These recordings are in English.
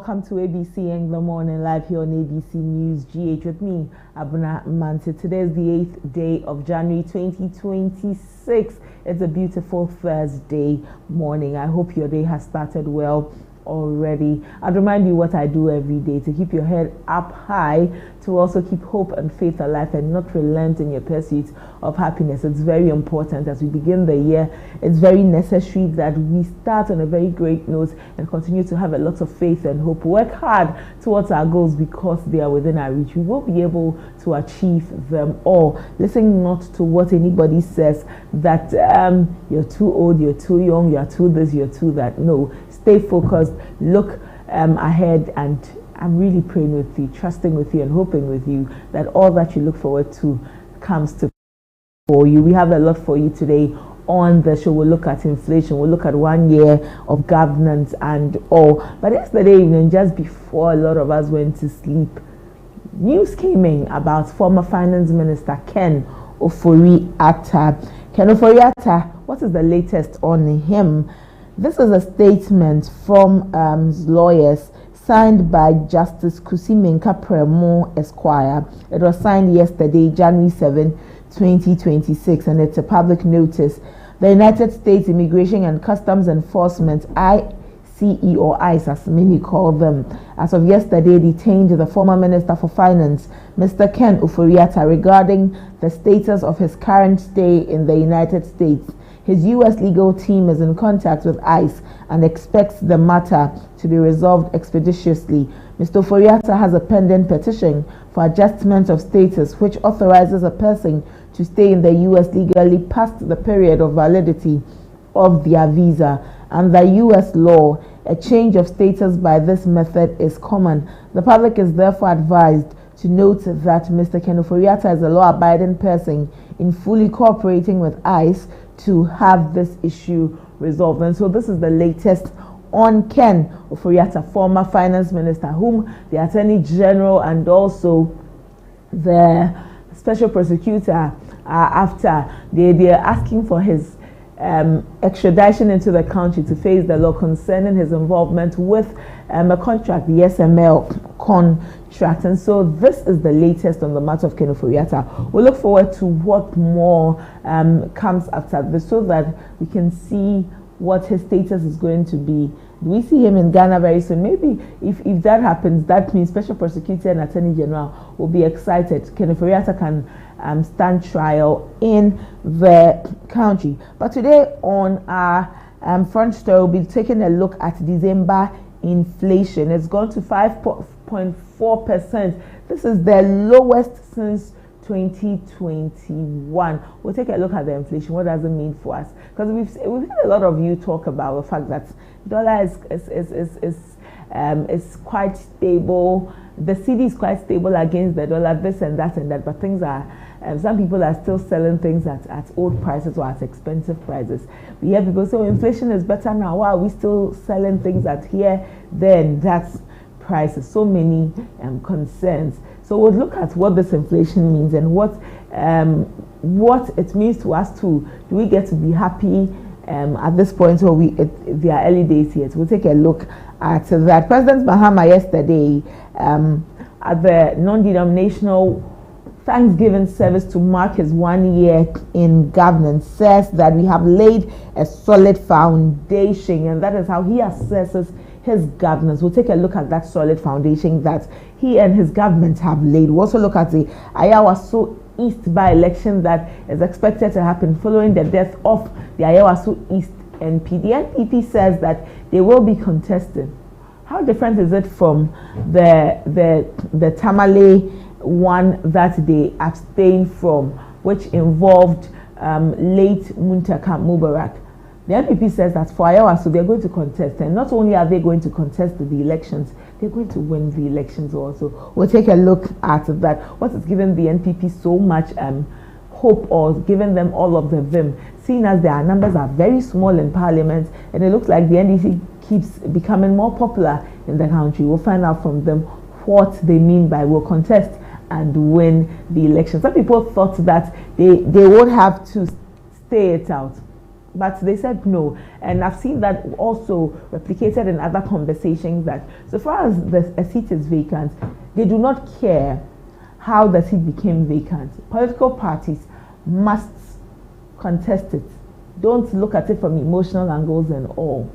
welcome to ABC in the morning, live here on ABC News GH with me, ABENA MANTE. Today is the 8th day of January 2026. It's a beautiful Thursday morning. I hope your day has started well already. I'd remind you what I do every day to keep your head up high, to also keep hope and faith alive and not relent in your pursuit of happiness. It's very important as we begin the year. It's very necessary that we start on a very great note and continue to have a lot of faith and hope. Work hard towards our goals because they are within our reach. We will be able to achieve them all. Listen not to what anybody says that you're too old, you're too young, you're too this, you're too that. No, stay focused, look ahead, and I'm really praying with you, trusting with you, and hoping with you that all that you look forward to comes to for you. We have a lot for you today on the show. We'll look at inflation, we'll look at 1 year of governance and all. But yesterday evening, just before a lot of us went to sleep, news came in about former Finance Minister Ken Ofori-Atta. Ken Ofori-Atta, what is the latest on him? This is a statement from lawyers signed by Justice Kusimenka Premo Esquire. It was signed yesterday, January 7, 2026, and it's a public notice. The United States Immigration and Customs Enforcement, ICE or ICE as many call them, as of yesterday detained the former Minister for Finance, Mr. Ken Ofori-Atta, regarding the status of his current stay in the United States. His U.S. legal team is in contact with ICE and expects the matter to be resolved expeditiously. Mr. Ofori-Atta has a pending petition for adjustment of status, which authorizes a person to stay in the U.S. legally past the period of validity of their visa. Under U.S. law, a change of status by this method is common. The public is therefore advised to note that Mr. Ken Ofori-Atta is a law-abiding person in fully cooperating with ICE to have this issue resolved. And so this is the latest on Ken Ofori-Atta, former finance minister, whom the Attorney General and also the special prosecutor after they are asking for his extradition into the country to face the law concerning his involvement with a contract, the SML contract. And so this is the latest on the matter of Ken Ofori-Atta. We'll look forward to what more comes after this so that we can see what his status is going to be. Do we see him in Ghana very soon? Maybe if that happens, that means Special Prosecutor and Attorney General will be excited. Ken Ofori-Atta can stand trial in the country. But today on our front story, we'll be taking a look at December inflation. It's gone to 5.4%. This is the lowest since 2021. We'll take a look at the inflation. What does it mean for us? Because we've had a lot of you talk about the fact that dollar is quite stable. The CD is quite stable against the dollar, this and that and that. But things are, some people are still selling things at old prices or at expensive prices. We hear people say, oh, inflation is better now. Why are we still selling things at here, then that's prices? So many concerns. So we'll look at what this inflation means and what it means to us too. Do we get to be happy at this point, or they are early days yet? We'll take a look at that. President Mahama yesterday at the non-denominational Thanksgiving service to mark his 1 year in governance says that we have laid a solid foundation, and that is how he assesses his governance. We'll take a look at that solid foundation that he and his government have laid. We'll also look at the Ayawaso East by-election that is expected to happen following the death of the Ayawaso East NP. The NPP says that they will be contesting. How different is it from the Tamale one that they abstained from, which involved late Muntaka Mubarak? The NPP says that for Ayawaso, they're going to contest. And not only are they going to contest the elections, they're going to win the elections also. We'll take a look at that. What is giving the NPP so much hope, or giving them all of the vim, seeing as their numbers are very small in parliament, and it looks like the NDC keeps becoming more popular in the country. We'll find out from them what they mean by will contest and win the election. Some people thought that they would have to stay it out. But they said no. And I've seen that also replicated in other conversations, that so far as a seat is vacant, they do not care how the seat became vacant. Political parties must contest it. Don't look at it from emotional angles and all.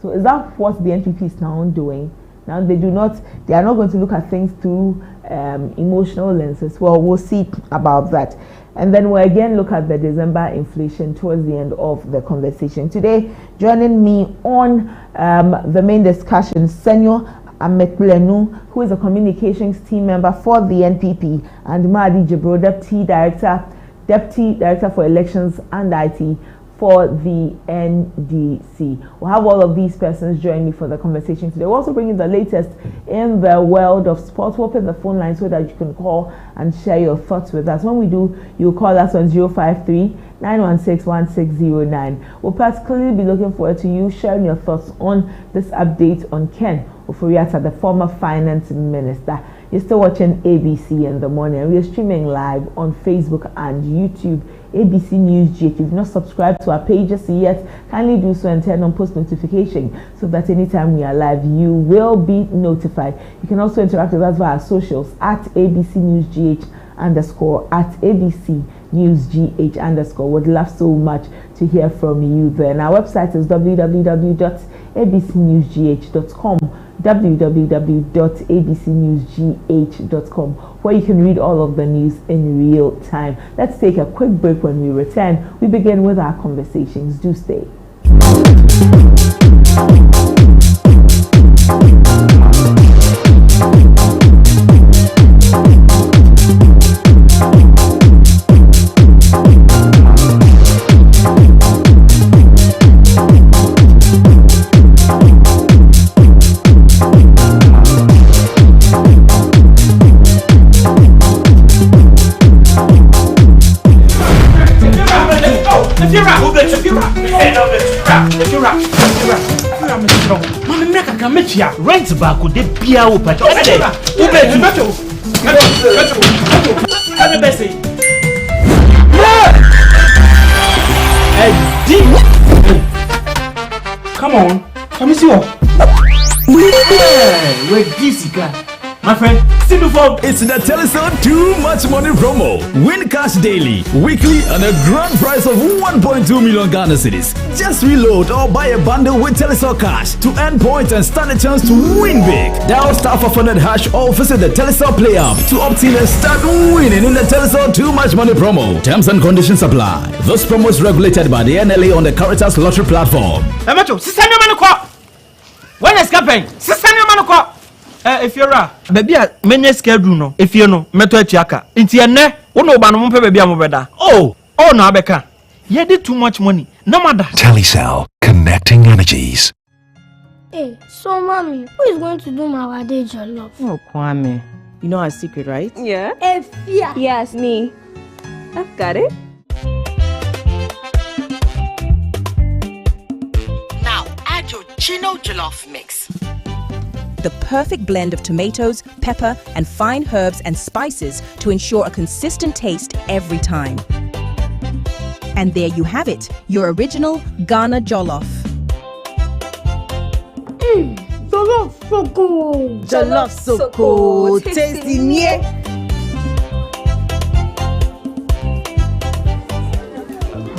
So is that what the NPP is now doing? Now they are not going to look at things through emotional lenses. Well, we'll see about that. And then we'll again look at the December inflation towards the end of the conversation. Today, joining me on the main discussion, Senor Ametlenu, who is a communications team member for the NPP, and Madi Jibro, Deputy Director for Elections and IT for the NDC. We'll have all of these persons join me for the conversation today. We're also bringing the latest in the world of sports. We'll open the phone line so that you can call and share your thoughts with us. When we do, you'll call us on 053-916-1609. We'll particularly be looking forward to you sharing your thoughts on this update on Ken Oforiatta, the former finance minister. You're still watching ABC in the morning. We are streaming live on Facebook and YouTube, ABC News GH. If you've not subscribed to our pages yet, kindly do so and turn on post notification so that anytime we are live, you will be notified. You can also interact with us via our socials at ABC News GH _ at ABC News GH _ Would love so much to hear from you there. And our website is www.abcnewsgh.com. www.abcnewsgh.com, where you can read all of the news in real time. Let's take a quick break. When we return, we begin with our conversations. Do stay. Rent back with the beer open. Come on, let me see what. We're busy, my friend. It's the Telecel Too Much Money promo. Win cash daily, weekly, and a grand prize of 1.2 million Ghana cedis. Just reload or buy a bundle with Telecel Cash to earn points and stand a chance to win big. Dial *500# or visit the Telecel Play app to opt in and start winning in the Telecel Too Much Money promo. Terms and conditions apply. This promo is regulated by the NLA on the Caritas Lottery platform. When is happening? If you're baby, many schedule no. If you know, meto chiaka. Inti ene, uno ba no mpe baby amobeda. Oh no abeka. You did too much money. No matter. Telecel, connecting energies. Hey, so mommy, who is going to do my wedding jollof? Oh, Kwame. You know our secret, right? Yeah. Efia. Yes, me. I've got it. Now add your Chino jollof mix. The perfect blend of tomatoes, pepper, and fine herbs and spices to ensure a consistent taste every time. And there you have it, your original Ghana jollof. Jollof so good. Jollof so cold. Tasty, yeah.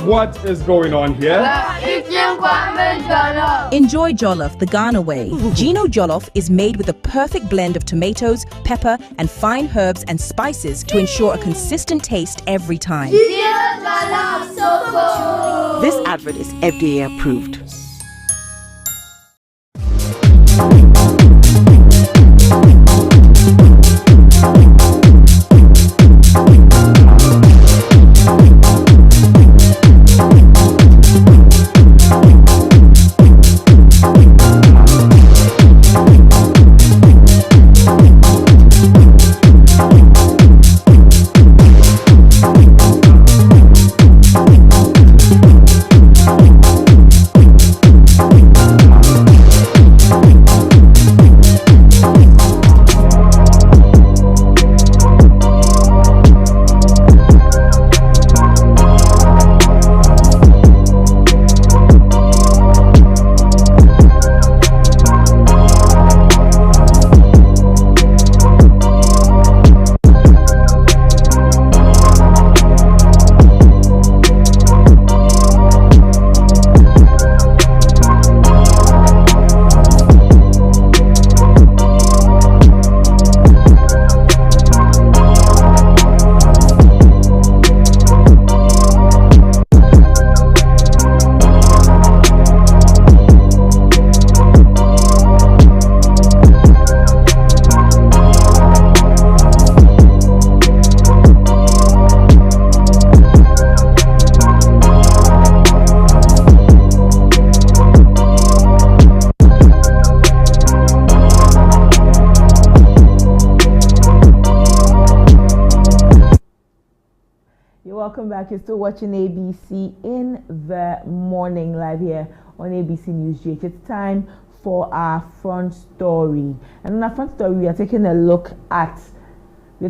What is going on here? Enjoy jollof the Ghana way. Gino jollof is made with the perfect blend of tomatoes, pepper, and fine herbs and spices to ensure a consistent taste every time. This advert is FDA approved. welcome back. You're still watching ABC in the morning live here on ABC News GH. It's time for our front story. And on our front story, we are taking a look at the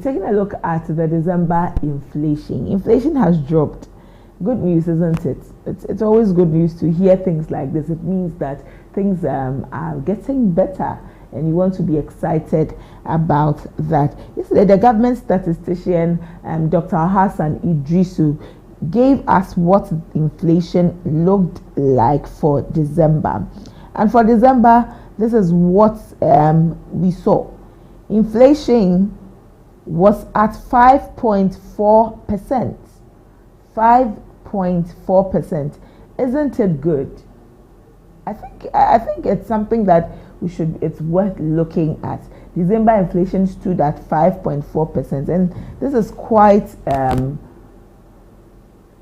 December inflation. Inflation has dropped. Good news, isn't it? It's always good news to hear things like this. It means that things are getting better, and you want to be excited about that. Yesterday, the government statistician, Dr. Hassan Idrisu, gave us what inflation looked like for December. And for December, this is what we saw. Inflation was at 5.4%. 5.4%. Isn't it good? I think it's something that it's worth looking at. December inflation stood at 5.4%, and this is quite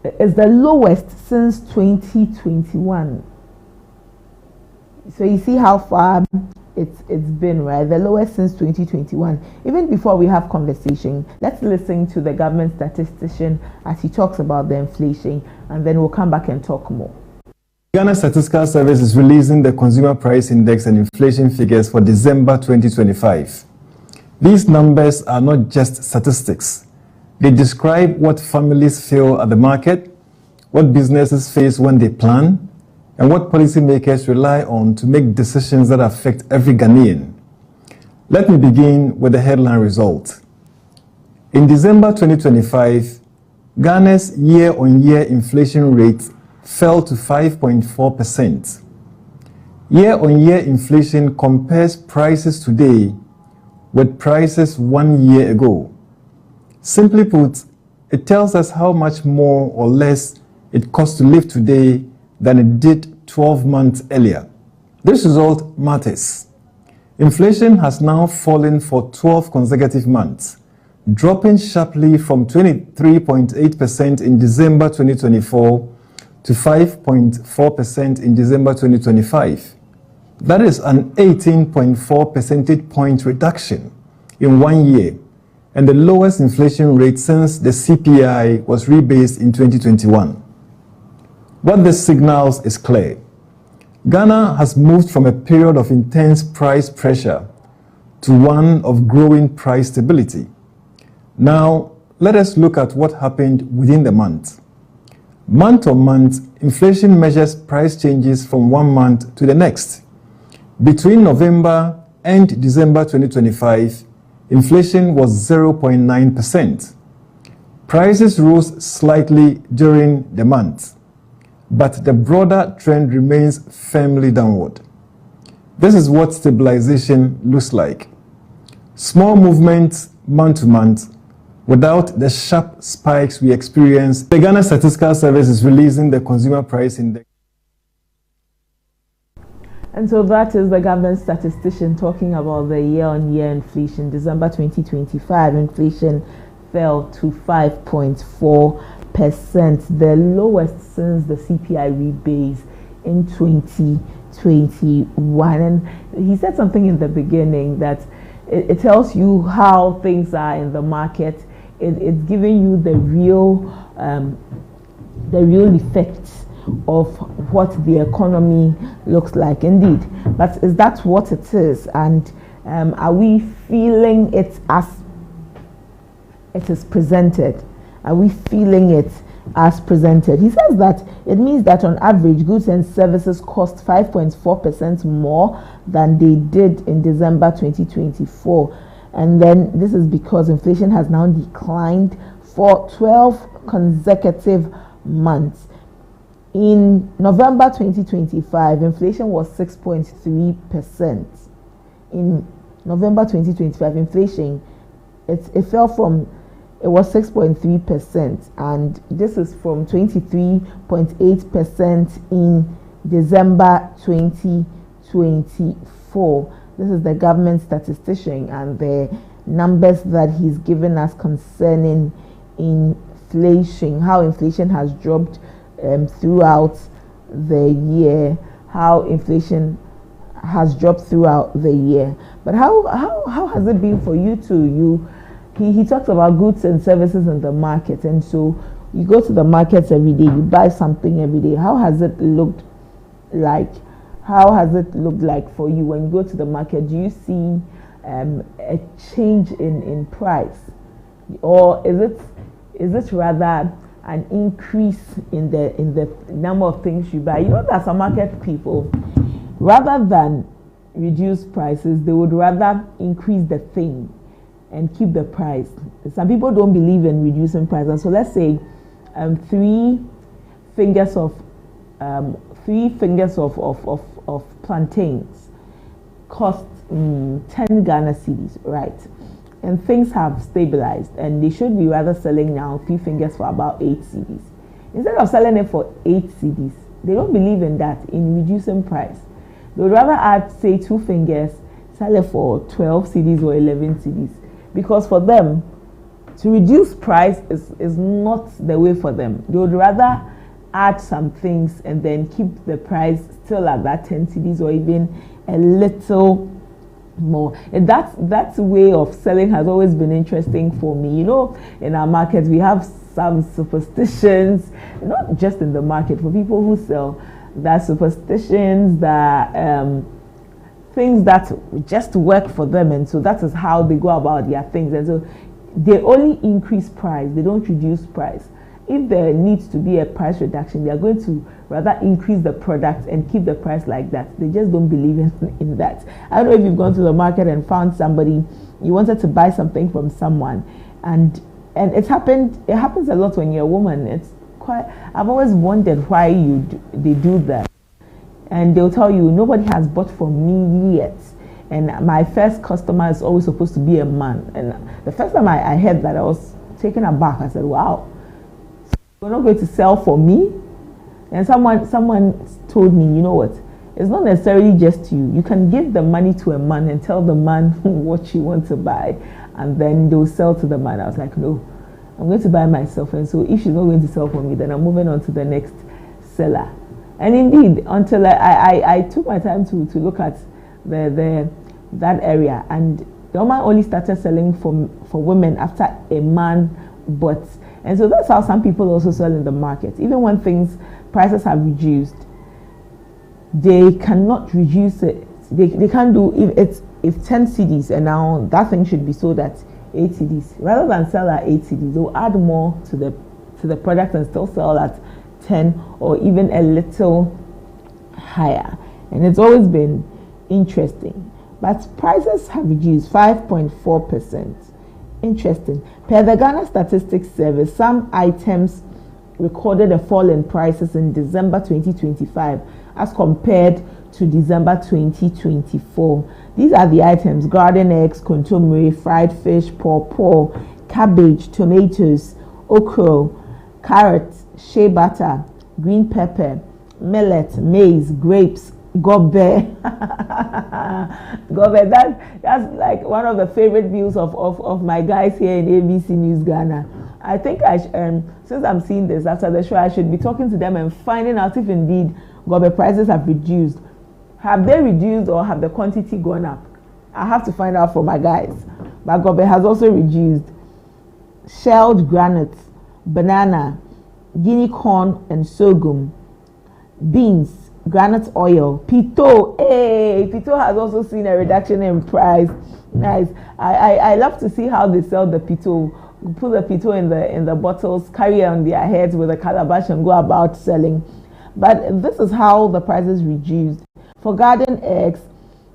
it's the lowest since 2021. So you see how far it's been, right? The lowest since 2021. Even before we have conversation, let's listen to the government statistician as he talks about the inflation, and then we'll come back and talk more. Ghana Statistical Service is releasing the Consumer Price Index and inflation figures for December 2025. These numbers are not just statistics. They describe what families feel at the market, what businesses face when they plan, and what policymakers rely on to make decisions that affect every Ghanaian. Let me begin with the headline result. In December 2025, Ghana's year-on-year inflation rate fell to 5.4%. Year-on-year inflation compares prices today with prices 1 year ago. Simply put, it tells us how much more or less it costs to live today than it did 12 months earlier. This result matters. Inflation has now fallen for 12 consecutive months, dropping sharply from 23.8% in December 2024 to 5.4% in December 2025. That is an 18.4 percentage point reduction in 1 year, and the lowest inflation rate since the CPI was rebased in 2021. What this signals is clear. Ghana has moved from a period of intense price pressure to one of growing price stability. Now, let us look at what happened within the month. Month on month, inflation measures price changes from 1 month to the next. Between November and December 2025, inflation was 0.9%. Prices rose slightly during the month, but the broader trend remains firmly downward. This is what stabilization looks like. Small movements month to month, without the sharp spikes we experience. The Ghana Statistical Service is releasing the Consumer Price Index. And so that is the government statistician talking about the year-on-year inflation. December 2025, inflation fell to 5.4%, the lowest since the CPI rebase in 2021. And he said something in the beginning that it tells you how things are in the market. It's giving you the real effects of what the economy looks like. Indeed, but is that what it is? And are we feeling it as it is presented? Are we feeling it as presented? He says that it means that on average, goods and services cost 5.4% more than they did in December 2024. And then this is because inflation has now declined for 12 consecutive months. In November 2025, inflation was 6.3%. In November 2025, inflation, it fell from, it was 6.3%, and this is from 23.8% in December 2024. This is the government statistician and the numbers that he's given us concerning inflation, how inflation has dropped throughout the year, how inflation has dropped throughout the year. But how has it been for you too? He talks about goods and services in the market, and so You go to the markets every day, you buy something every day. How has it looked like? How has it looked like for you when you go to the market? Do you see a change in price, or is it rather an increase in the number of things you buy? You know that some market people, rather than reduce prices, they would rather increase the thing and keep the price. Some people don't believe in reducing prices. So let's say three fingers of plantains cost 10 Ghana cedis, right? And things have stabilized, and they should be rather selling now 3 fingers for about 8 cedis. Instead of selling it for 8 cedis, they don't believe in that, in reducing price. They would rather add, say, 2 fingers, sell it for 12 cedis or 11 cedis. Because for them, to reduce price is not the way for them. They would rather add some things and then keep the price still at that 10 cedis or even a little more. And that way of selling has always been interesting for me. You know, in our market we have some superstitions, not just in the market, for people who sell, that superstitions, that things that just work for them, and so that is how they go about their things. And so they only increase price, they don't reduce price. If there needs to be a price reduction, they are going to rather increase the product and keep the price like that. They just don't believe in that. I don't know if you've gone to the market and found somebody, you wanted to buy something from someone, and it happens a lot when you're a woman. It's quite, I've always wondered why they do that. And they'll tell you, nobody has bought from me yet, and my first customer is always supposed to be a man. And the first time I heard that, I was taken aback. I said, wow, so you're not going to sell for me? And someone told me, you know what, it's not necessarily just you. You can give the money to a man and tell the man what you want to buy, and then they'll sell to the man. I was like, no, I'm going to buy myself. And so if she's not going to sell for me, then I'm moving on to the next seller. And indeed, until I took my time to look at that area, and the woman only started selling for women after a man bought. And so that's how some people also sell in the market. Even when prices have reduced, they cannot reduce it. They can't do, if 10 cedis and now that thing should be sold at 8 cedis. Rather than sell at 8 cedis, they'll add more to the product and still sell at 10 or even a little higher. And it's always been interesting. But prices have reduced 5.4%. Interesting. Per the Ghana Statistics Service, some items recorded a fall in prices in December 2025 as compared to December 2024. These are the items: garden eggs, contomere, fried fish, pawpaw, cabbage, tomatoes, okra, carrots, shea butter, green pepper, millet, maize, grapes, gobe. Gobe, that's like one of the favorite views of my guys here in ABC News Ghana. I think since I'm seeing this after the show, I should be talking to them and finding out if indeed gobe prices have reduced. Have they reduced, or have the quantity gone up? I have to find out for my guys. But gobe has also reduced. Shelled granite, banana, guinea corn and sorghum, beans, granite oil, pito. Hey, pito has also seen a reduction in price. Nice. I love to see how they sell the pito. Put the pito in the bottles, carry it on their heads with a calabash and go about selling. But this is how the prices reduced. For garden eggs,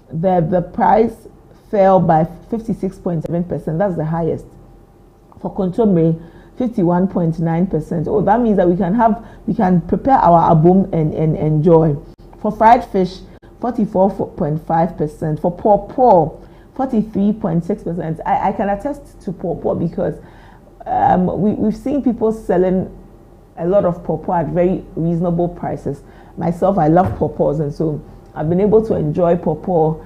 the price fell by 56.7%. That's the highest. For contomere, 51.9%. Oh, that means that we can prepare our abum and enjoy. For fried fish, 44.5%. For pawpaw, 43.6%. I can attest to pawpaw because we've seen people selling a lot of pawpaw at very reasonable prices. Myself, I love pawpaws, and so I've been able to enjoy pawpaw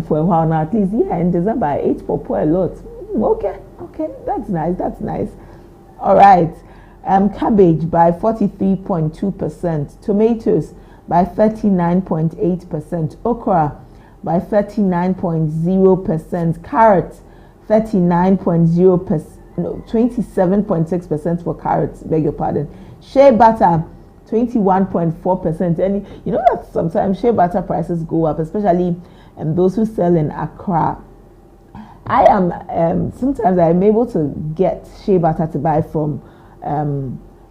for a while now. At least, yeah, in December I ate pawpaw a lot. Okay, that's nice. All right, cabbage by 43.2%, tomatoes by 39.8%, okra by 39.0%, carrots 39.0%, 27.6% for carrots, beg your pardon. Shea butter, 21.4%. And you know that sometimes shea butter prices go up, especially those who sell in Accra. I am sometimes I'm able to get shea butter to buy from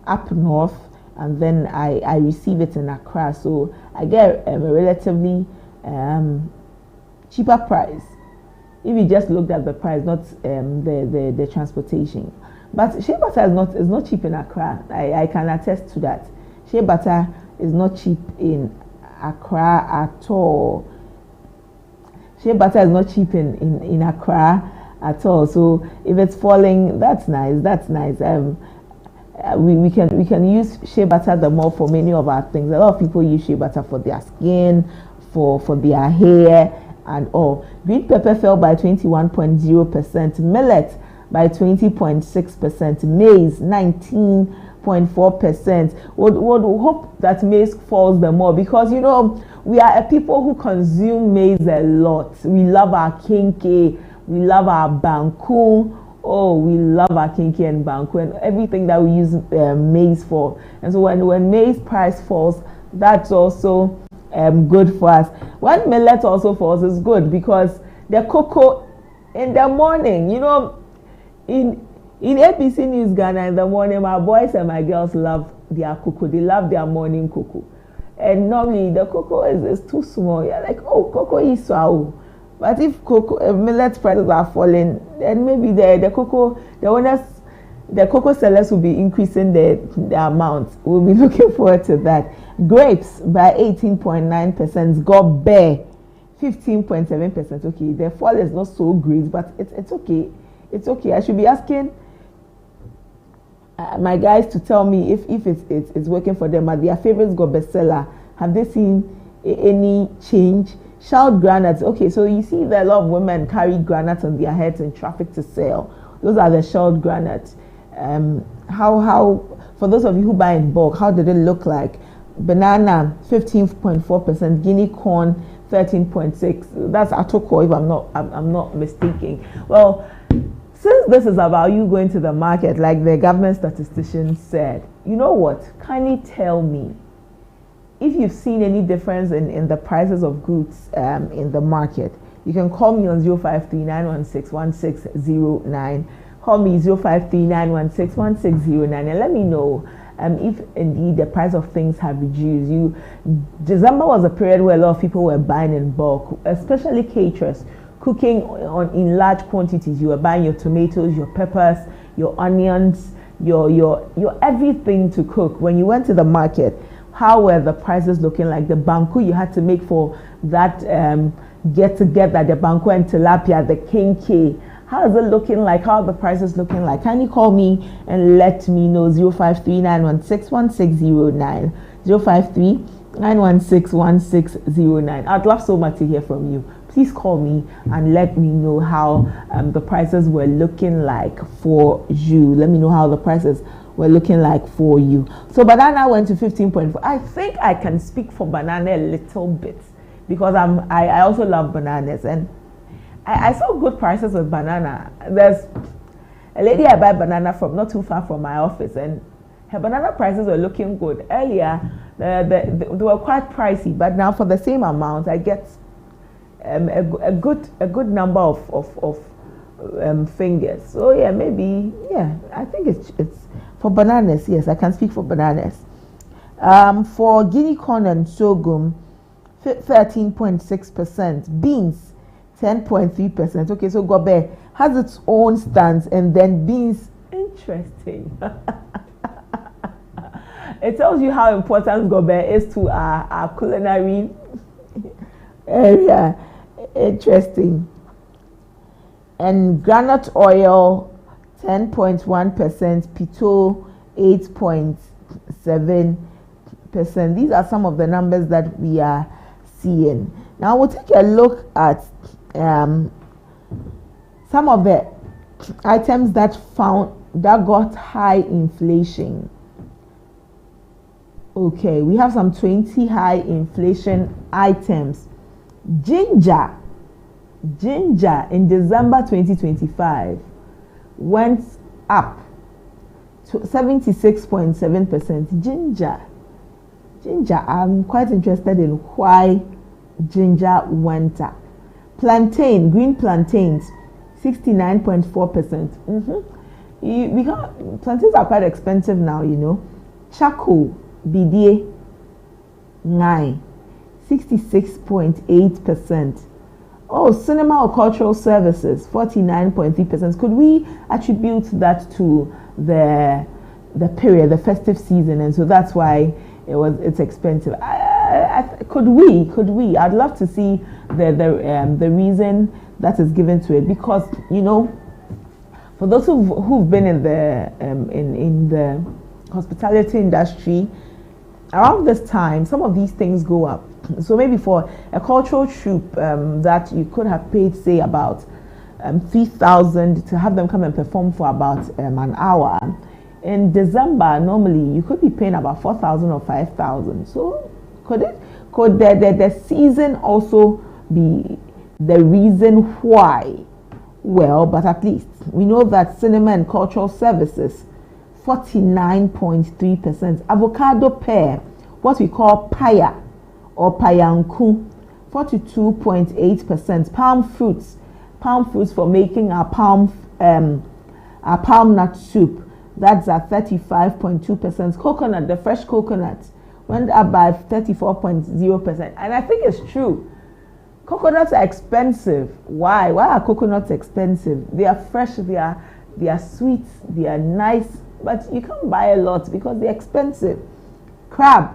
up north, and then I receive it in Accra, so I get a relatively cheaper price. If you just looked at the price, not the transportation. But shea butter is not cheap in Accra. I can attest to that. Shea butter is not cheap in Accra at all. Shea butter is not cheap in Accra at all. So if it's falling, that's nice. That's nice. We can use shea butter the more for many of our things. A lot of people use shea butter for their skin, for their hair, and all. Green pepper fell by 21.0%. Millet by 20.6%. Maize 19.4%. Would hope that maize falls the more, because you know we are a people who consume maize a lot. We love our kinky, we love our banku. Oh, we love our kinky and banku and everything that we use maize for. And so when maize price falls, that's also good for us. When millet also falls, is good because the cocoa in the morning, you know, in APC News Ghana in the morning, my boys and my girls love their cocoa. They love their morning cocoa. And normally the cocoa is too small. You're like, oh, cocoa is so. But if millet prices are falling, then maybe the cocoa sellers will be increasing the amount. We'll be looking forward to that. Grapes by 18.9%, got bear 15.7%. Okay, the fall is not so great, but it's okay. It's okay. I should be asking my guys to tell me if it's working for them. Are their favorites got bestseller? Have they seen any change? Shelled granules. Okay, so you see that a lot of women carry granules on their heads in traffic to sell. Those are the shelled granules. How for those of you who buy in bulk, how did it look like? Banana 15.4%, guinea corn 13.6%. That's atoko, if I'm not mistaken. Well, since this is about you going to the market, like the government statistician said, you know what? Kindly tell me if you've seen any difference in the prices of goods in the market. You can call me on 0539161609. Call me 0539161609 and let me know if indeed the price of things have reduced. December was a period where a lot of people were buying in bulk, especially caterers cooking in large quantities. You were buying your tomatoes, your peppers, your onions, your everything to cook. When you went to the market, how were the prices looking like? The banku you had to make for that get together, the banku and tilapia, the kinky. How is it looking like? How are the prices looking like? Can you call me and let me know? 0539161609. 0539161609. I'd love so much to hear from you. Please call me and let me know how the prices were looking like for you. Let me know how the prices were looking like for you. So banana went to 15.4. I think I can speak for banana a little bit because I also love bananas, and I saw good prices with banana. There's a lady I buy banana from not too far from my office, and her banana prices were looking good. Earlier, they were quite pricey, but now for the same amount, I get a good number of fingers. So yeah, maybe I think it's for bananas. Yes, I can speak for bananas. For guinea corn and sorghum, 13.6%. Beans, 10.3%. Okay, so gobe has its own stance, and then beans. Interesting. It tells you how important gobe is to our culinary area. Interesting. And granite oil 10.1%, pito 8.7%. These are some of the numbers that we are seeing. Now we'll take a look at some of the items that got high inflation. Okay, we have some 20 high inflation items. Ginger in December 2025 went up to 76.7%. Ginger, I'm quite interested in why ginger went up. Green plantains, 69.4%. Plantains are quite expensive now, you know. Charcoal, bidie, 66.8%. Oh, cinema or cultural services, 49.3%. Could we attribute that to the period, the festive season, and so that's why it's expensive? Could we? I'd love to see the reason that is given to it, because you know, for those who've been in the hospitality industry, around this time, some of these things go up. So maybe for a cultural troupe that you could have paid, say, about 3,000 to have them come and perform for about an hour. In December, normally you could be paying about 4,000 or 5,000. So could the season also be the reason why? Well, but at least we know that cinema and cultural services, 49.3%. Avocado pear, what we call paya or payanku, 42.8%. Palm fruits for making our palm nut soup, that's at 35.2%. Coconut, the fresh coconut, went up by 34.0%. And I think it's true. Coconuts are expensive. Why are coconuts expensive? They are fresh, they are sweet, they are nice, but you can't buy a lot because they're expensive. Crab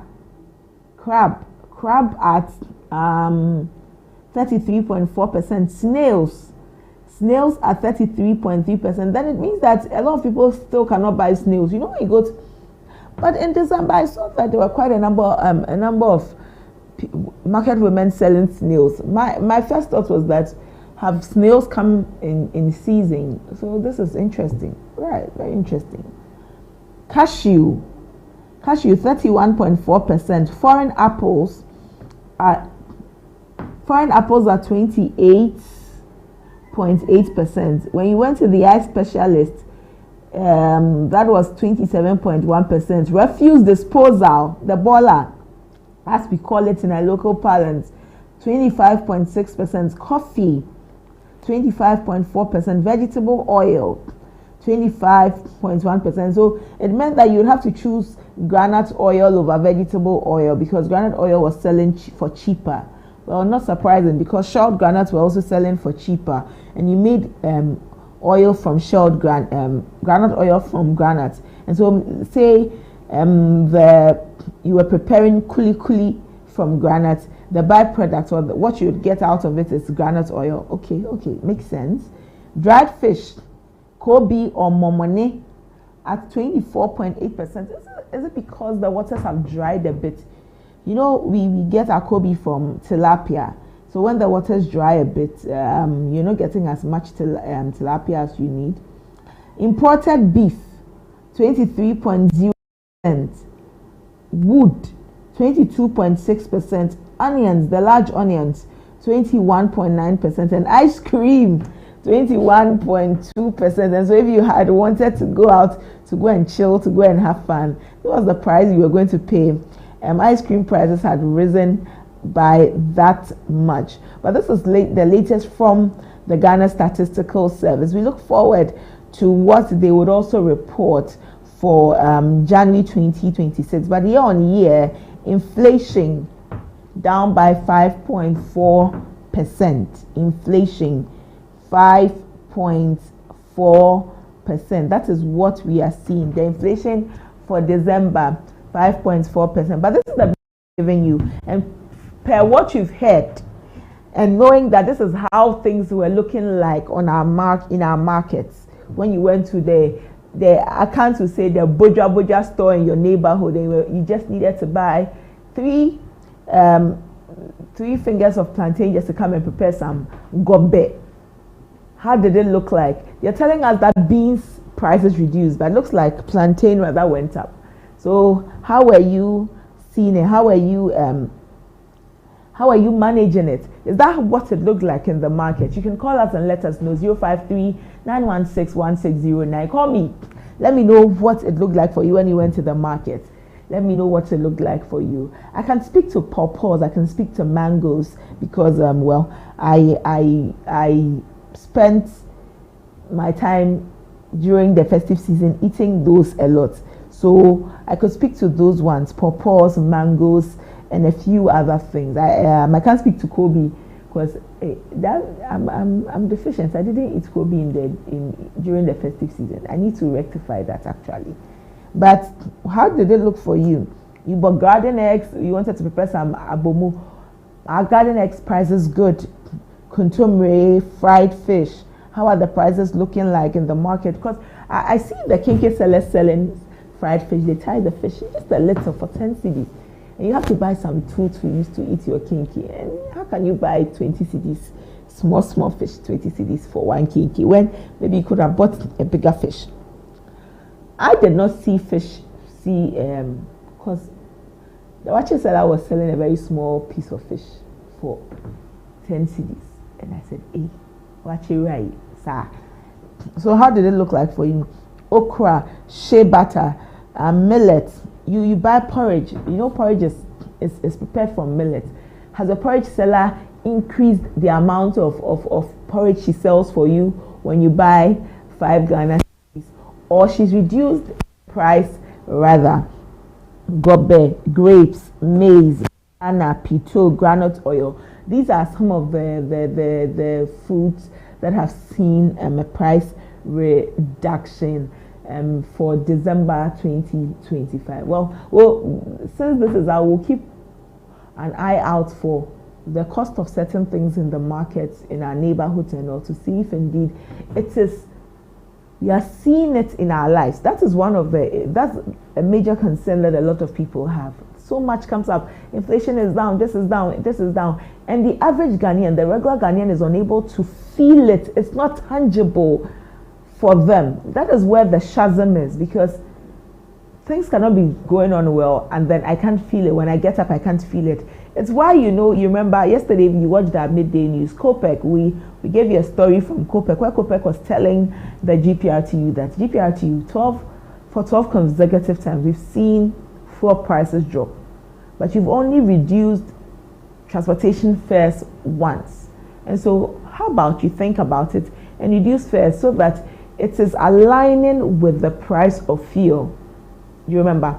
at 33.4%. Snails at 33.3%. Then it means that a lot of people still cannot buy snails. You know, when you go to, but in December I saw that there were quite a number of market women selling snails. My first thought was that have snails come in season? So this is interesting, right? Very interesting. Cashew 31.4%. Foreign apples are 28.8%. When you went to the eye specialist, that was 27.1%. Refuse disposal, the bola, as we call it in our local parlance, 25.6%. Coffee, 25.4%. Vegetable oil, 25.1%. So it meant that you'd have to choose granite oil over vegetable oil because granite oil was selling for cheaper. Well, not surprising because shelled granites were also selling for cheaper, and you made oil from shelled granite oil from granite. And so, say you were preparing kuli from granite, the byproduct or what you would get out of it is granite oil. Okay, makes sense. Dried fish, kobe or momone, at 24.8%. Is it because the waters have dried a bit? You know, we get our kobe from tilapia. So when the waters dry a bit, you're not getting as much tilapia as you need. Imported beef, 23.0%. Wood, 22.6%. Onions, the large onions, 21.9%. And ice cream, 21.2%. And so if you had wanted to go out to go and chill, to go and have fun, that was the price you were going to pay. Ice cream prices had risen by that much. But this is the latest from the Ghana Statistical Service. We look forward to what they would also report for January 2026. But year on year, inflation down by 5.4%. Inflation 5.4%. That is what we are seeing. The inflation for December, 5.4%. But this is the giving you, and per what you've heard, and knowing that this is how things were looking like on in our markets when you went to the I can't say the boja store in your neighborhood, you just needed to buy three fingers of plantain just to come and prepare some gobe. How did it look like? They're telling us that beans prices reduced, but it looks like plantain rather went up. So how were you seeing it? How How are you managing it? Is that what it looked like in the market? You can call us and let us know. 053-916-1609. Call me. Let me know what it looked like for you when you went to the market. Let me know what it looked like for you. I can speak to pawpaws. I can speak to mangoes because I spent my time during the festive season eating those a lot. So I could speak to those ones, pawpaws, mangoes, and a few other things. I can't speak to Kobe because I'm deficient. I didn't eat Kobe during the festive season. I need to rectify that actually. But how did it look for you? You bought garden eggs. You wanted to prepare some abomu. Our garden eggs prices good. Kuntumre, fried fish. How are the prices looking like in the market? Because I see the kinky sellers selling fried fish. They tie the fish just a little for 10 cedis. And you have to buy some tooth to use to eat your kinky. And how can you buy 20 cedis, small fish, 20 cedis for one kinky when maybe you could have bought a bigger fish? I did not see because the watcher seller was selling a very small piece of fish for 10 cedis. And I said, hey, watch it right, sir. So how did it look like for you? Okra, shea butter, millet. You buy porridge. You know porridge is prepared from millet. Has the porridge seller increased the amount of porridge she sells for you when you buy 5 Ghana? Or she's reduced price rather? Gobe, grapes, maize, banana, pito, groundnut oil. These are some of the foods that have seen a price reduction for December 2025. Well, since this is we'll keep an eye out for the cost of certain things in the markets in our neighborhoods and all to see if indeed it is. We are seeing it in our lives. That's a major concern that a lot of people have. So much comes up. Inflation is down, this is down, this is down. And the average Ghanaian, the regular Ghanaian is unable to feel it. It's not tangible for them. That is where the chasm is, because things cannot be going on well and then I can't feel it. When I get up, I can't feel it. It's why, you remember yesterday you watched our midday news, COPEC, we gave you a story from COPEC where COPEC was telling the GPRTU that GPRTU, for 12 consecutive times, we've seen fuel prices drop. But you've only reduced transportation fares once. And so how about you think about it and reduce fares so that it is aligning with the price of fuel? You remember,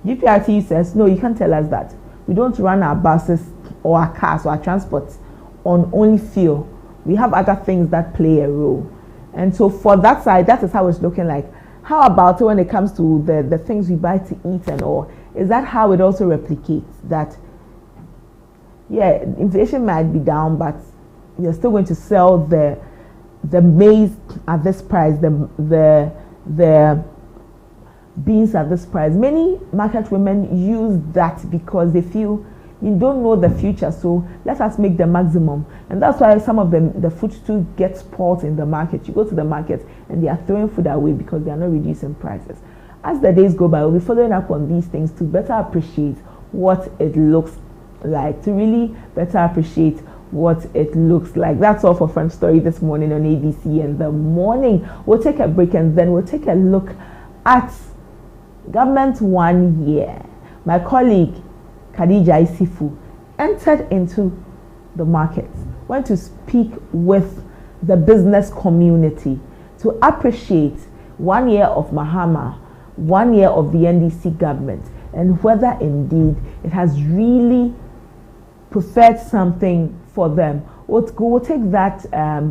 GPRTU says, no, you can't tell us that. We don't run our buses or our cars or our transport on only fuel. We have other things that play a role. And so for that side, that is how it's looking like. How about when it comes to the things we buy to eat and all? Is that how it also replicates that, yeah, inflation might be down, but you're still going to sell the maize at this price, the beans at this price? Many market women use that because they feel you don't know the future, so let us make the maximum. And that's why some of the food too gets spoiled in the market. You go to the market and they are throwing food away because they are not reducing prices. As the days go by, we'll be following up on these things to better appreciate what it looks like, to really better appreciate what it looks like. That's all for Front Story this morning on ABC in the morning. We'll take a break and then we'll take a look at Government 1 year. My colleague Khadija Isifu entered into the markets, went to speak with the business community to appreciate 1 year of Mahama, 1 year of the NDC government, and whether indeed it has really preferred something for them. We'll take that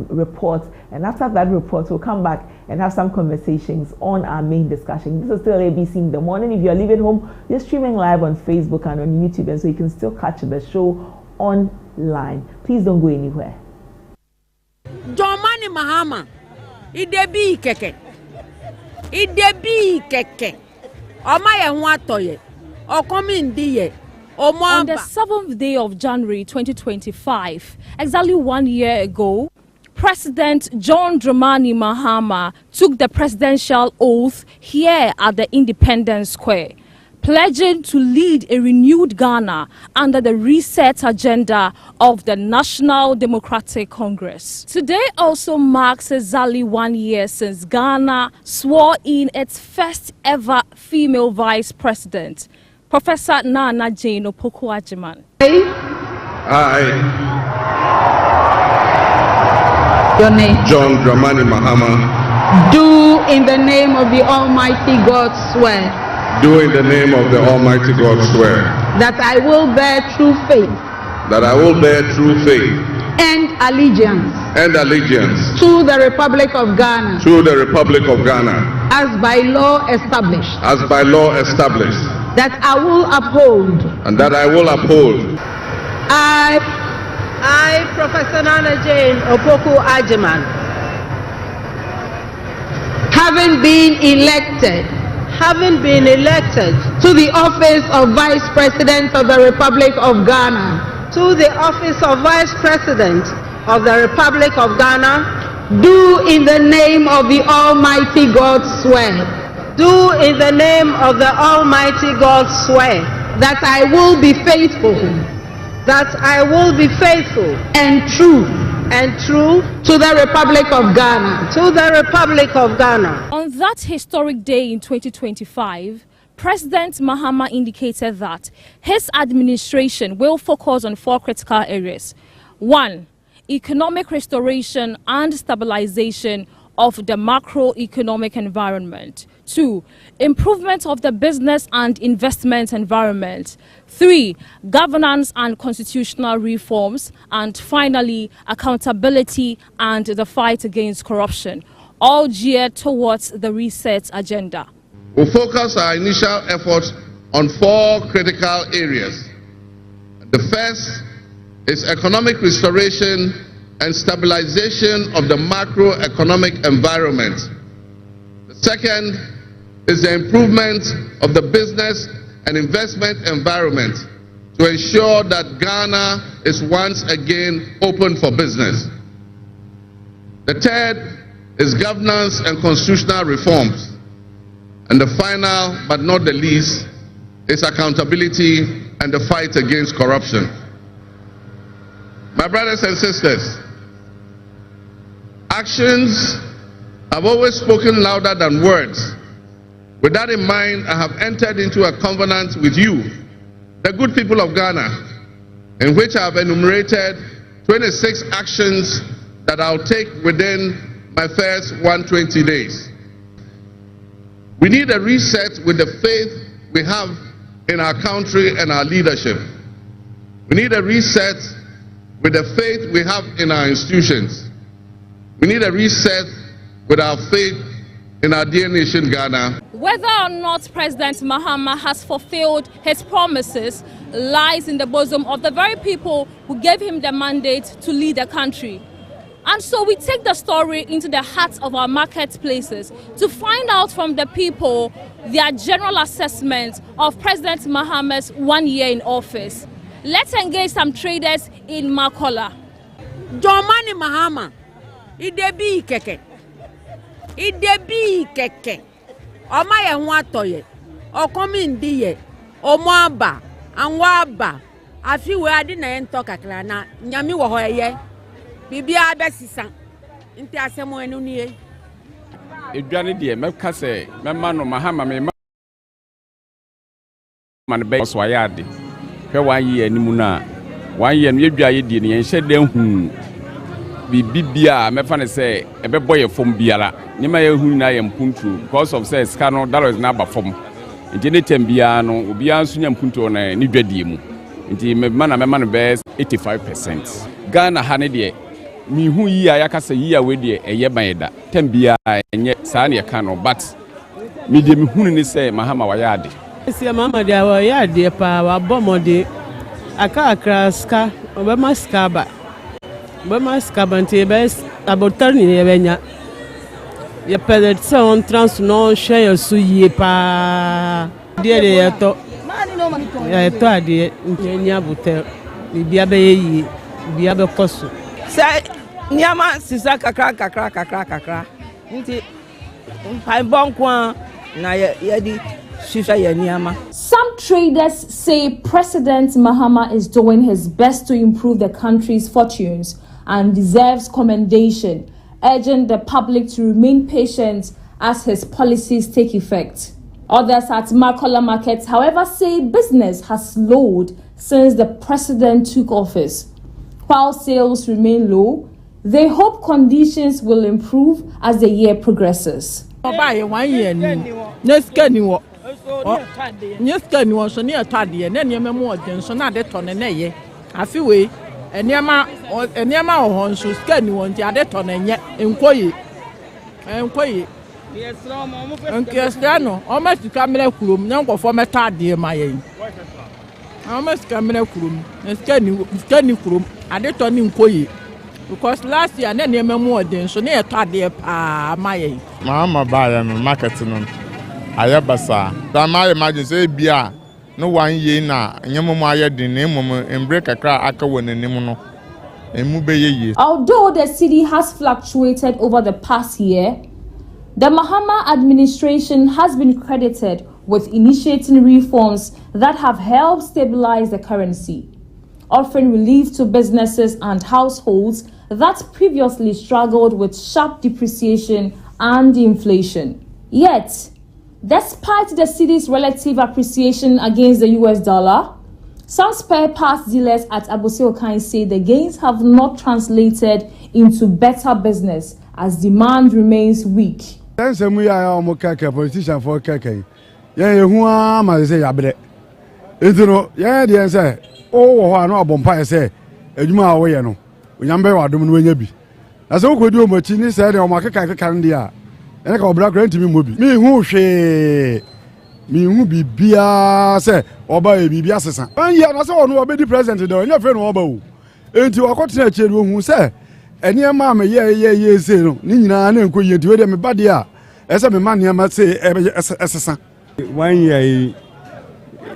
report, and after that report, we'll come back and have some conversations on our main discussion. This is still ABC in the morning. If you're leaving home, you're streaming live on Facebook and on YouTube, and so you can still catch the show online. Please don't go anywhere. Jomani Mahama, idebi keke, idebi keke, omaya nwatoye, okomindiye. On the 7th day of January 2025, exactly 1 year ago, President John Dramani Mahama took the presidential oath here at the Independence Square. pledging to lead a renewed Ghana under the reset agenda of the National Democratic Congress. Today also marks exactly 1 year since Ghana swore in its first ever female vice president, Professor Nana Jane Opoku-Agyeman. I, your name? John Dramani Mahama. Do in the name of the Almighty God swear. Do in the name of the Almighty God swear. That I will bear true faith. That I will bear true faith. And allegiance. And allegiance. To the Republic of Ghana. To the Republic of Ghana. As by law established. As by law established. That I will uphold. And that I will uphold. I, Professor Nana Jane Opoku-Agyeman, having been elected to the office of Vice President of the Republic of Ghana, to the office of Vice President of the Republic of Ghana, do in the name of the Almighty God swear. Do in the name of the Almighty God swear. That I will be faithful. That I will be faithful and true to the Republic of Ghana. To the Republic of Ghana. On that historic day in 2025, President Mahama indicated that his administration will focus on 4 critical areas. 1. Economic restoration and stabilization of the macroeconomic environment. 2. Improvement of the business and investment environment. 3. Governance and constitutional reforms. And finally, accountability and the fight against corruption, all geared towards the reset agenda. We'll focus our initial efforts on 4 critical areas. The first is economic restoration and stabilization of the macroeconomic environment. The second is the improvement of the business and investment environment to ensure that Ghana is once again open for business. The third is governance and constitutional reforms. And the final, but not the least, is accountability and the fight against corruption. My brothers and sisters, actions have always spoken louder than words. With that in mind, I have entered into a covenant with you, the good people of Ghana, in which I have enumerated 26 actions that I'll take within my first 120 days. We need a reset with the faith we have in our country and our leadership. We need a reset with the faith we have in our institutions. We need a reset with our faith in our dear nation, Ghana. Whether or not President Mahama has fulfilled his promises lies in the bosom of the very people who gave him the mandate to lead the country. And so we take the story into the hearts of our marketplaces to find out from the people their general assessment of President Mahama's 1 year in office. Let's engage some traders in Makola. Dramani Mahama, idebi keke. Idebi keke. Oma ye hu atoye. Okomi ndiye. Omo aba, anwa aba. Afi we ade na ento kakra na nyame wo ho eye. Bibia abesisa. Nti asemo enu nie. Edwane de meka se mema no Mahama me man be so ayade. Hwe 1 year animu na 1 year no edwaye die ne yenhye dan hu. Bibia mefa ne se ebebo ye fom biara. Nyima ye hu na ye mpuntu because of say ska no dollars na ba fom. Nti ne tembia no obia nso nya mpuntu na ne dwadie mu. Nti mema no be 85%. Ghana ha ne de mi hu yi a yakasa yi a we de eye baneda tembia enye saa ne ka no but mi de mi hu ni se Mahama wa yade esi Mahama de wa yade pa wa bomode aka akraska obema skaba nti be abotar ni ye benya ye pede son trans no share su yi pa de ye to ade nya botel bibia be yi bibia be koso say niama sisa kakra nti pai bonkwa na ye di Some traders say President Mahama is doing his best to improve the country's fortunes and deserves commendation, urging the public to remain patient as his policies take effect. Others at Makola Market, however, say business has slowed since the president took office. While sales remain low, they hope conditions will improve as the year progresses. Because last year, I never more than so near Tadia my Mamma buy marketing. I have a my imagine say beer. No 1 year now, and your mamma the name and break a crack when the name and move ye. Although the city has fluctuated over the past year, the Mahama administration has been credited with initiating reforms that have helped stabilize the currency, offering relief to businesses and households that previously struggled with sharp depreciation and inflation. Yet, despite the city's relative appreciation against the US dollar, some spare parts dealers at Aboseokan say the gains have not translated into better business as demand remains weak. Politician for keke. Who am I say abre? The answer. Oh, no bompa say. Ejuma away no. Unyambe wa dum no nya bi. Na so ko di o machi ni say o makeka kan dia. Ene ka obra grant mi mobi. Mi hu hwe. Mi hu bibia say oba e bibia sesa. An ya na say ono obedi president do. Nya fe no oba o. Enti wakotena cheri hu say ene ma me ye say no. Ni nyina na enko ye nti we de me bade a. Ese me ma ne ma say esesa. 1 year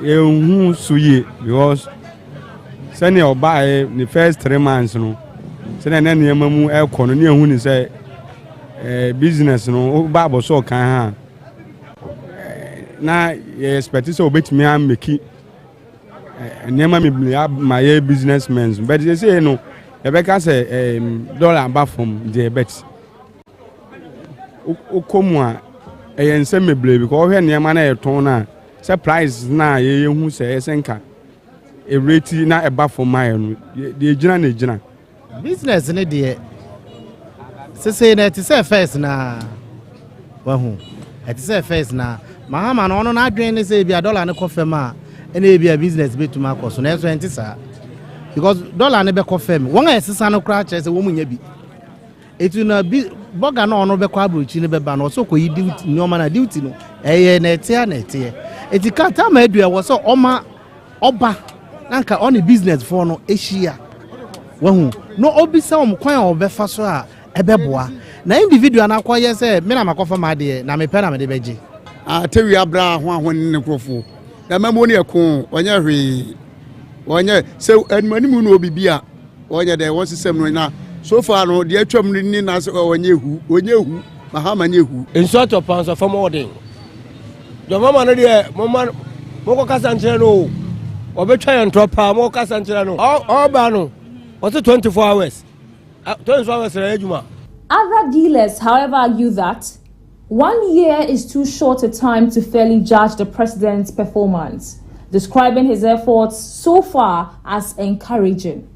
you suye because send your buy the first 3 months no send na nneema mu ekọ no ne ehun ni say business no ba bo so kan ha na expect so obetimi am make nneema me my businessmen but they say no e be ka say dollar ba from the bet okomu a ensem meble because hwe nneema na eton na surprise na ye hu say esenka e rate na eba for mile no de gina na gina business ne de say na it say first na wa hu it say first na Mahama no na adwen ne say bia dollar ne kofem a na bia business betuma akoso na so enti sa because dollar ne be kofem won esesa no kra che say wo munya bi etu na boga na ono be kwa abrochi ne be ba no so ko yi duty no ma na duty no na etia na etia eti kata ma edu e wo so oma oba nanka on business for no ehia wahu no obisa om kwan obefa so a ebeboa na individual na akoye say me na makofa ma de na me pe na me de beje atewi abra ho ahon ne krofo na mamo ne ekon onye hwe onye se animanimu no obibia onye de won system no na so far no de atwam ni na so onye hu Mahama nye hu in sort of pounds of forwarding your mama no de mama moko kasanchira no obetwa yan tropa moko kasanchira no all ba no what's 24 hours 24 hours ejuma. Other dealers, however, argue that 1 year is too short a time to fairly judge the president's performance, describing his efforts so far as encouraging.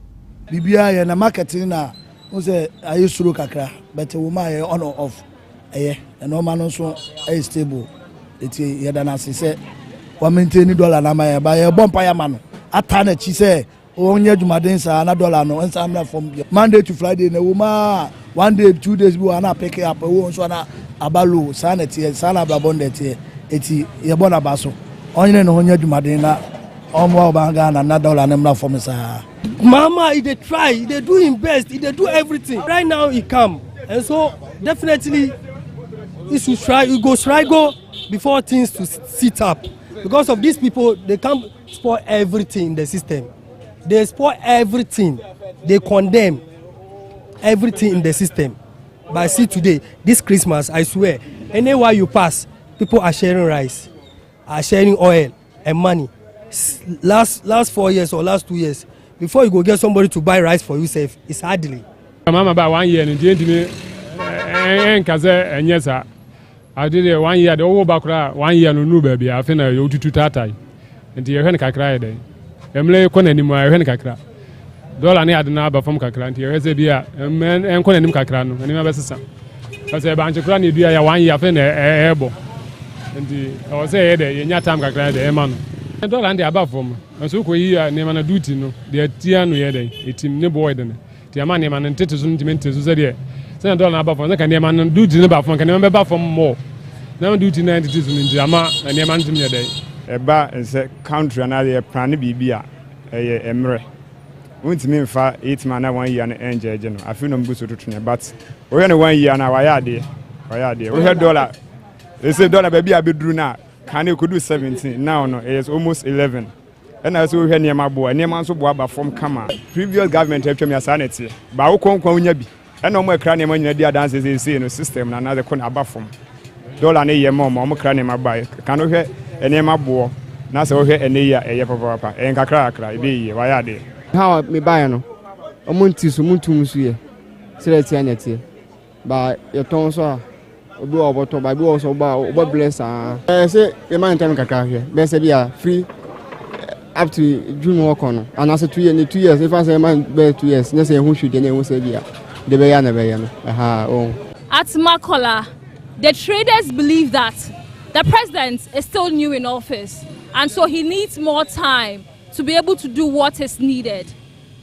Bibia ya na marketing na say ayi suru kakra but we ma on or off no man so stable eti ya na say wa maintain dollar na ma ba ya bompa ya man ata na chi say onye jumaden sa na dollar no ensa na from Monday to Friday na we ma 1 day 2 days we na pick up we so na abalo sa na tie sa na babonde tie eti ya bona baso onye no onye jumaden na omo obanga na dollar na from sa Mama, he dey try, he dey do his best, he dey do everything. Right now he come, and so definitely he should try. He go before things to sit up. Because of these people, they come spoil everything in the system. They spoil everything. They condemn everything in the system. But see today, this Christmas, I swear, anywhere you pass, people are sharing rice. are sharing oil and money. Last 4 years or last 2 years, before you go get somebody to buy rice for you, safe, it's hardly. Mama about 1 year and the and yes, I did 1 year, the old back 1 year no baby. I think you to tatai. And the Henka cry day. Emily Con anymore, Henka. Dollar near the number from Kakran, here is a beer, and man and Con and Kakran, and remember son. I say, Banjo Cranny be a 1 year fin airbo. And the I was say, in your time, Kakran, the man. And dollar and the above from. And so we are name a duty, no, the Tiano Yede, a team no boy than the man and Titus to say, Send dollar above from the Canadian and duty about from can remember from more. Now duty 90 in Jama and your man to me a day. A bar is a country and a plan bibia, a emre. Won't mean for 8 man 1 year and enjoy general. I feel no good to train, but we're only 1 year now. Why are they? We had dollar. They say dollar baby I be drew now. Can you could do 17 now? No, it's almost 11. And as we had near my boy, near man so boy from Kama. Previous government helped me a sanity. But who come yabi? And no more cranny when you dances in the system and another corner above from. Dollar a year more cranny my buy. Can you hear a name my boy? Now so here a year a papa and crack be why are they? How me buy no? A month so muntu musuye. Select anything. But your tongue so obo oboto ba bi also ba obo bless ah. Say the man time kaka here. Be say be free up to June work on. And as 2 years 2 years if I say man be 2 years, na say who should dey who say be the be ya na be ya no. At Makola, the traders believe that the president is still new in office, and so he needs more time to be able to do what is needed.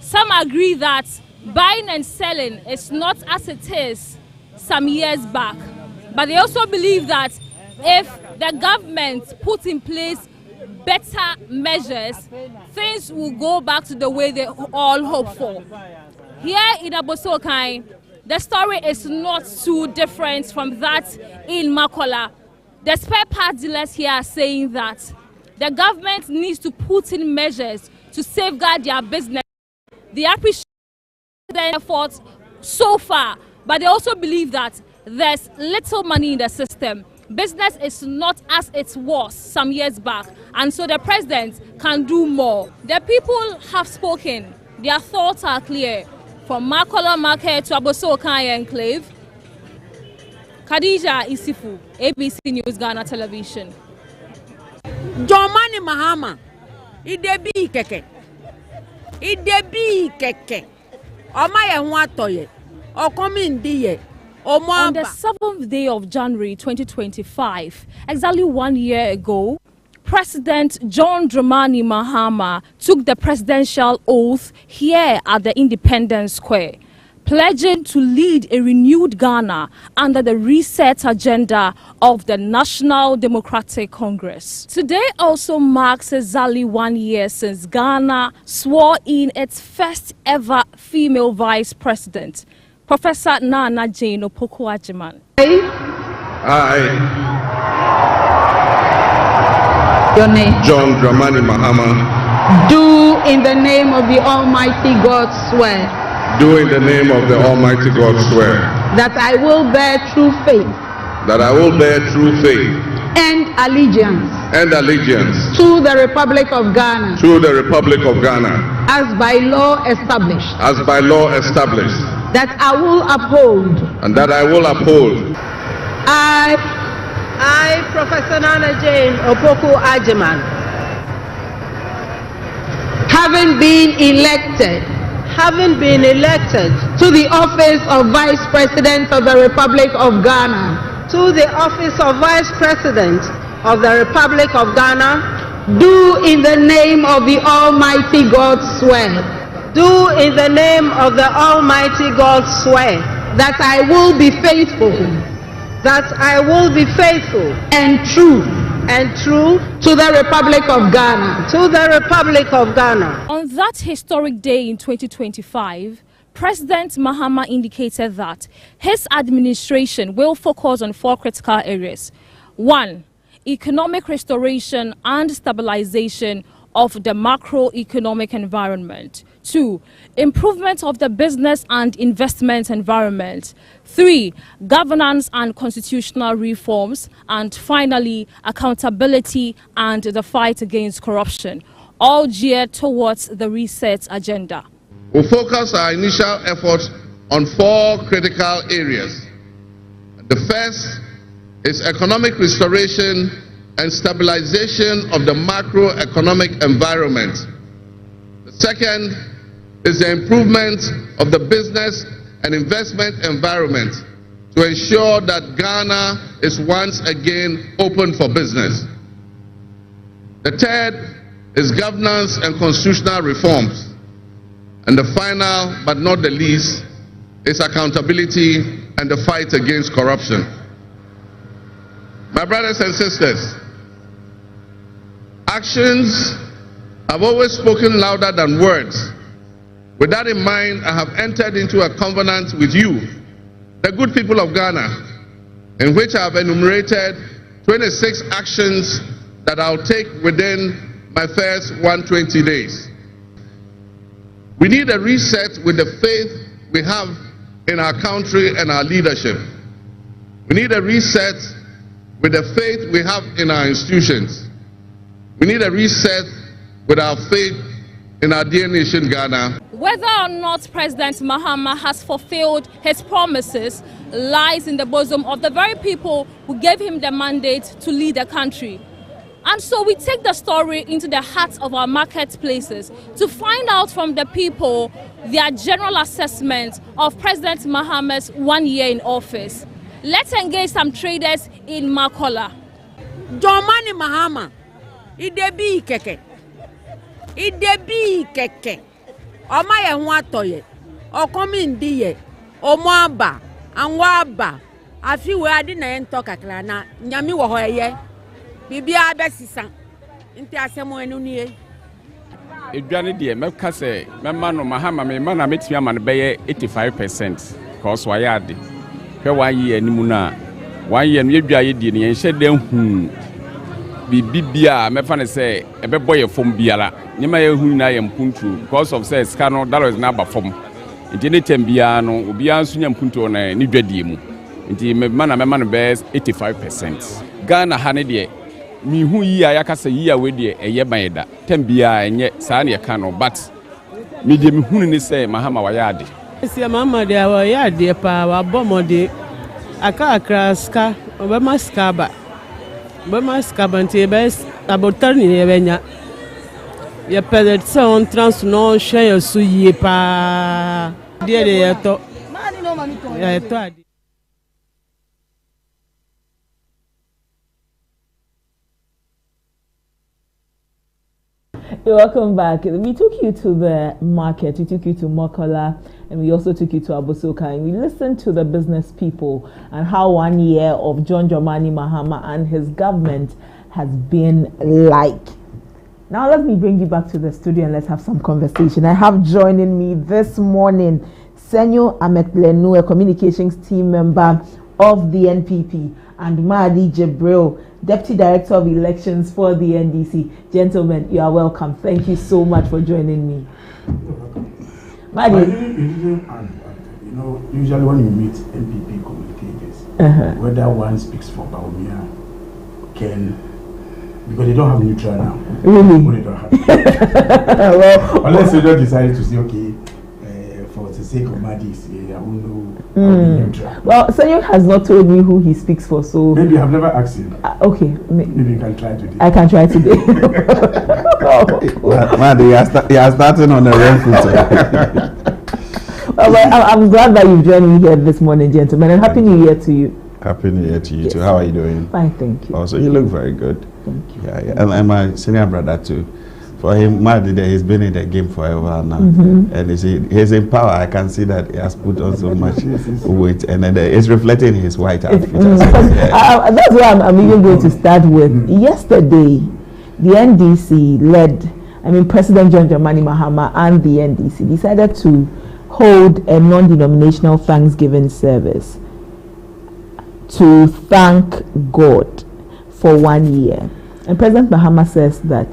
Some agree that buying and selling is not as it is some years back, but they also believe that if the government puts in place better measures, things will go back to the way they all hope for. Here in Abosokai, the story is not too different from that in Makola. The spare part dealers here are saying that the government needs to put in measures to safeguard their business. They appreciate the efforts so far, but they also believe that there's little money in the system. Business is not as it was some years back, and so the president can do more. The people have spoken. Their thoughts are clear. From Makola Market to Abosokai Enclave, Khadija Isifu, ABC News Ghana Television. Jomani Mahama, idebi keke. Omaya nwatoye, okomi ndiye. On the 7th day of January 2025, exactly 1 year ago, President John Dramani Mahama took the presidential oath here at the Independence Square, pledging to lead a renewed Ghana under the reset agenda of the National Democratic Congress. Today also marks exactly 1 year since Ghana swore in its first ever female vice president, Professor Nana Jane Opoku-Agyeman. I, John Dramani Mahama, do in the name of the Almighty God swear. Do in the name of the Almighty God swear. That I will bear true faith. That I will bear true faith. And allegiance. And allegiance. To the Republic of Ghana. To the Republic of Ghana. As by law established. As by law established. That I will uphold. And that I will uphold. I, Professor Nana Jane Opoku-Agyeman, having been elected to the office of Vice President of the Republic of Ghana, to the office of Vice President of the Republic of Ghana, do in the name of the Almighty God swear. Do in the name of the Almighty God swear. That I will be faithful. That I will be faithful and true to the Republic of Ghana. To the Republic of Ghana. On that historic day in 2025, President Mahama indicated that his administration will focus on 4 critical areas. 1, economic restoration and stabilization of the macroeconomic environment. 2. Improvement of the business and investment environment. 3. Governance and constitutional reforms. And finally, accountability and the fight against corruption, all geared towards the reset agenda. We'll focus our initial efforts on 4 critical areas. The first is economic restoration and stabilization of the macroeconomic environment. The second is the improvement of the business and investment environment to ensure that Ghana is once again open for business. The third is governance and constitutional reforms. And the final, but not the least, is accountability and the fight against corruption. My brothers and sisters, actions have always spoken louder than words. With that in mind, I have entered into a covenant with you, the good people of Ghana, in which I have enumerated 26 actions that I'll take within my first 120 days. We need a reset with the faith we have in our country and our leadership. We need a reset with the faith we have in our institutions. We need a reset with our faith in our dear nation, Ghana. Whether or not President Mahama has fulfilled his promises lies in the bosom of the very people who gave him the mandate to lead the country. And so we take the story into the heart of our marketplaces to find out from the people their general assessment of President Mahama's 1 year in office. Let's engage some traders in Makola. Jomani Mahama, idebi keke. Idebi keke. Oma ye huatoye. Okomi ndiye. Omwaba. Anwaba. Afi we adi na ento kakla na nyami wo hoye. Bibia besisa. Nti asemo enu nie. Edwane de meka se mema no Mahama me ma na metimi ama no beye 85% cause wa yade. Hwe 1 year animu na 1 year no yedwa ye die ne yenhye den bibia mefa ne se ebeboye fom biara nyema ye hu na ye mpuntu because of say ska no dollars na ba fom nti ne tembia no obia nso nya mpuntu na ne dwadie mu nti mema no be 85%. Ghana ha ne de mi hu yi a yakasa yi a we de eye baneda tembia enye saa ne ka no but mi de mi hu ne se Mahama wa yade esi Mahama de wa yade pa wa bomode aka kraska obama skaba nti be abotar ni ebenya ye pede se on trans no share so yi pa de yeto yeto. Welcome back. We took you to the market, we took you to Mokola, and we also took you to Abosoka, and we listened to the business people and how 1 year of John Dramani Mahama and his government has been like. Now let me bring you back to the studio and let's have some conversation. I have joining me this morning Senyo Ametlenu, a communications team member of the NPP, and Mahdi Jibril, Deputy Director of Elections for the NDC. Gentlemen, you are welcome. Thank you so much for joining me. Mahdi. You know, usually when you meet NPP communicators, whether one speaks for Baumia, Ken, because they don't have neutral now. Really? They don't have well, unless you don't decide to say, okay, for the sake of Mahdi, I won't know. Well, Senyo has not told me who he speaks for, so maybe I've never asked him. Okay, maybe you can try today. I can try today. Man, you are starting on the wrong foot. Well, I'm glad that you've joined me here this morning, gentlemen, and Happy New Year to you. Happy New Year to you too. How are you doing? Fine, thank you. Also, you look very good. Thank you. Yeah. And my senior brother too. For him, he's been in the game for a while now, and he's in power. I can see that he has put on so much weight, and then it's reflecting his white outfit. That's why I'm even going to start with. Yesterday, the NDC President John Dramani Mahama and the NDC decided to hold a non-denominational Thanksgiving service to thank God for 1 year. And President Mahama says that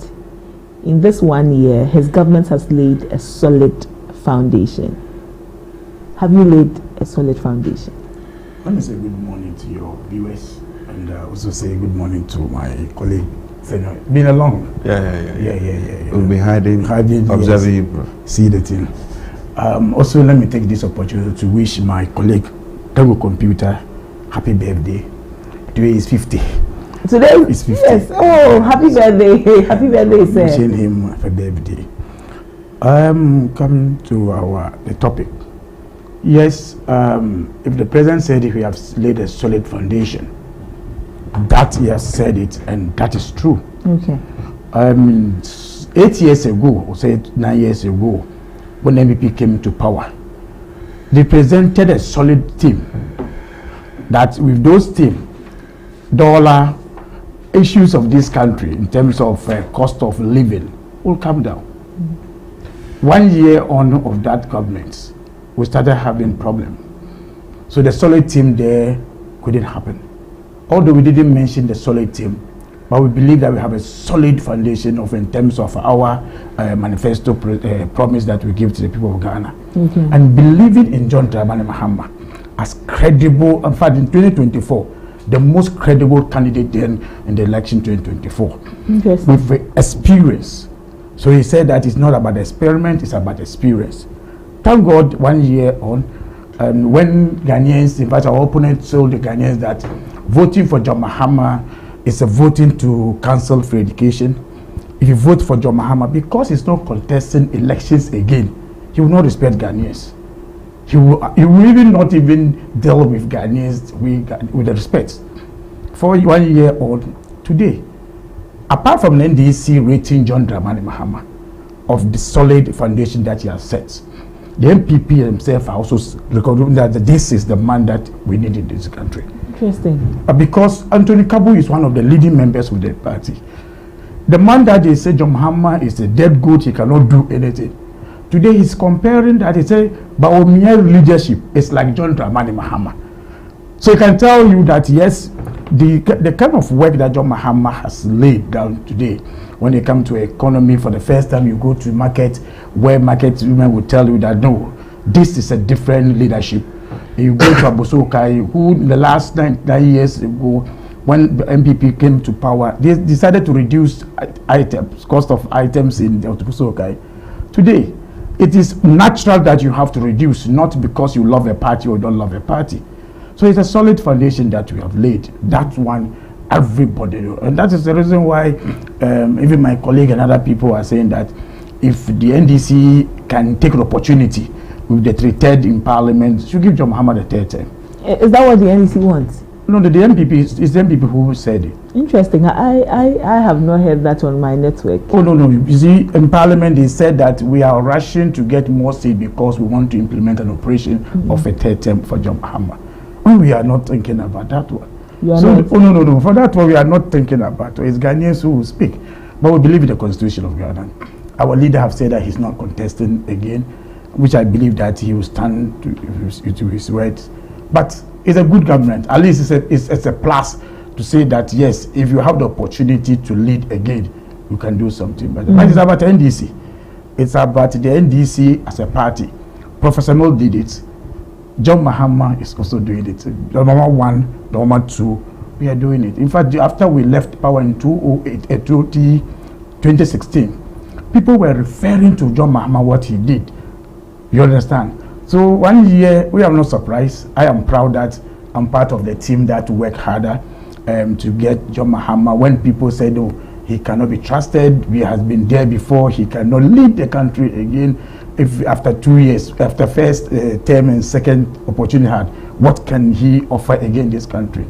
in this 1 year, his government has laid a solid foundation. Have you laid a solid foundation? Let me say good morning to your viewers and also say good morning to my colleague. Been along. Yeah. We'll be hiding observing you, bro. See the thing. Also, let me take this opportunity to wish my colleague, Tego Computer, happy birthday. Today is 50. Today is 50. Yes. Oh, happy birthday. Happy birthday, sir. Wishing him happy birthday. Coming to the topic. Yes, if the president said we have laid a solid foundation, that he has said it, and that is true. Okay. 8 years ago, or say 9 years ago, when MPP came to power, they presented a solid team. That with those team, dollar issues of this country in terms of cost of living will come down. 1 year on of that government, we started having problem. So the solid team there couldn't happen. Although we didn't mention the solid team, but we believe that we have a solid foundation of in terms of our manifesto promise that we give to the people of Ghana. Okay. And believing in John Dramani Mahama as credible, in fact in 2024, the most credible candidate then in the election 2024. With experience. So he said that it's not about experiment, it's about experience. Thank God 1 year on, and when Ghanaians, in fact our opponent told the Ghanaians that voting for John Mahama is a voting to cancel free education. If you vote for John Mahama, because he's not contesting elections again, he will not respect Ghanaians. He will even not even deal with Ghanaians with the respect. For 1 year on today, apart from the NDC rating John Dramani Mahama of the solid foundation that he has set, the MPP himself are also recognize that this is the man that we need in this country. Interesting. Because Anthony Kabu is one of the leading members of the party. The man that they say John Mahama is a dead goat, he cannot do anything. Today he's comparing that, he say Baumia leadership is like John Dramani Mahama. So he can tell you that yes, the kind of work that John Mahama has laid down today, when you come to economy for the first time, you go to market where market women will tell you that no, this is a different leadership. You go to Abosokai, who in the last 9 years ago, when the MPP came to power, they decided to reduce cost of items in Abosokai. Today, it is natural that you have to reduce, not because you love a party or don't love a party. So it's a solid foundation that we have laid. That one, everybody, and that is the reason why even my colleague and other people are saying that if the NDC can take an opportunity with the 3/3 in Parliament, should give John Mahama the 3rd term. Is that what the NDC wants? No, the MPP is the MPP who said it. Interesting. I have not heard that on my network. Oh no. You see, in Parliament they said that we are rushing to get more seats because we want to implement an operation of a 3rd term for John Mahama. When we are not thinking about that one. No. For that one we are not thinking about. It's Ghanaians who will speak, but we believe in the Constitution of Ghana. Our leader have said that he's not contesting again, which I believe that he will stand to his words. But it's a good government. At least it's a plus to say that yes, if you have the opportunity to lead again, you can do something. But it's about NDC. It's about the NDC as a party. Professor Mel did it. John Mahama is also doing it. The number 1, the number 2, we are doing it. In fact, after we left power in 2016, people were referring to John Mahama what he did. You understand? So 1 year, we are not surprised. I am proud that I'm part of the team that worked harder to get John Mahama. When people said, oh, he cannot be trusted, he has been there before, he cannot lead the country again. If after 2 years, after first term and second opportunity had, what can he offer again this country?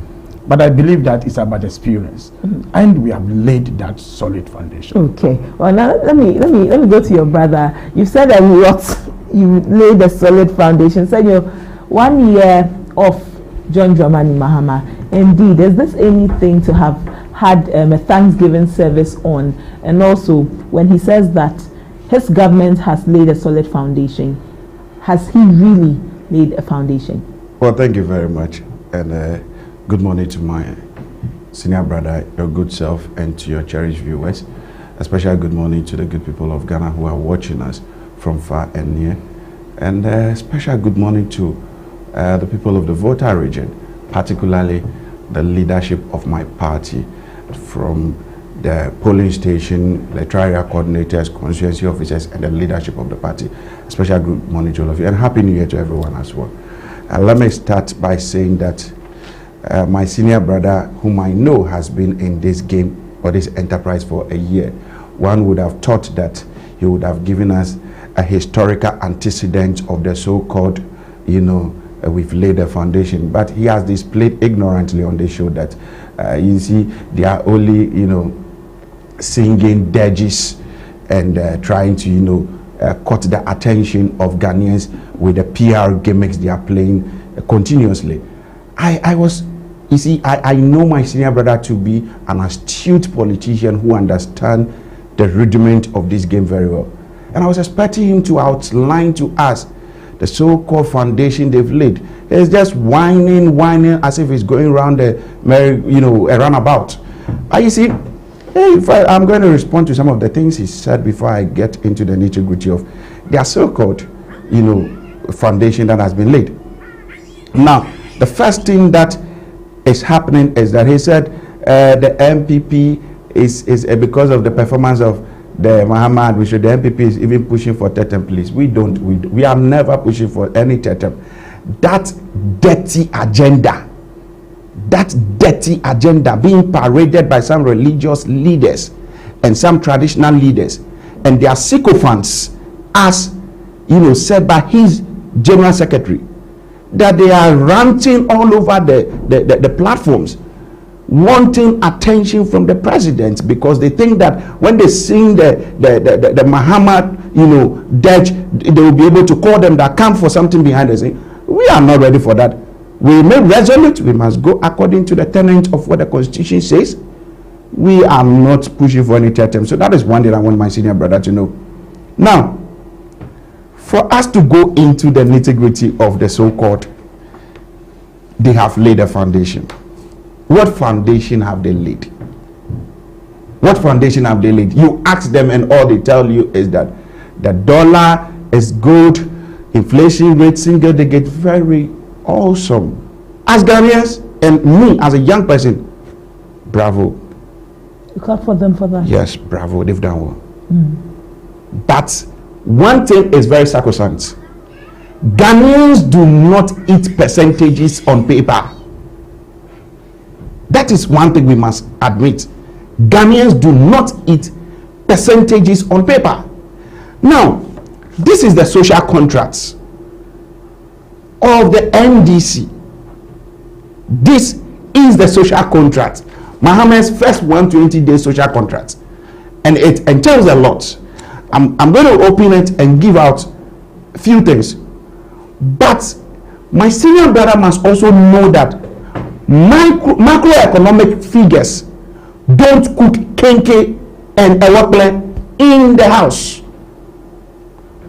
But I believe that it's about experience, and we have laid that solid foundation. Okay. Well, now let me go to your brother. You said that you laid a solid foundation. So you 1 year of John Dramani Mahama. Indeed, is this anything to have had a Thanksgiving service on? And also, when he says that his government has laid a solid foundation, has he really laid a foundation? Well, thank you very much, and good morning to my senior brother, your good self, and to your cherished viewers. A special good morning to the good people of Ghana who are watching us from far and near. And a special good morning to the people of the Volta region, particularly the leadership of my party, from the polling station, electoral area coordinators, constituency officers, and the leadership of the party. A special good morning to all of you, and Happy New Year to everyone as well. Let me start by saying that my senior brother, whom I know has been in this game or this enterprise for a year, one would have thought that he would have given us a historical antecedent of the so-called, we've laid a foundation, but he has displayed ignorantly on the show that you see they are only singing dirges and trying to caught the attention of Ghanaians with the PR gimmicks they are playing continuously. I know my senior brother to be an astute politician who understands the rudiment of this game very well. And I was expecting him to outline to us the so-called foundation they've laid. He's just whining as if he's going around a roundabout. You see, I'm going to respond to some of the things he said before I get into the nitty-gritty of their so-called, foundation that has been laid. Now, the first thing that is happening is that he said the MPP is because of the performance of the Mahama administration, the MPP is even pushing for third term, please. We are never pushing for any third term. That dirty agenda being paraded by some religious leaders and some traditional leaders and their sycophants, as said by his general secretary, that they are ranting all over the platforms, wanting attention from the president, because they think that when they sing the Muhammad dirge, they will be able to call them that come for something behind the scene. We are not ready for that. We may resolute. We must go according to the tenet of what the Constitution says. We are not pushing for any third term. So that is one thing I want my senior brother to know. Now, for us to go into the nitty-gritty of the so-called, they have laid a foundation. What foundation have they laid? What foundation have they laid? You ask them and all they tell you is that the dollar is good, inflation rate single digit, very awesome. As Ghanaians and me as a young person, bravo. You clap for them for that? Yes, bravo, they've done well. But one thing is very sacrosanct. Ghanaians do not eat percentages on paper. That is one thing we must admit. Ghanaians do not eat percentages on paper. Now, this is the social contracts of the NDC. This is the social contract. Mohammed's first 120-day social contract. And it entails a lot. I'm going to open it and give out a few things. But my senior brother must also know that macroeconomic figures don't cook kenke and ewakle in the house.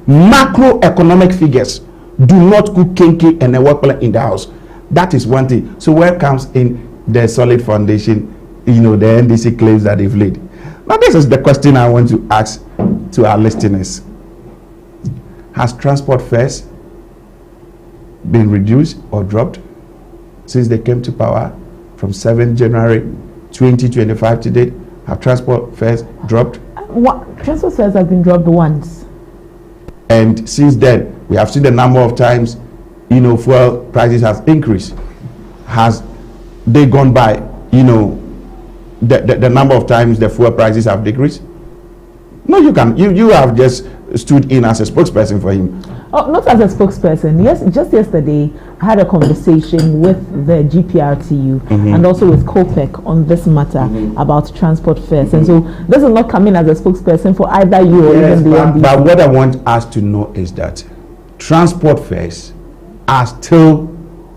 Macroeconomic figures do not cook kenke and ewakle in the house. That is one thing. So where comes in the solid foundation, the NDC claims that they've laid? Now this is the question I want to ask to our listeners. Has transport fares been reduced or dropped since they came to power from 7 January 2025 to date? Have transport fares dropped? Transport fares have been dropped once. And since then, we have seen the number of times, fuel prices has increased. Has they gone by, the number of times the fuel prices have decreased? No, you have just stood in as a spokesperson for him. Oh, not as a spokesperson. Yes, just yesterday I had a conversation with the GPRTU and also with COPEC on this matter about transport fares. And so this is not coming as a spokesperson for either you or even the NDC. But what I want us to know is that transport fares are still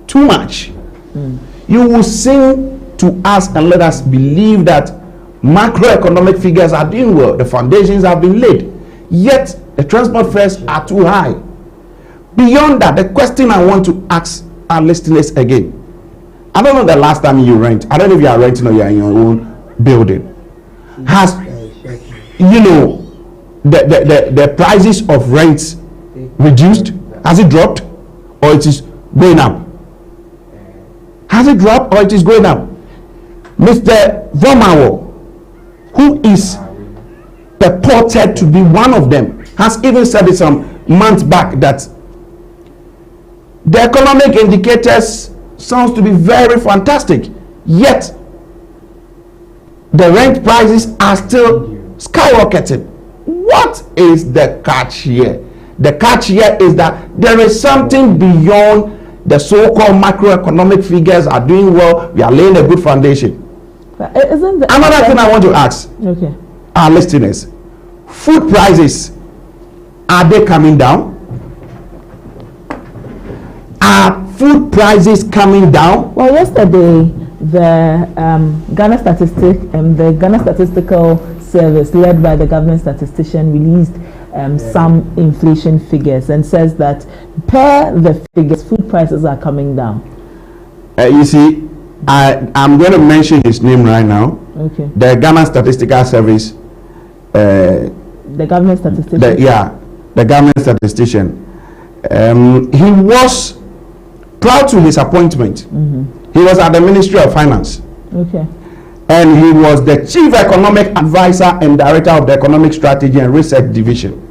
too much. You will sing to us and let us believe that macroeconomic figures are doing well, the foundations have been laid, yet the transport fares are too high. Beyond that, the question I want to ask our listeners again, I don't know the last time you rent. I don't know if you are renting or you are in your own building. you know, the prices of rents reduced? Has it dropped or it is going up? Has it dropped or it is going up? Mr. Vomawo, who is purported to be one of them, has even said it some months back that the economic indicators sounds to be very fantastic, yet the rent prices are still skyrocketing. What is the catch here? The catch here is that there is something beyond the so-called macroeconomic figures are doing well. We are laying a good foundation. Another thing I want to ask our listeners: food prices, are they coming down? Are food prices coming down? Well, yesterday the Ghana Statistical Service, led by the government statistician, released some inflation figures and says that per the figures, food prices are coming down. You see, I'm going to mention his name right now. Okay. The Ghana Statistical Service. The government statistician. The government statistician. He was proud to his appointment. He was at the Ministry of Finance. Okay. And he was the Chief Economic Advisor and Director of the Economic Strategy and Research Division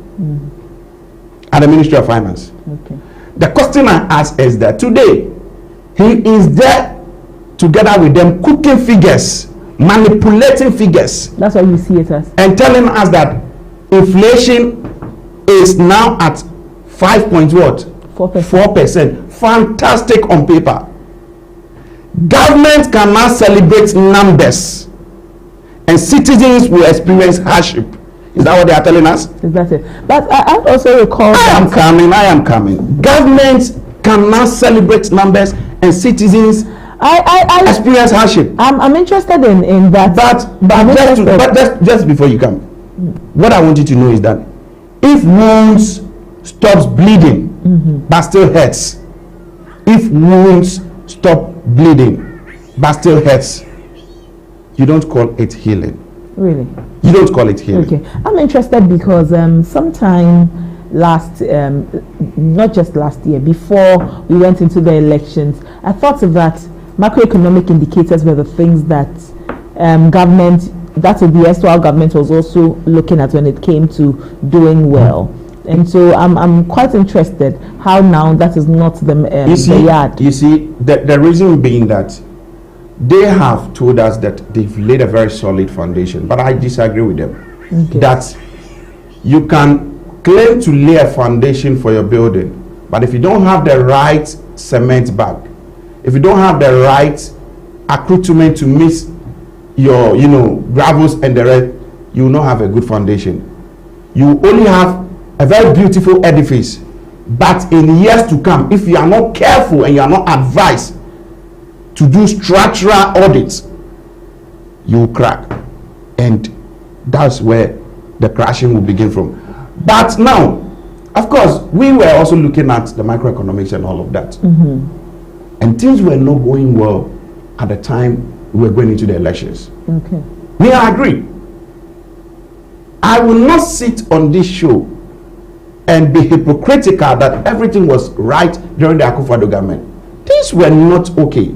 at the Ministry of Finance. Okay. The question I ask is that today he is there together with them cooking figures, manipulating figures. That's what you see it as. And telling us that inflation is now at 4%. Fantastic on paper. Government cannot celebrate numbers and citizens will experience hardship. Is that what they are telling us? Exactly. But I also recall I am coming. Government cannot celebrate numbers and citizens experience hardship. I'm interested in that. But just before you come, what I want you to know is that if wounds stops bleeding but still hurts, if wounds stop bleeding but still hurts, you don't call it healing. Really? You don't call it healing. Okay. I'm interested because sometime last, not just last year, before we went into the elections, I thought that macroeconomic indicators were the things that the actual government was also looking at when it came to doing well. And so I'm quite interested how now that is not the yard. You see, the reason being that they have told us that they've laid a very solid foundation, but I disagree with them. Okay. That you can claim to lay a foundation for your building, but if you don't have the right cement bag, if you don't have the right accoutrement to mix your gravels and the rest, you will not have a good foundation. You only have a very beautiful edifice, but in years to come, if you are not careful and you are not advised to do structural audits, you will crack, and that's where the crashing will begin from. But now, of course, we were also looking at the microeconomics and all of that, and things were not going well at the time we were going into the elections. Okay. We agree. I will not sit on this show and be hypocritical that everything was right during the Akufo-Addo government. Things were not okay.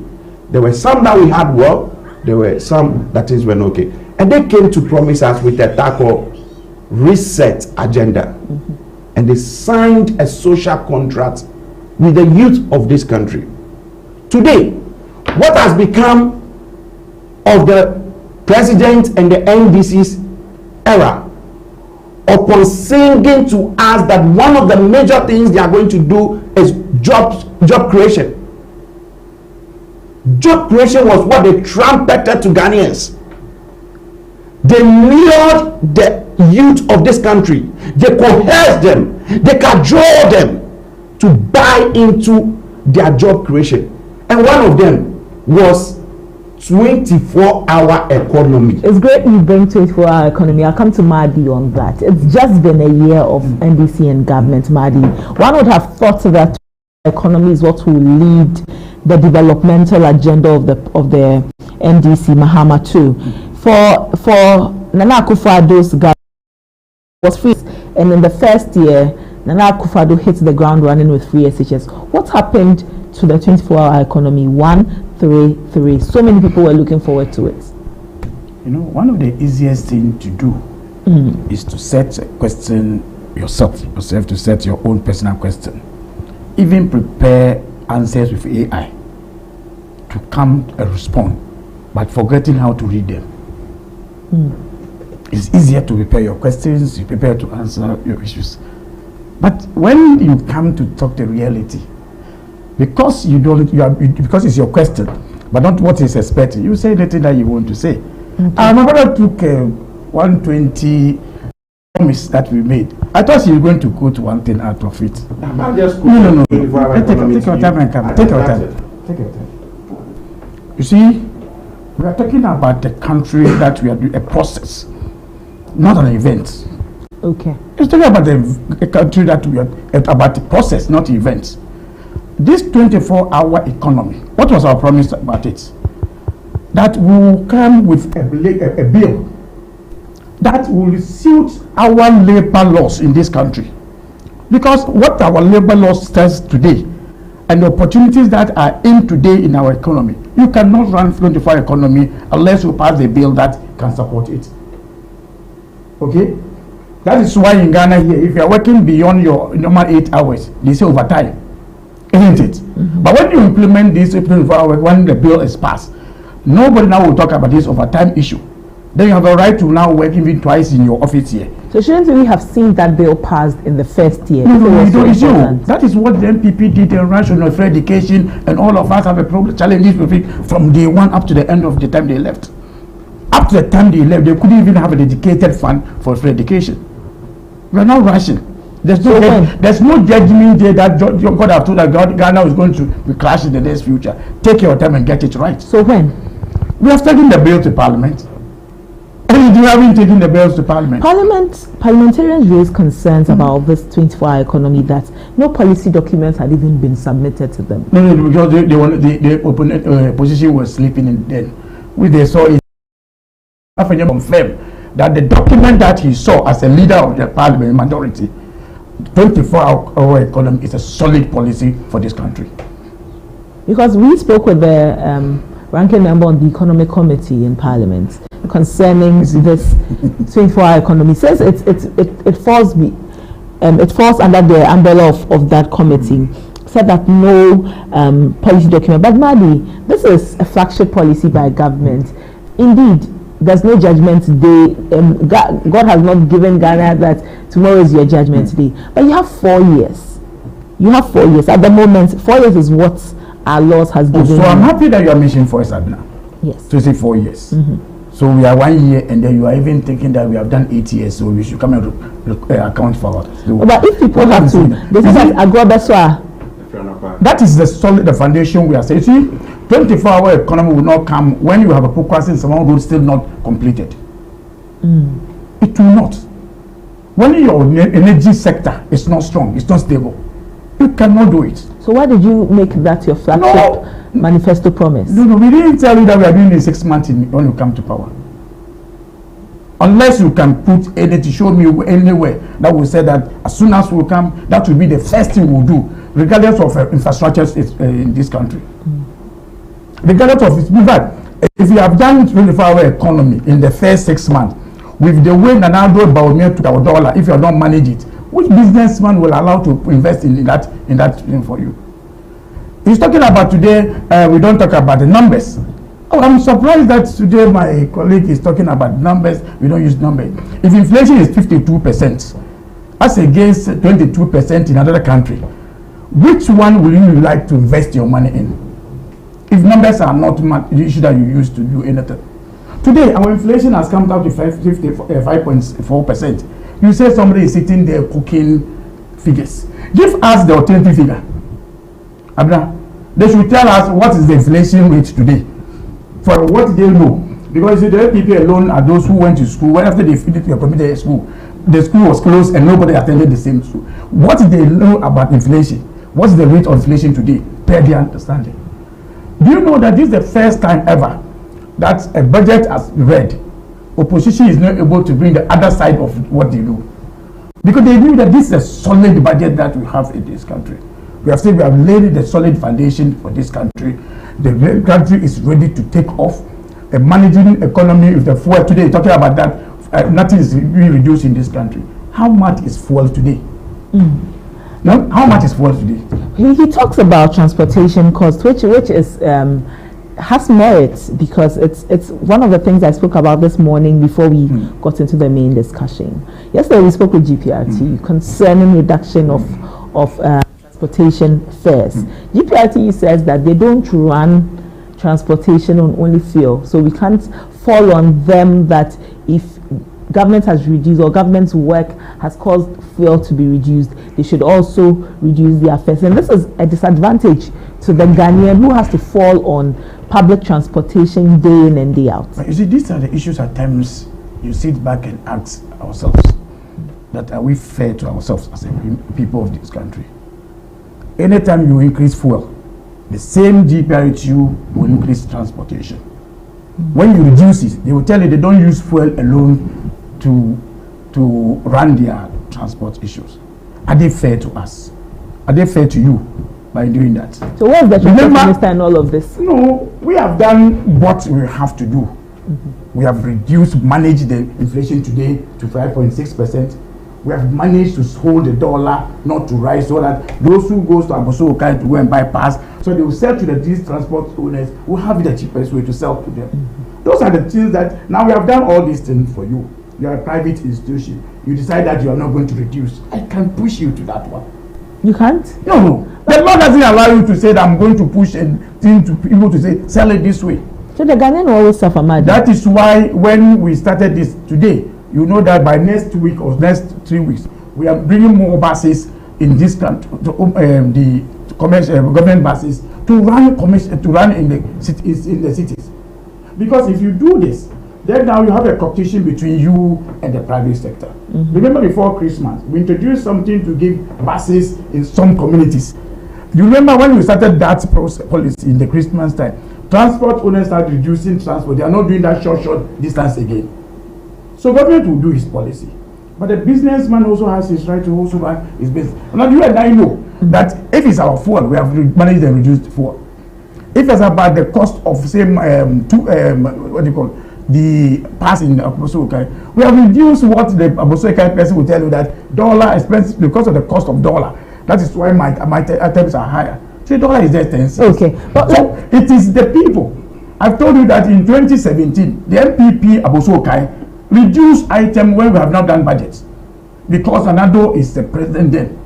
There were some that we had well, there were some that things were not okay. And they came to promise us with a tackle reset agenda. And they signed a social contract with the youth of this country. Today, what has become of the president and the NDC's era, upon singing to us that one of the major things they are going to do is job creation. Job creation was what they trumpeted to Ghanaians. They lured the youth of this country. They coerced them. They cajoled them to buy into their job creation. And one of them was 24-hour economy. It's great you bring 24-hour economy. I'll come to Mahdi on that. It's just been a year of NDC and government, Mahdi. One would have thought that economy is what will lead the developmental agenda of the NDC, Mahama too. For Nana Akufo-Addo's government was free, and in the first year, Nana Akufo-Addo hit the ground running with free SHS. What happened to the 24-hour economy? 133. So many people were looking forward to it. You know, one of the easiest things to do is to set a question yourself to set your own personal question. Even prepare answers with AI to come and respond, but forgetting how to read them. It's easier to prepare your questions, you prepare to answer your issues. But when you come to talk the reality, because because it's your question, but not what is expected, you say anything that you want to say. My brother took 120 promise that we made. I thought you were going to quote one thing out of it. No. Take your time and come. Take your time. You see, we are talking about the country that we are doing a process, not an event. Okay. It's talking about the country that we are about the process, not events. This 24-hour economy, what was our promise about it? That we will come with a bill that will suit our labor laws in this country. Because what our labor laws says today and the opportunities that are in today in our economy, you cannot run 24-hour economy unless you pass a bill that can support it. Okay? That is why in Ghana here, if you are working beyond your normal 8 hours, they say overtime, isn't it? But when you implement this 24 hours, when the bill is passed, nobody now will talk about this overtime issue. Then you have a right to now work even twice in your office here. So shouldn't we have seen that bill passed in the first year? No, that is what the MPP did in rational free education, and all of us have a problem challenges with it from day one up to the end of the time they left. Up to the time they left, they couldn't even have a dedicated fund for free education. We are not rushing. There's no judgment there that God have told that Ghana is going to be crashed in the next future. Take your time and get it right. So when? We have taken the bill to Parliament. And you haven't taken the bills to Parliament. Parliamentarians raised concerns about this 24-hour economy that no policy documents had even been submitted to them. No, because the opposition was sleeping in then. When they saw it, confirmed that the document that he saw as a leader of the Parliament majority, 24-hour economy is a solid policy for this country. Because we spoke with the ranking member on the Economic Committee in Parliament concerning this 24-hour economy. Says it falls under the umbrella of that committee. Said that no policy document. But Madi, this is a flagship policy by government. Indeed, there's no judgment day. God has not given Ghana that tomorrow is your judgment day. But you have 4 years. You have 4 years. At the moment, 4 years is what our laws has given. So I'm happy that you are mentioning for us, ABENA. Yes. To say 4 years. So we are 1 year, and then you are even thinking that we have done 8 years, so we should come and account for it. So but if people have to, they say that that is the foundation we are saying. See, 24-hour economy will not come when you have a procrastination, someone who is still not completed. It will not. When your energy sector is not strong, it's not stable, you cannot do it. So why did you make that your flagship manifesto promise? No, we didn't tell you that we are doing in 6 months when you come to power. Unless you can put anything, show me anywhere that will say that as soon as we come, that will be the first thing we'll do, regardless of infrastructures in this country. Regardless of in fact, if you have done 24-hour economy in the first 6 months, with the way Nanado Baumia took our dollar, if you are not manage it, which businessman will allow to invest in that thing for you? He's talking about today, we don't talk about the numbers. Oh, I'm surprised that today my colleague is talking about numbers. We don't use numbers. If inflation is 52%, as against 22% in another country, which one will you like to invest your money in? If numbers are not the issue that you use to do anything. Today, our inflation has come down to 5.4%. You say somebody is sitting there cooking figures. Give us the alternative figure. Abna, they should tell us what is the inflation rate today. For what they know. Because the people alone are those who went to school. When after they finished their community school, the school was closed and nobody attended the same school. What do they know about inflation? What's the rate of inflation today? Per their understanding. Do you know that this is the first time ever that a budget has read opposition is not able to bring the other side of what they do. Because they knew that this is a solid budget that we have in this country. We have said we have laid the solid foundation for this country. The country is ready to take off. A managing economy with the fuel today, talking about that, nothing is being reduced in this country. How much is fuel today? No, how much is fuel today? He talks about transportation costs, which is has merit, because it's one of the things I spoke about this morning before we got into the main discussion. Yesterday we spoke with GPRT concerning reduction of transportation fares. GPRT says that they don't run transportation on only fuel, so we can't fall on them that if government has reduced or government's work has caused fuel to be reduced, they should also reduce their fares. And this is a disadvantage to the Ghanaian who has to fall on public transportation day in and day out. But you see, these are the issues at times you sit back and ask ourselves, that are we fair to ourselves as a people of this country? Anytime you increase fuel, the same GPRTU will increase transportation. When you reduce it, they will tell you they don't use fuel alone to run their transport issues. Are they fair to us? Are they fair to you by doing that? So what's the transport minister in all of this? No, we have done what we have to do. We have managed the inflation today to 5.6%. We have managed to hold the dollar not to rise, so that those who goes to Aboso can to go and bypass, so they will sell to these transport owners who have the cheapest way to sell to them. Those are the things that now we have done all these things for you. You are a private institution. You decide that you are not going to reduce. I can push you to that one. You can't? No. The law doesn't allow you to say that I'm going to push and thing to people to say sell it this way. So the Ghanaian will always suffer margin. That is why when we started this today, you know that by next week or next 3 weeks, we are bringing more buses in this country, the commercial government buses to run in the cities. Because if you do this, then now you have a competition between you and the private sector. Remember before Christmas, we introduced something to give buses in some communities. You remember when we started that policy in the Christmas time, transport owners started reducing transport. They are not doing that short distance again. So government will do his policy. But the businessman also has his right to also run his business. Now you and I know that if it's our fuel, we have managed and reduced fuel. If it's about the cost of same the pass in Aboso, we have reduced what the Aboso person will tell you, that dollar expenses because of the cost of dollar. That is why my items are higher. So dollar is just 10 cents. Okay, but so it is the people. I've told you that in 2017, the MPP Aboso reduced item when we have not done budgets, because Anado is the president then.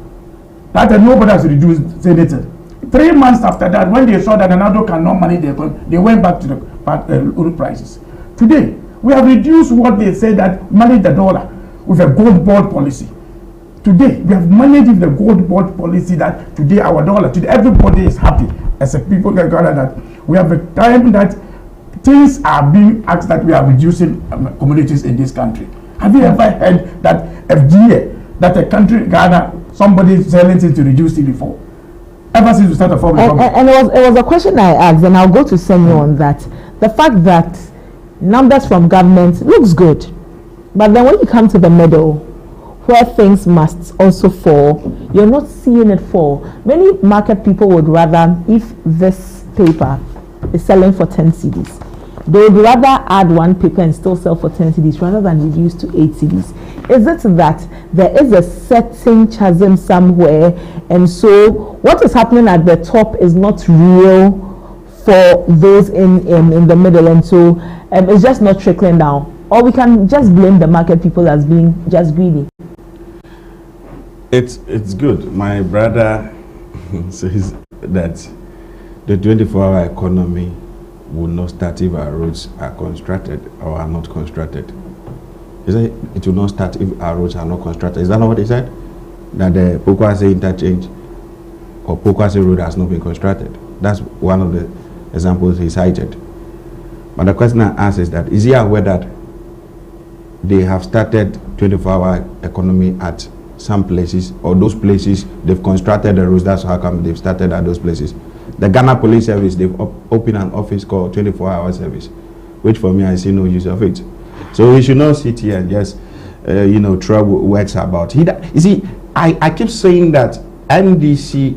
That nobody has reduced anything. 3 months after that, when they saw that Anado cannot manage the economy, they went back to the old prices. Today, we have reduced what they say that manage the dollar with a gold board policy. Today, we have managed with the gold board policy that today our dollar, today everybody is happy as a people that we have a time that things are being asked that we are reducing commodities in this country. Have you ever heard that FGA, that a country, Ghana, somebody is selling things to reduce it before? Ever since we started forming. And it was a question I asked, and I'll go to Senyo on that. The fact that numbers from government looks good, but then when you come to the middle, where things must also fall, you're not seeing it fall. Many market people would rather, if this paper is selling for 10 cedis, they would rather add one paper and still sell for 10 cedis rather than reduce to 8 cedis. Is it that there is a certain chasm somewhere, and so what is happening at the top is not real for those in the middle, and so it's just not trickling down? Or we can just blame the market people as being just greedy? It's good. My brother says that the 24-hour economy will not start if our roads are constructed or are not constructed. He said it will not start if our roads are not constructed. Is that not what he said? That the Pokwase interchange or Pokwase road has not been constructed. That's one of the examples he cited. But the question I ask is that, is he aware that they have started 24-hour economy at some places, or those places they've constructed the roads? That's how come they've started at those places. The Ghana Police Service, they've opened an office called 24-hour service, which for me, I see no use of it. So he should not sit here and just, throw words about. You see, I keep saying that NDC,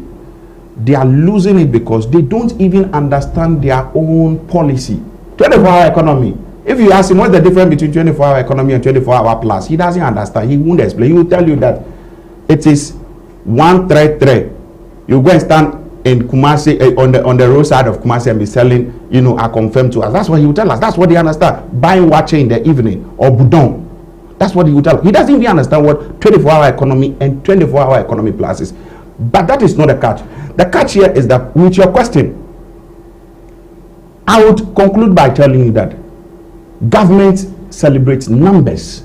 they are losing it because they don't even understand their own policy. 24-hour economy. If you ask him what's the difference between 24-hour economy and 24-hour plus, he doesn't understand. He won't explain. He will tell you that it is 133. You go and stand in Kumasi on the roadside of Kumasi and be selling, are confirmed to us. That's what he will tell us. That's what they understand. Buying water in the evening or budon. That's what he will tell us. He doesn't even understand what 24-hour economy and 24-hour economy plus is. But that is not the catch. The catch here is that with your question, I would conclude by telling you that government celebrates numbers,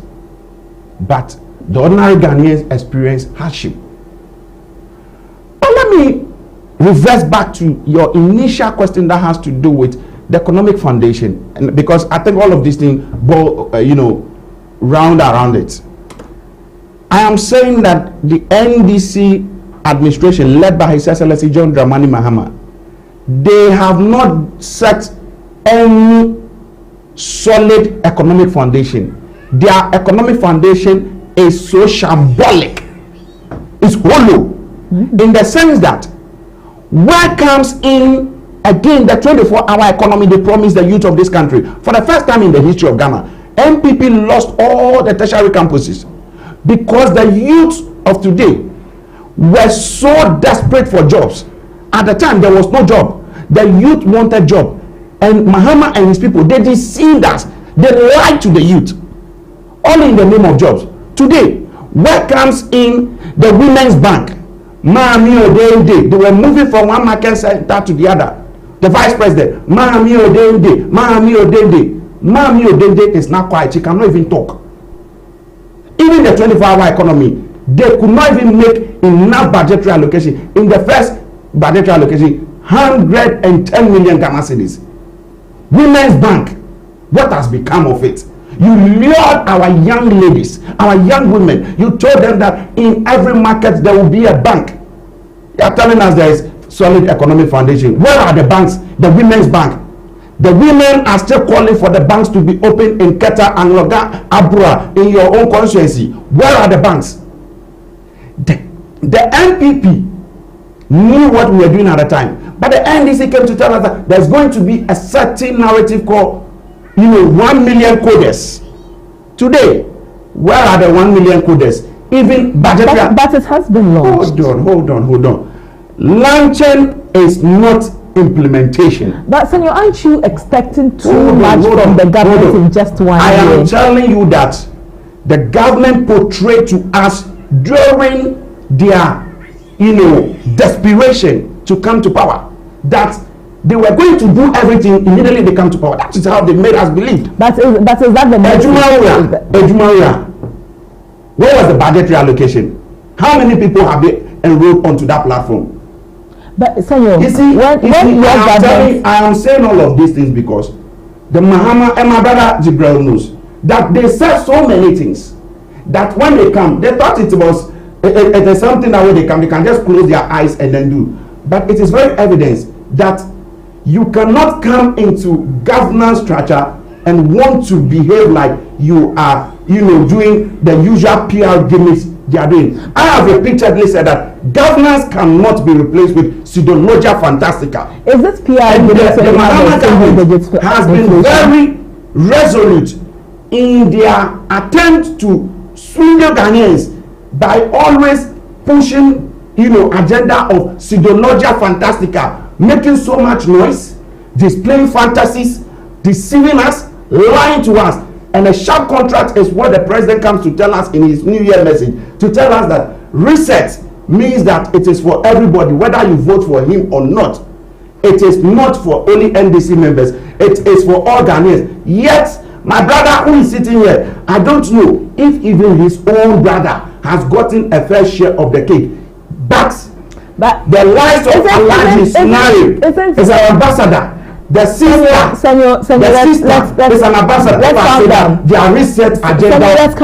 but the ordinary Ghanaians experience hardship. But let me reverse back to your initial question that has to do with the economic foundation, and because I think all of these things round around it. I am saying that the NDC administration led by His Excellency John Dramani Mahama, they have not set any solid economic foundation. Their economic foundation is so shambolic, it's hollow, in the sense that where comes in again the 24-hour economy they promised the youth of this country. For the first time in the history of Ghana, MPP lost all the tertiary campuses because the youth of today were so desperate for jobs. At the time, there was no job. The youth wanted job. And Mahama and his people, they deceived us. They lied to the youth. All in the name of jobs. Today, where comes in the Women's Bank? They were moving from one market center to the other. The vice president, Mami Odende is not quiet. She cannot even talk. Even the 24-hour economy, they could not even make enough budgetary allocation. In the first budgetary allocation, 110 million Ghana cedis. Women's Bank, what has become of it? You lured our young ladies, our young women. You told them that in every market there will be a bank. You are telling us there is solid economic foundation. Where are the banks? The Women's Bank. The women are still calling for the banks to be open in Keta and Loga, Abura, in your own constituency. Where are the banks? The NPP knew what we were doing at the time, but the NDC came to tell us that there's going to be a certain narrative called, 1 million coders. Today, where are the 1 million coders? Even budgetary. But it has been launched. Hold on. Launching is not implementation. But Senor, aren't you expecting too much from the government in just 1 year? I am telling you that the government portrayed to us during their desperation to come to power that they were going to do everything immediately they come to power. That is how they made us believe. But is that the Ejumawura, what was the budgetary allocation? How many people have they enrolled onto that platform? But Senor, you see, I am saying all of these things because the Mahama and my brother Jibril knows that they said so many things that when they come, they thought it is something that when they can just close their eyes and then do. But it is very evident that you cannot come into governance structure and want to behave like you are, doing the usual PR gimmicks they are doing. I have repeatedly said that governance cannot be replaced with pseudologia fantastica. Is this PR gimmicks? The Mahama government has been very resolute in their attempt to swindle Ghanaians by always pushing, agenda of pseudologia fantastica, making so much noise, displaying fantasies, deceiving us, lying to us. And a sharp contract is what the president comes to tell us in his New Year message, to tell us that reset means that it is for everybody, whether you vote for him or not. It is not for only NDC members. It is for all Ghanaians. Yet, my brother who is sitting here, I don't know if even his own brother has gotten a fair share of the cake. But the lives of Alhaji Sinari is our ambassador. The sister is an ambassador. Let's calm down. Their reset agenda is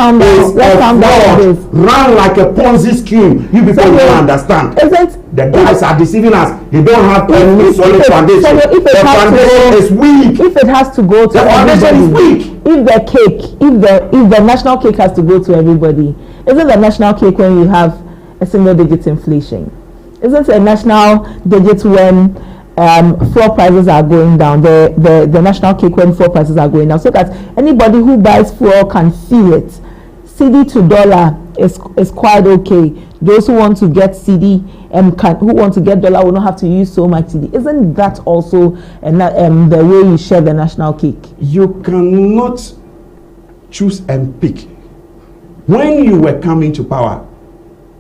run like a Ponzi scheme. You people don't understand. The guys are deceiving us. They don't have any solid foundation. The foundation is weak. If it has to go to the foundation is weak. if the national cake has to go to everybody, isn't the national cake when you have a single digit inflation? Isn't a national digit when floor prices are going down? The national cake when floor prices are going down, so that anybody who buys fuel can feel it. CD to dollar is quite okay. Those who want to get CD who want to get dollar will not have to use so much CD. Isn't that also the way you share the national cake? You cannot choose and pick. When you were coming to power,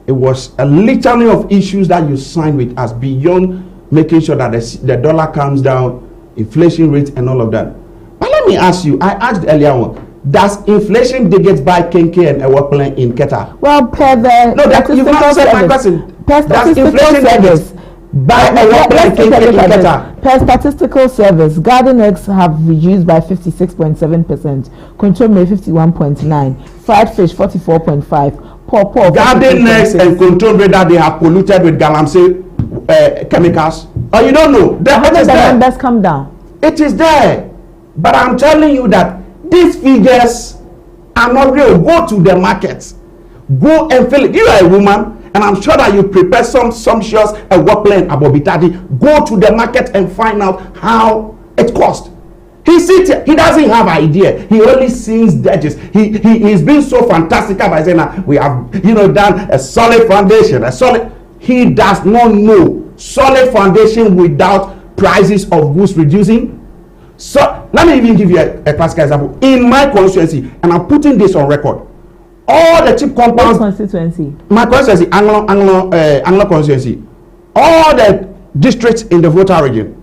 it was a litany of issues that you signed with us beyond making sure that the dollar comes down, inflation rate and all of that. But let me ask you, I asked earlier on, does inflation get by Kenke and Ewaplen in Qatar? Well, per the no, that you've not answered my question. Does inflation service by Ewaplen and Kenke in Qatar? Per statistical service, garden eggs have reduced by 56.7%, control milk 51.9%, fried fish 44.5%, pork. Garden eggs and control that they have polluted with galamsey chemicals. Oh, you don't know? How did the numbers come down? It is there, but I'm telling you that these figures are not real. Go to the markets, go and fill it. You are a woman, and I'm sure that you prepare some sumptuous Ewaplen abobitadi. Go to the market and find out how it costs. He doesn't have idea. He only sees edges. He's been so fantastic by saying that we have done a solid foundation, He does not know solid foundation without prices of goods reducing. So let me even give you a classical example. In my constituency, and I'm putting this on record, all the cheap compounds. What constituency? My constituency, Anglo constituency. All the districts in the Volta region,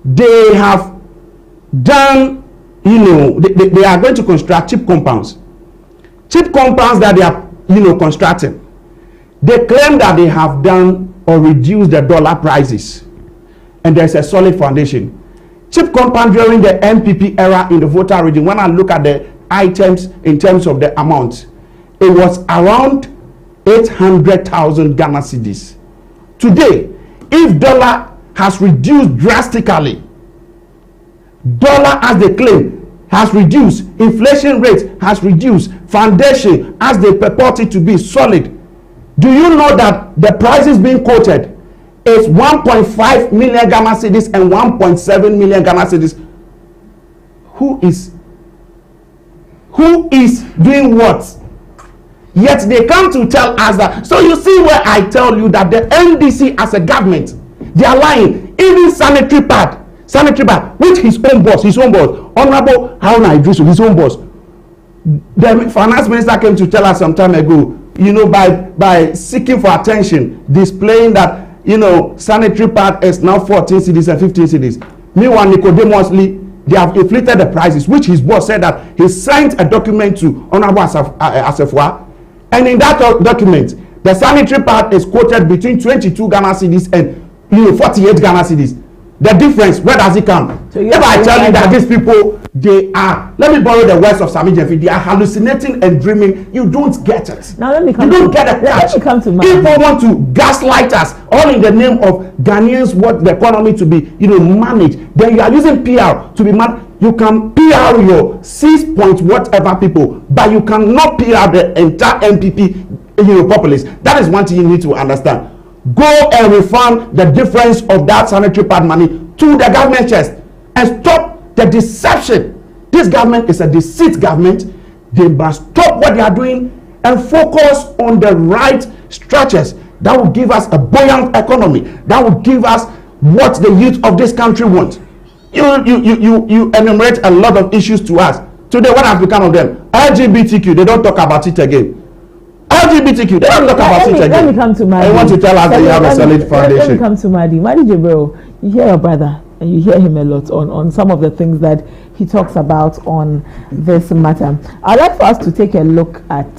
they have done, they are going to construct cheap compounds. Cheap compounds that they are, constructing. They claim that they have done or reduced the dollar prices, and there's a solid foundation. Cheap compound during the MPP era in the Volta region, when I look at the items in terms of the amount, it was around 800,000 Ghana cedis. Today, if dollar has reduced drastically, dollar as they claim has reduced, inflation rate has reduced, foundation as they purport it to be solid, do you know that the prices being quoted is 1.5 million Ghana cedis and 1.7 million Ghana cedis? Who is doing what? Yet they come to tell us that. So you see where I tell you that the NDC as a government, they are lying. Even sanitary pad, which his own boss, Honorable Haruna Idrisu, his own boss, the finance minister came to tell us some time ago, by seeking for attention, displaying that sanitary pad is now 14 cedis and 15 cedis. Meanwhile, Nicodemus Lee, they have inflated the prices, which his boss said that he sent a document to Honorable Asefwa, and in that document, the sanitary pad is quoted between 22 Ghana cedis and 48 Ghana cedis. The difference, where does it come? So if I tell you that these people, they are, let me borrow the words of Sami Jeffy, they are hallucinating and dreaming, you don't get it. Now let me come you don't get it. Let me come to people want to gaslight us, all in the name of Ghanaians want the economy to be, managed. Then you are using PR to be managed. You can PR your 6 point whatever people, but you cannot PR the entire MPP, populace. That is one thing you need to understand. Go and refund the difference of that sanitary pad money to the government chest and stop the deception. This government is a deceit government. They must stop what they are doing and focus on the right structures that will give us a buoyant economy, that will give us what the youth of this country want. You enumerate a lot of issues to us. Today, what has become of them? LGBTQ, they don't talk about it again. LGBTQ, they don't talk about it again. Let me come to Madi. I want to tell us that you have a solid foundation. Let me come to Madi. Madi Jibril, you hear your brother and you hear him a lot on some of the things that he talks about on this matter. I'd like for us to take a look at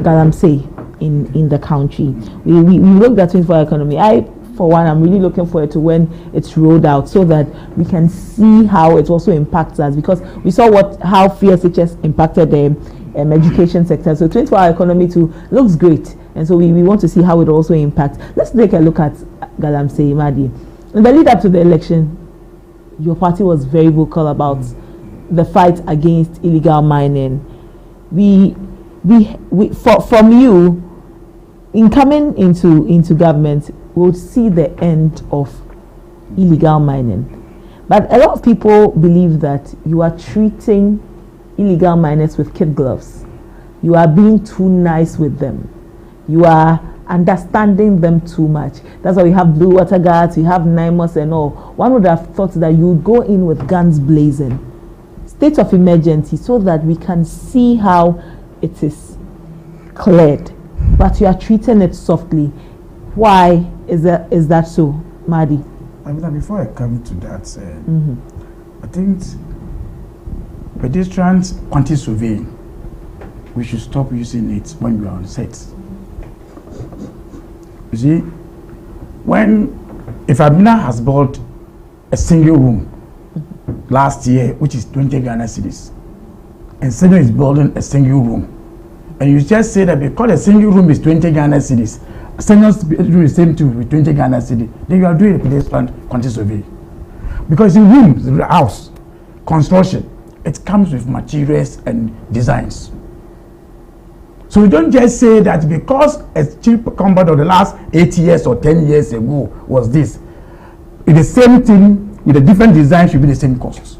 Galamsey in the country. We looked at 24-hour economy. For one, I'm really looking forward to when it's rolled out so that we can see how it also impacts us, because we saw how FSHS impacted the education sector. So 24-hour economy too looks great, and so we want to see how it also impacts. Let's take a look at Galamsey Madi. In the lead up to the election, your party was very vocal about the fight against illegal mining. From you, in coming into government, we'll see the end of illegal mining. But a lot of people believe that you are treating illegal miners with kid gloves. You are being too nice with them. You are understanding them too much. That's why we have blue water guards, we have NIMOS and all. One would have thought that you would go in with guns blazing. State of emergency, so that we can see how it is cleared. But you are treating it softly. Why is that so, Madi? Before I come to that, I think pedestrians quantity surveying, we should stop using it when we are on set. You see, if ABENA has bought a single room last year, which is 20 Ghana cedis, and Senyo is building a single room, and you just say that because a single room is 20 Ghana cedis, Senyo's doing the same too with 20 Ghana cedis, then you are doing a pedestrian quantity survey. Because in rooms, the house, construction, it comes with materials and designs. So you don't just say that because a cheap compound of the last 8 years or 10 years ago was this. It's the same thing with a different design should be the same cost.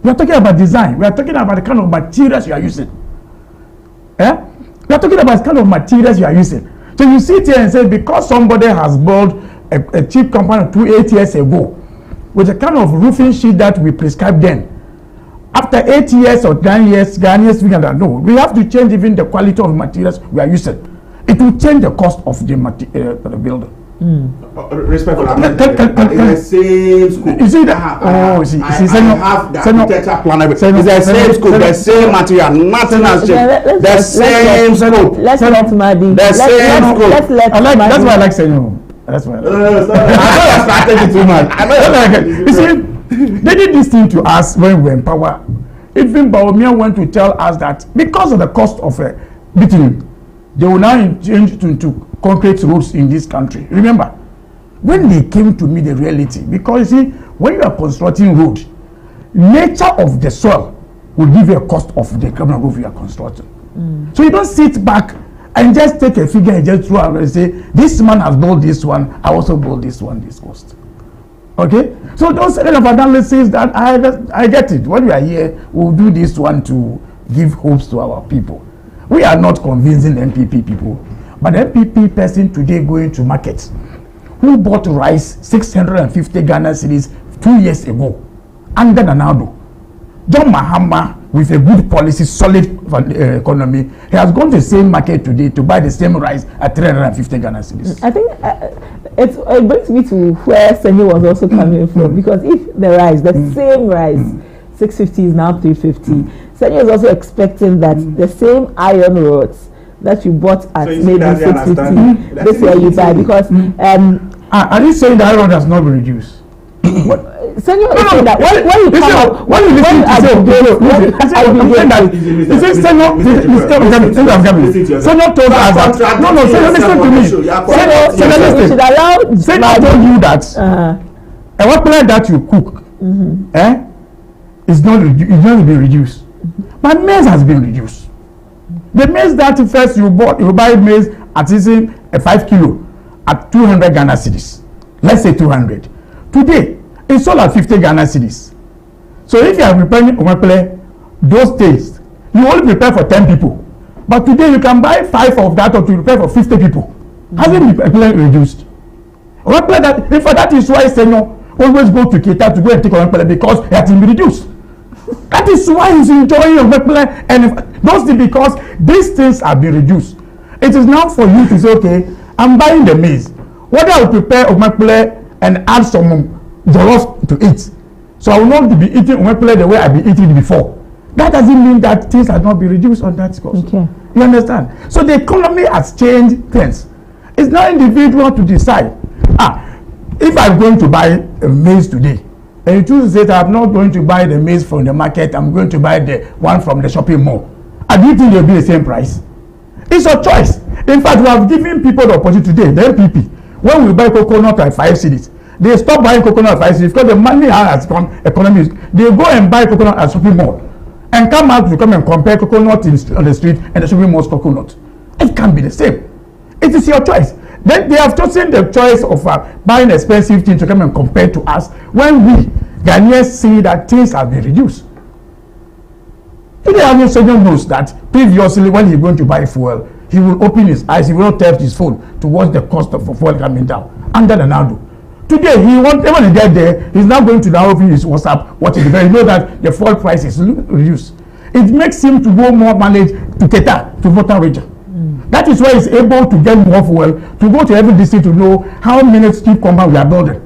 We are talking about design. We are talking about the kind of materials you are using. We are talking about the kind of materials you are using. So you sit here and say because somebody has built a cheap compound 8 years ago with the kind of roofing sheet that we prescribed then, after 8 years or 9 years, Ghanaians figure that no, we have to change even the quality of materials we are using. It will change the cost of the building. Respect for that. In the same school. You see that? I have the architecture plan. It's the same school, the same material, nothing has changed. The same school. Let's let Madi. The same school. That's why I like saying no. That's why. I like too much. You see, they did this thing to us when we were in power. Even Baumia went to tell us that because of the cost of bitumen, they will now change into concrete roads in this country. Remember, when they came to me the reality, because you see, when you are constructing road, nature of the soil will give you a cost of the kind of road you are constructing. So you don't sit back and just take a figure and just throw out and say, this man has built this one, I also built this one, this cost. Okay? So those kind of analysis that I get it. When we are here, we'll do this one to give hopes to our people. We are not convincing MPP people. But the MPP person today going to market who bought rice 650 Ghana cedis 2 years ago under Nanado. John Mahama, with a good policy, solid economy, he has gone to the same market today to buy the same rice at 350 Ghana cedis. I think it brings me to where Senyo was also coming from, because if the rice, the same rice, 650 is now 350, Senyo is also expecting that the same iron rods that you bought at maybe 650 this year you buy, because are you saying that iron has not been reduced? Senyo is saying that when you come out, when you listen to Senyo told us that Senyo listen to me. Senyo told you that a weapon that you cook is not been reduced, but maize has been reduced. The maize that first you buy maize at a 5 kilo at 200 Ghana cedis. Let's say 200. Today, it's sold at 50 Ghana cedis. So if you are preparing Omeple, those days, you only prepare for 10 people. But today you can buy 5 of that or to prepare for 50 people. Hasn't been reduced. Omeple that is why Senyo always go to Kita to go and take Omeple, because it has been reduced. That is why he's enjoying Omeple, and those things, because these things have been reduced. It is now for you to say, okay, I'm buying the maize. Whether I will prepare Omeple and add some jollof to eat, so I will not be eating Omeple the way I've been eating it before. That doesn't mean that things have not been reduced on that cost. Okay. You understand? So the economy has changed things. It's now individual to decide. If I'm going to buy a maize today, and you choose to say that I'm not going to buy the maize from the market, I'm going to buy the one from the shopping mall, do you think they'll be the same price? It's a choice. In fact, we have given people the opportunity today, the MPP, when we buy coconut at 5 cedis, They stop buying coconut rice because the money has come. Economy, they go and buy coconut at shopping mall, and come out to come and compare coconut on the street and the shopping mall's coconut. It can be the same. It is your choice. Then they have chosen the choice of buying expensive things to come and compare to us when we Ghanaians see that things have been reduced. Today, Amin Senyo knows that previously when he's going to buy fuel, he will open his eyes, he will not tap his phone to watch the cost of fuel coming down under the Nado. Today, when he get there, he's now going to now open his WhatsApp, watching the very know that the fuel price is reduced. It makes him to go more manage to cater to voter region. That is why he's able to get more fuel, to go to every district to know how many street compound we are building.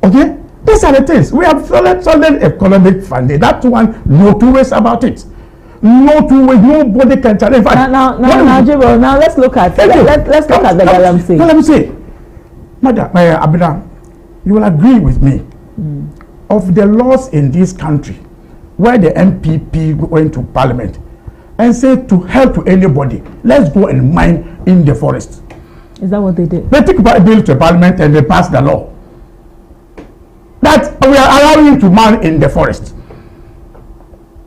Okay? These are the things. We have solid economic funding. That one, no two ways about it. No two ways. Nobody can challenge. Now, let's look at let's look at the Galamsey. Galamsey, Madam Abena, you will agree with me. Of the laws in this country, where the MPP went to Parliament and said to help to anybody, let's go and mine in the forest. Is that what they did? They took a bill to Parliament and they passed the law that we are allowing you to mine in the forest.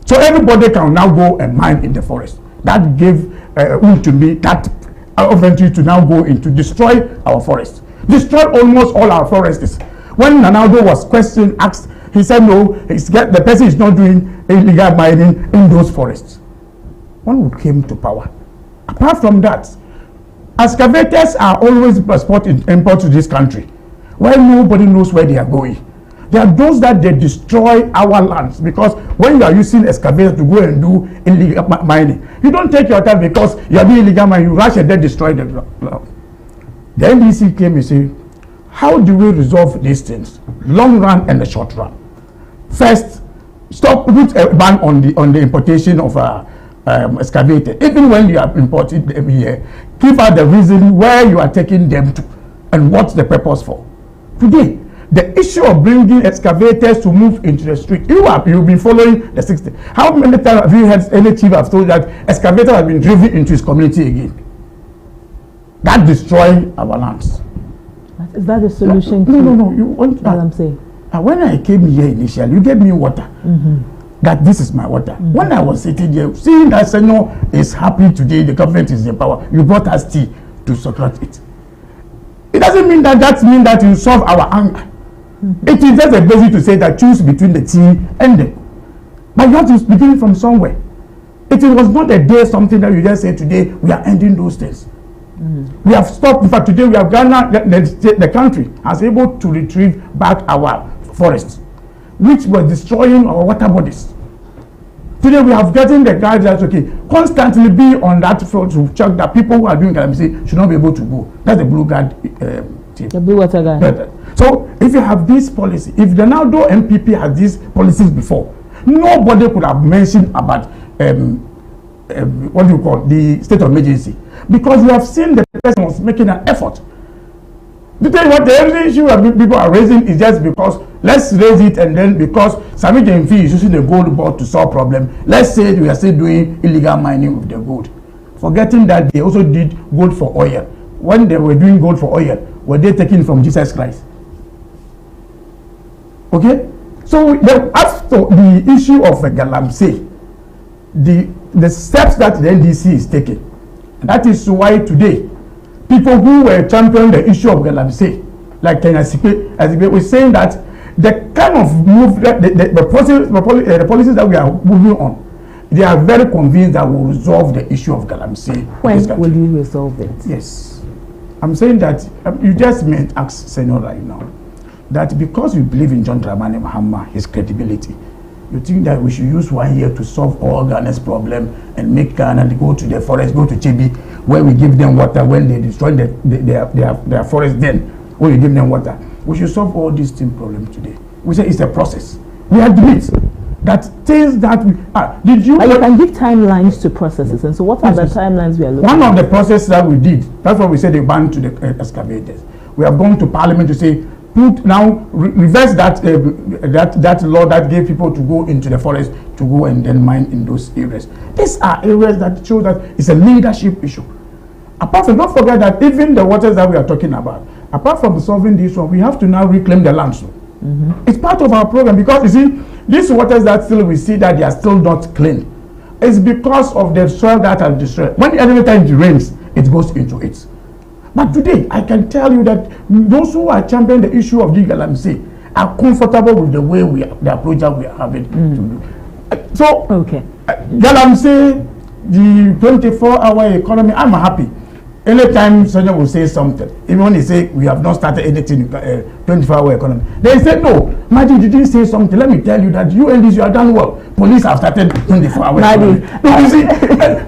So everybody can now go and mine in the forest. That gave to me that opportunity to now go in to destroy our forest. Destroy almost all our forests. When Nanado was asked, he said no, the person is not doing illegal mining in those forests. One who came to power. Apart from that, excavators are always import to this country, where nobody knows where they are going. There are those that they destroy our lands, because when you are using excavator to go and do illegal mining, you don't take your time because you are doing illegal mining, you rush and then destroy the land. The NDC came and said, how do we resolve these things? Long run and the short run. First, put a ban on the importation of excavator. Even when you are importing them here, give out the reason where you are taking them to and what's the purpose for. Today, the issue of bringing excavators to move into the street, you've been following the 60. How many times have you had any chief have told that excavator has been driven into his community again? That destroying our lands. Is that the solution? No. You want what I'm saying? When I came here initially, you gave me water. That this is my water. When I was sitting here, seeing that Senor is happy today, the government is in power, you brought us tea to support it. It doesn't mean that you solve our anger. It is just a basic to say that choose between the tea and the. But you have to begin from somewhere. It was not a day something that you just say today we are ending those things. We have stopped. In fact, today we have Ghana, the country has able to retrieve back our forests, which were destroying our water bodies. Today we have gotten the guys that constantly be on that field to check that people who are doing Galamsey should not be able to go. That's the blue guard team. The blue water guard. So if you have this policy, if the Nado MPP has these policies before, nobody could have mentioned about what do you call the state of emergency, because we have seen the person was making an effort. To tell you what, the only issue that people are raising is just because let's raise it, and then because Sami Jemfi is using the gold board to solve problem, let's say we are still doing illegal mining with the gold, forgetting that they also did gold for oil. When they were doing gold for oil, were they taken from Jesus Christ? Okay, so after the issue of Galamsey, the steps that the NDC is taking, and that is why today people who were championing the issue of Galamsey, like Kenya Sipe, were saying that the kind of move the policies that we are moving on, they are very convinced that will resolve the issue of Galamsey. When will you resolve it? Yes, I'm saying that you just meant ask Senor right now that because you believe in John Dramani Mahama, his credibility, you think that we should use 1 year to solve all Ghana's problem and make Ghana go to the forest, go to Chibi, where we give them water when they destroy their forest, then when we give them water. We should solve all these things problems today. We say it's a process. We admit that things that we did you. You can give timelines to processes, and so what are the timelines we are looking at? One of the processes that we did, that's why we said they banned to the excavators. We have gone to Parliament to say, reverse that law that gave people to go into the forest to go and then mine in those areas. These are areas that show that it's a leadership issue. Apart from, don't forget that even the waters that we are talking about, apart from solving this one, we have to now reclaim the land. So it's part of our program, because you see, these waters that still we see that they are still not clean. It's because of the soil that are destroyed. When every time it rains, it goes into it. But today, I can tell you that those who are championing the issue of the Galamsey are comfortable with the way the approach that we are having to do. So, Galamsey, the 24-hour economy, I'm happy. Anytime someone will say something, even when they say we have not started anything 24-hour economy, they say, no, Maji, you didn't say something. Let me tell you that you and this, you have done well. Police have started 24-hour economy. No, you see,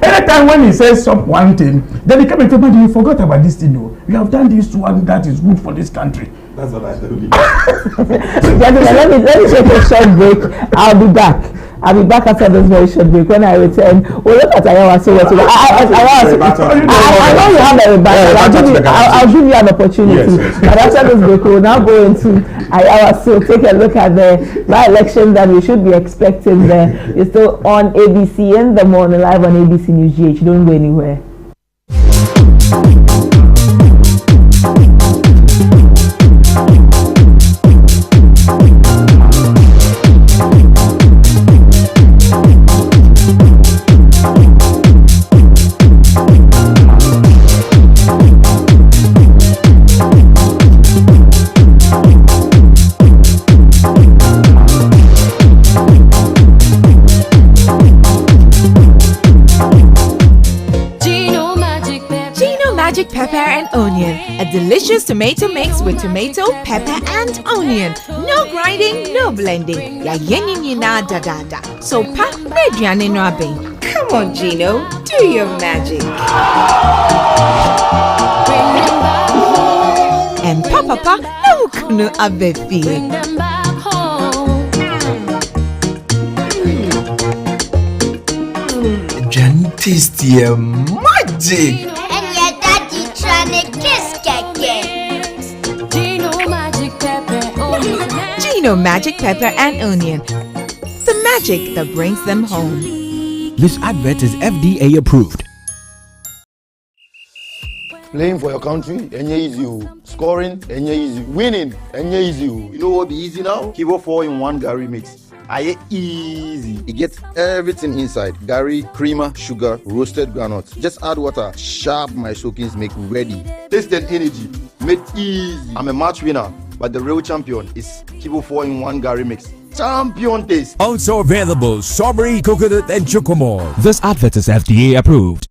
anytime when he says one thing, then he come and tell Maji, you forgot about this thing. No. You have done this one that is good for this country. That's what I told you. let me take a short break. I'll be back. I'll be back after this very short break. When I return, we'll look at Ayawa. So I know you have a rebuttal. I'll give you an opportunity. Yes. But after this break, we'll now go into Ayawa. So take a look at the by-election that we should be expecting there. You're still on ABC in the morning, live on ABC News GH. Don't go anywhere. Pepper and onion, a delicious tomato mix with tomato, pepper and onion. No grinding, no blending. Ya yenini na da da da. So pa mediane no abin. Come on, Gino, do your magic. And papa no kunu abefi. Tasty magic. Gino Magic Pepper and Onion. The magic that brings them home. This advert is FDA approved. Playing for your country, easy. Scoring, easy. Winning, easy. You know what be easy now? Kivo 4-in-1 Gary mix. Aye easy. It gets everything inside. Gary, creamer, sugar, roasted granules. Just add water. Sharp my soakings make ready. Taste and energy. Made easy. I'm a match winner, but the real champion is Kivo 4-in-1 Gary mix. Champion taste. Also available strawberry, coconut and chocomore. This advert is FDA approved.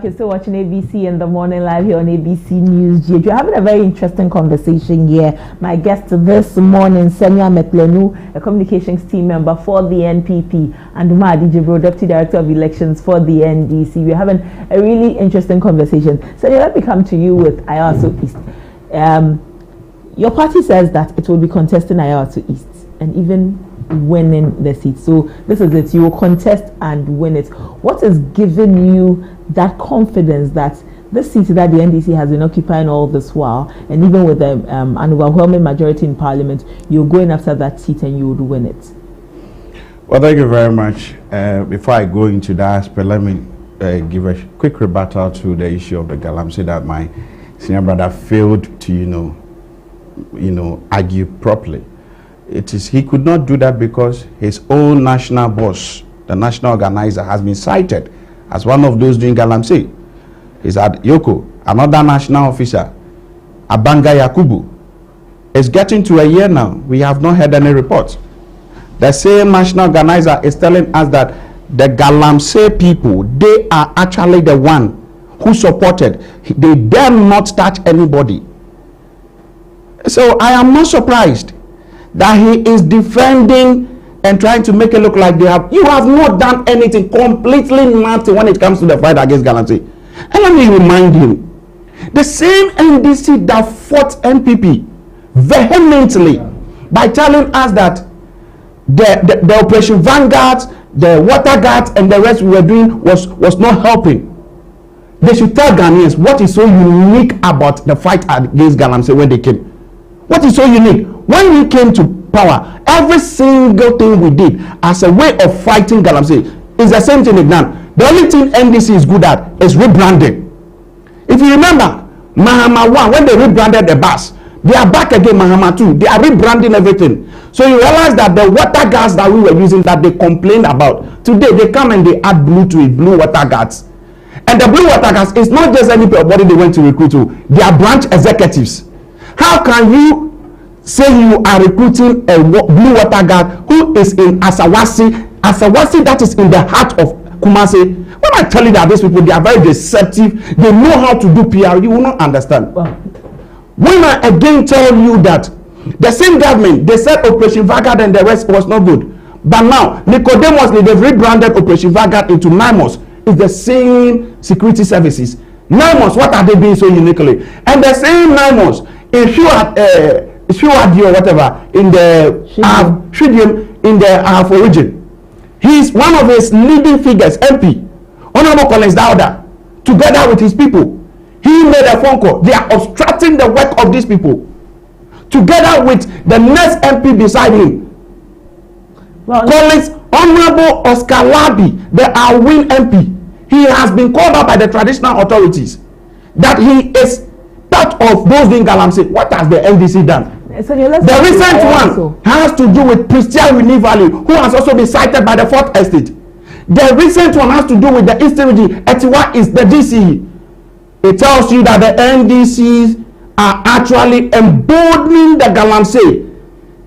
You're still watching ABC in the morning live here on ABC News GH. We're having a very interesting conversation here. My guest this morning, Senya Metlenu, a communications team member for the NPP, and Uma Adijibro, Deputy Director of Elections for the NDC. We're having a really interesting conversation. Senya, let me come to you with Ayawaso East. Your party says that it will be contesting Ayawaso East and even winning the seat. So this is it. You will contest and win it. What is giving you that confidence that this seat that the NDC has been occupying all this while, and even with an overwhelming majority in Parliament, you're going after that seat and you would win it? Well, thank you very much. Before I go into that aspect, let me give a quick rebuttal to the issue of the Galamsey that my senior brother failed to, argue properly. It is he could not do that because his own national boss, the national organizer, has been cited as one of those doing Galamsey. He's at Yoko, another national officer, Abanga Yakubu. It's getting to a year now. We have not heard any reports. The same national organizer is telling us that the Galamsey people, they are actually the one who supported. They dare not touch anybody. So I am not surprised that he is defending and trying to make it look like you have not done anything, completely nothing when it comes to the fight against Galamsey. And let me remind him, the same NDC that fought NPP vehemently by telling us that the Operation Vanguard, the water guards, and the rest we were doing was not helping. They should tell Ghanaians what is so unique about the fight against Galamsey when they came. What is so unique? When we came to power, every single thing we did as a way of fighting Galamsey is the same thing they've done. The only thing NDC is good at is rebranding. If you remember, Mahama 1, when they rebranded the bus, they are back again, Mahama 2. They are rebranding everything. So you realize that the water gas that we were using that they complained about, today they come and they add blue to it, blue water gas. And the blue water gas is not just anybody they went to recruit to. They are branch executives. How can you say you are recruiting a blue water guard who is in Asawasi that is in the heart of Kumasi? When I tell you that these people, they are very deceptive, they know how to do PR, you will not understand. When I again tell you that the same government, they said Operation Vanguard and the rest was not good. But now, Nicodemus, they've rebranded Operation Vanguard into NIMOS. It's the same security services. NIMOS, what are they doing so uniquely? And the same NIMOS, if you had or whatever, in the Shidium, in the region, he's one of his leading figures, MP, Honorable Collins Dauda, together with his people. He made a phone call. They are obstructing the work of these people. Together with the next MP beside him. Collins, Honorable Oscar Labi, the Awin MP. He has been called up by the traditional authorities that he is part of those doing Galamsey. What has the NDC done? So the recent one has to do with Christian Winnie Valley, who has also been cited by the 4th Estate. The recent one has to do with the Eastern region. Etiwa is the DCE. It tells you that the NDCs are actually emboldening the Galamsey.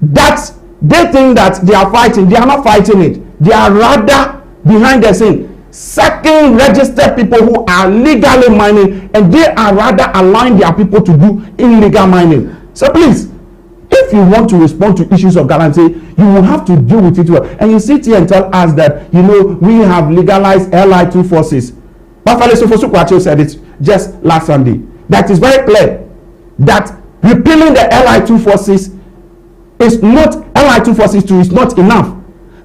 That they think that they are fighting. They are not fighting it. They are rather behind the scene, second registered people who are legally mining, and they are rather allowing their people to do illegal mining. So please, if you want to respond to issues of Galamsey, you will have to deal with it well. And you sit here and tell us that, you know, we have legalized LI2 forces. Bafale Sofosu said it just last Sunday. That is very clear that repealing the LI2 forces is not, LI2 forces 2 is not enough.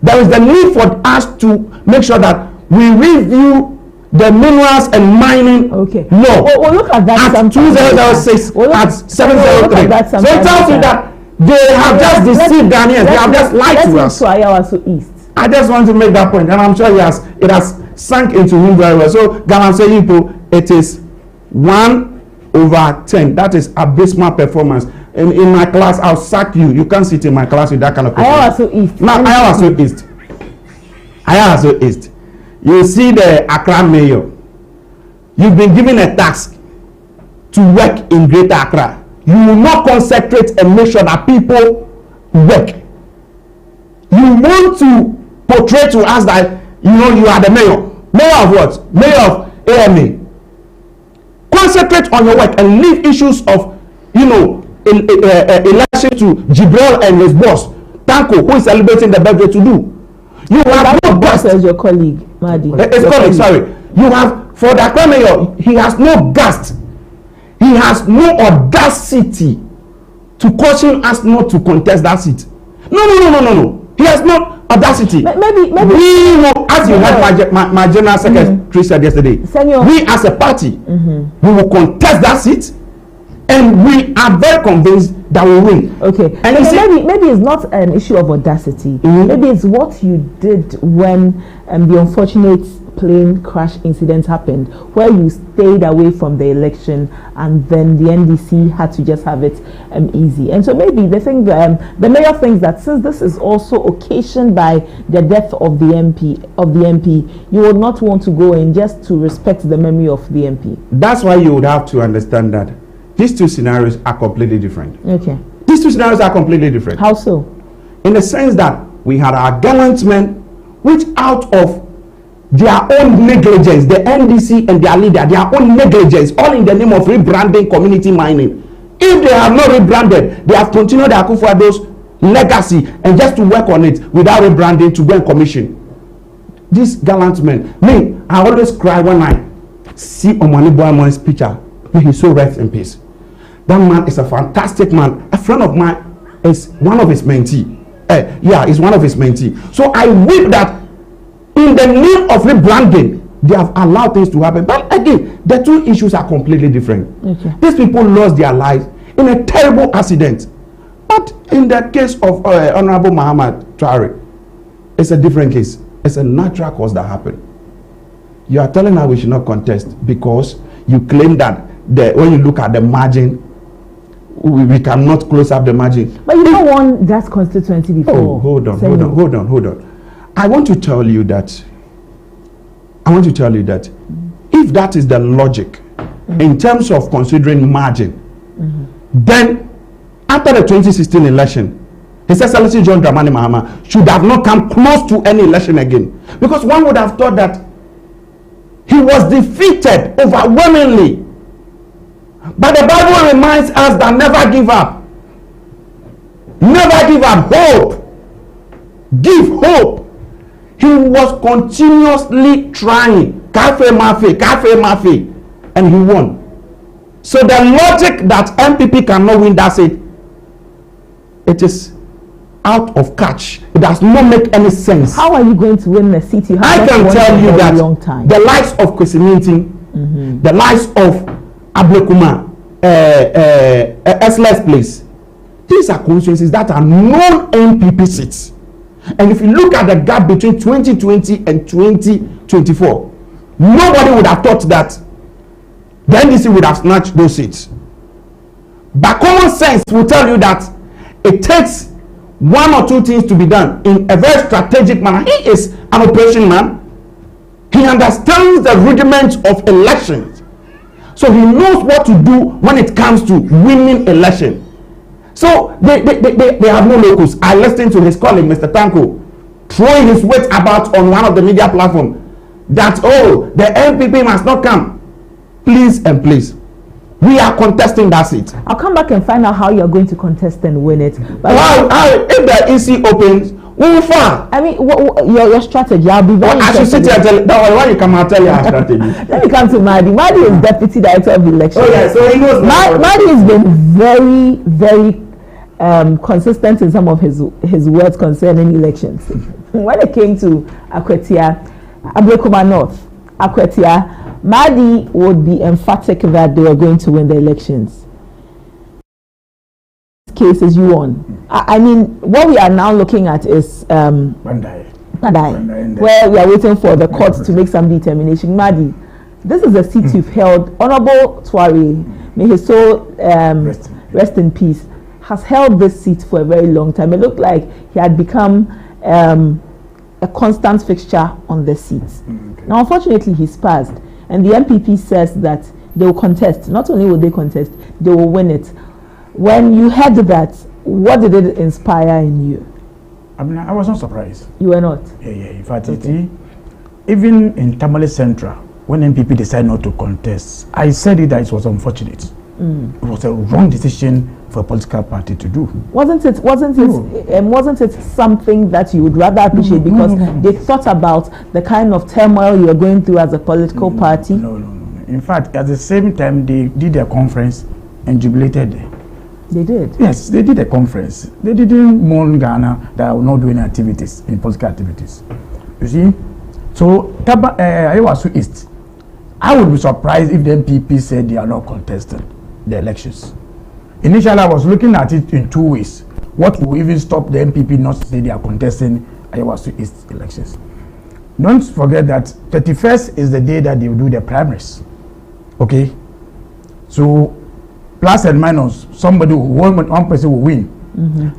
There is the need for us to make sure that we review the minerals and mining law. We'll look at that at 2006 at 703. So it tells you that they have just deceived Ghanaians. They have just lied to us. I just want to make that point, and I'm sure it has sunk into him very well. So Galamsey people, it is 1/10. That is abysmal performance. In my class, I'll sack you. You can't sit in my class with that kind of performance. Ayawaso East. You see the Accra mayor. You've been given a task to work in Greater Accra. You will not concentrate and make sure that people work. You want to portray to us that, you know, you are the mayor. Mayor of what? Mayor of AMA. Concentrate on your work and leave issues of, you know, election to Jibril and his boss, Tanko, who is celebrating the birthday to do. You have no gust. As your colleague, Madi. His colleague, sorry. You have, for the Accra mayor, he has no gust. He has no audacity to caution us not to contest that seat. No. He has no audacity. Maybe we will, as you heard my general secretary said yesterday, we as a party, we will contest that seat, and we are very convinced that we win. Okay. And maybe it's not an issue of audacity. Maybe it's what you did when the unfortunate plane crash incident happened, where you stayed away from the election, and then the NDC had to just have it easy. And so maybe they think the mayor thinks that since this is also occasioned by the death of the MP, you would not want to go in just to respect the memory of the MP. That's why you would have to understand that these two scenarios are completely different. Okay. These two scenarios are completely different. How so? In the sense that we had our gallant men, which out of their own negligence, the NDC and their leader, their own negligence, all in the name of rebranding community mining. If they have not rebranded, they have continued their Akufo-Addo's legacy and just to work on it without rebranding to go and commission. These gallant men, me, I always cry when I see Omani Boyman's picture, may he so rest in peace. That man is a fantastic man. A friend of mine is one of his mentee. Is one of his mentee. So I weep that in the name of rebranding, they have allowed things to happen. But again, the two issues are completely different. Okay. These people lost their lives in a terrible accident. But in the case of Honorable Muhammad Traore, it's a different case. It's a natural cause that happened. You are telling her we should not contest because you claim that when you look at the margin, we cannot close up the margin. But you don't want that constituency before. Oh, hold on. I want to tell you that if that is the logic in terms of considering margin, then after the 2016 election, His Excellency John Dramani Mahama should have not come close to any election again. Because one would have thought that he was defeated overwhelmingly. But the Bible reminds us that never give up. Never give up. Hope. Give hope. He was continuously trying. Cafe Mafe. And he won. So the logic that MPP cannot win, that's it. It is out of catch. It does not make any sense. How are you going to win the seat? I can tell you that the likes of Kwesiminti, the likes of Ablekuma, Esles Place, these are constituencies that are non-MPP seats. And if you look at the gap between 2020 and 2024, nobody would have thought that the NDC would have snatched those seats. But common sense will tell you that it takes one or two things to be done in a very strategic manner. He is an operation man. He understands the rudiments of elections. So he knows what to do when it comes to winning election. So they have no locus. I listened to his colleague, Mr. Tanko, throwing his weight about on one of the media platforms that, the MPP must not come. Please and please. We are contesting that seat. I'll come back and find out how you're going to contest and win it. But if the EC opens, we will fall. I mean, your strategy, I'll be very I should sit here and tell you. Don't worry, why you come and tell you our strategy? Let me come to Madi. Madi is Deputy Director of Elections. Oh, yeah, so he knows. Madi has been very, very consistent in some of his words concerning elections. When it came to Akwetia, Ablekuma North, Akwetia, Madi would be emphatic that they were going to win the elections. Cases you won. I mean, what we are now looking at is Padai, where we are waiting for the courts to make some determination. Madi, this is a seat you've held. Honorable Traore, may his soul rest in peace, has held this seat for a very long time. It looked like he had become a constant fixture on the seat. Now, unfortunately, he's passed. And the MPP says that they will contest. Not only will they contest, they will win it. When you heard that, what did it inspire in you? I mean, I was not surprised. You were not? Yeah. In fact, even in Tamale Central, when MPP decided not to contest, I said that it was unfortunate. It was a wrong decision for a political party to do. Wasn't it something that you would rather appreciate because they thought about the kind of turmoil you are going through as a political party? No. In fact, at the same time, they did a conference and jubilated. They did? Yes, they did a conference. They didn't mourn Ghana that were not doing activities, in political activities. You see? So, Ayawasu East, I would be surprised if the MPP said they are not contesting the elections. Initially, I was looking at it in two ways. What will even stop the MPP not to say they are contesting Ayawasu East elections? Don't forget that 31st is the day that they will do the primaries. Okay? So, plus and minus, one person will win.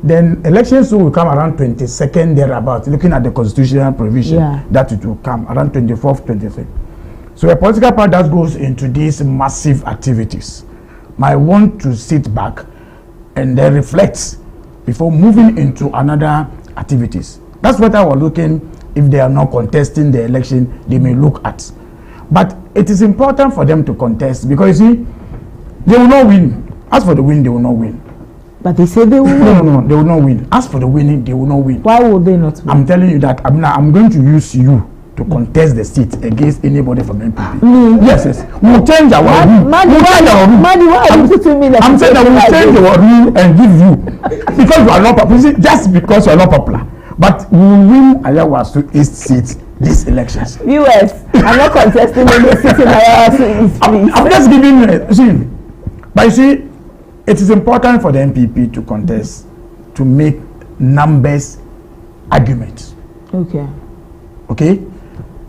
Then elections will come around 22nd thereabout, looking at the constitutional provision that it will come around 24th, 25th. So a political party that goes into these massive activities might want to sit back and then reflect before moving into another activities. That's what I was looking. If they are not contesting the election, they may look at. But it is important for them to contest because you see, they will not win. As for the win, they will not win. But they say they will win. No, they will not win. As for the winning, they will not win. Why will they not win? I'm telling you that I'm going to use you to contest the seat against anybody from NPP. Yes. We'll change our rule. I'm saying that we'll change our rule and give you because you are not popular. Just because you are not popular. But we will win Ayawasu East seats these elections. Viewers, I'm not contesting any seat in Ayawasu East, please. I'm just giving you. But you see, it is important for the NPP to contest, to make numbers arguments. Okay.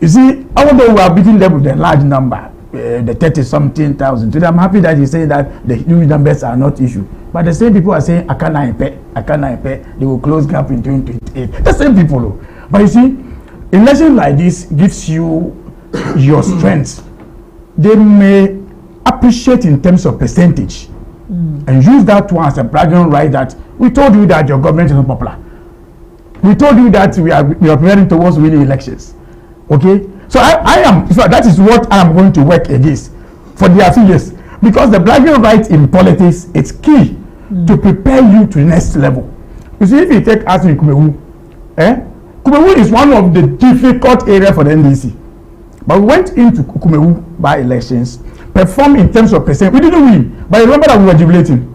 You see, although we are beating them with a large number, the 30-something thousand, today I'm happy that you say that the huge numbers are not issue. But the same people are saying, I can't pay, they will close gap in 2028. The same people. But you see, election like this gives you your strength. They may appreciate in terms of percentage and use that one as a bragging right that we told you that your government is not popular. We told you that we are preparing towards winning elections. Okay? So that is what I am going to work against for the affiliates. Because the bragging right in politics is key to prepare you to the next level. You see, if you take us in Kumewu, Kumewu is one of the difficult areas for the NDC. But we went into Kumewu by elections, performed in terms of percent. We didn't win, but remember that we were jubilating.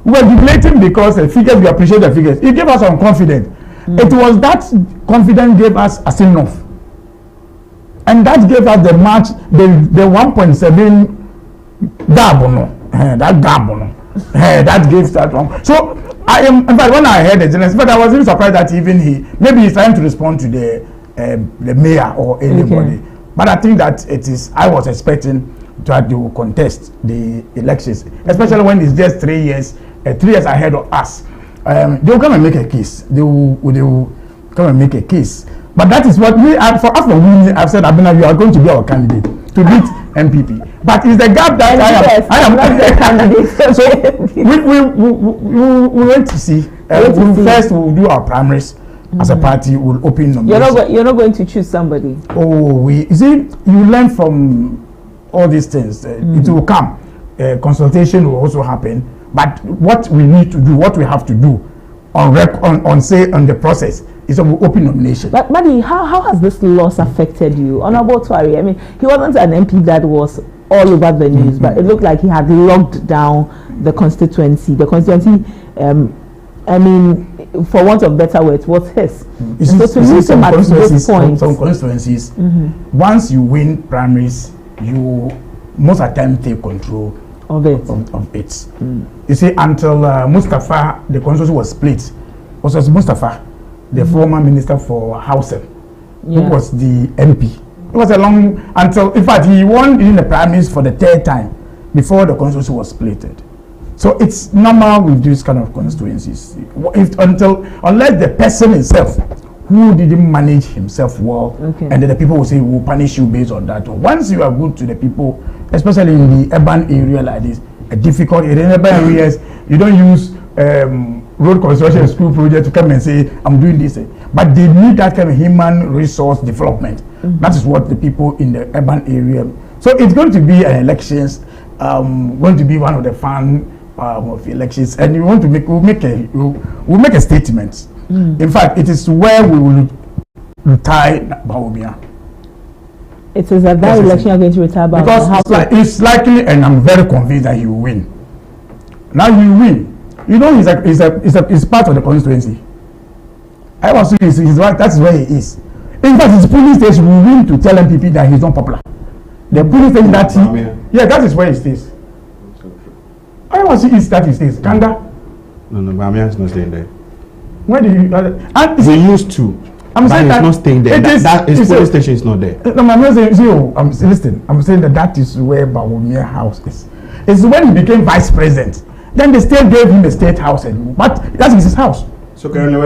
We were jubilating because the figures, we appreciate the figures. It gave us some confidence. It was that confidence gave us a enough. And that gave us the match, the 1.7 Gabono. That Gabono. That gives that one. So I am, in fact, when I heard the journalist, but I was even surprised that even maybe he's trying to respond to the mayor or anybody. Okay. But I think that I was expecting to contest the elections, especially when it's just 3 years ahead of us. They will come and make a case. They will come and make a case. But that is what after winning, I've said, Abena, you are going to be our candidate to beat MPP. But it's the gap that I am not the candidate. So we wait to see. First, we'll do our primaries as a party. We'll open nominations. You're not going to choose somebody. Oh, you see, you learn from all these things. It will come. Consultation will also happen. But what we need to do, what we have to do on the process is to open nomination. But Madi, how has this loss affected you? Honorable Twari, I mean, he wasn't an MP that was all over the news, but it looked like he had locked down the constituency. The constituency, I mean, for want of better words, was his. So to lose him at this point. Some constituencies, once you win primaries, you most of the time take control of it. You see, until Mustafa, the constituency was split. Was Mustafa, the former minister for housing, who was the MP. It was a long, in fact, he won in the primaries for the third time before the constituency was splitted. So it's normal with these kind of constituencies. Unless the person himself, who didn't manage himself well, and then the people will say, we'll punish you based on that. Once you are good to the people, especially in the urban area like this, a difficult area, in urban areas, you don't use road construction school project to come and say, I'm doing this. But they need that kind of human resource development. That is what the people in the urban area. So it's going to be an elections, going to be one of the fun of elections, and we'll make a statement. In fact, it is where we will retire Bawumia. It is at that election you're going to retire Bawumia. Because it's likely, and I'm very convinced that he will win. Now he will win. You know, he's part of the constituency. I was saying that's where he is. In fact, his polling station will win to tell MPP that he's not popular. The polling station that that is where he stays. I was saying that he stays. Kanda? No, Bamia is not staying there. Where do you? They used to. I'm saying he's not staying there. His police station is not there. No, I'm saying, I'm saying that is where Bawumia house is. It's when he became vice president. Then the state gave him the state house, but that is his house. So currently,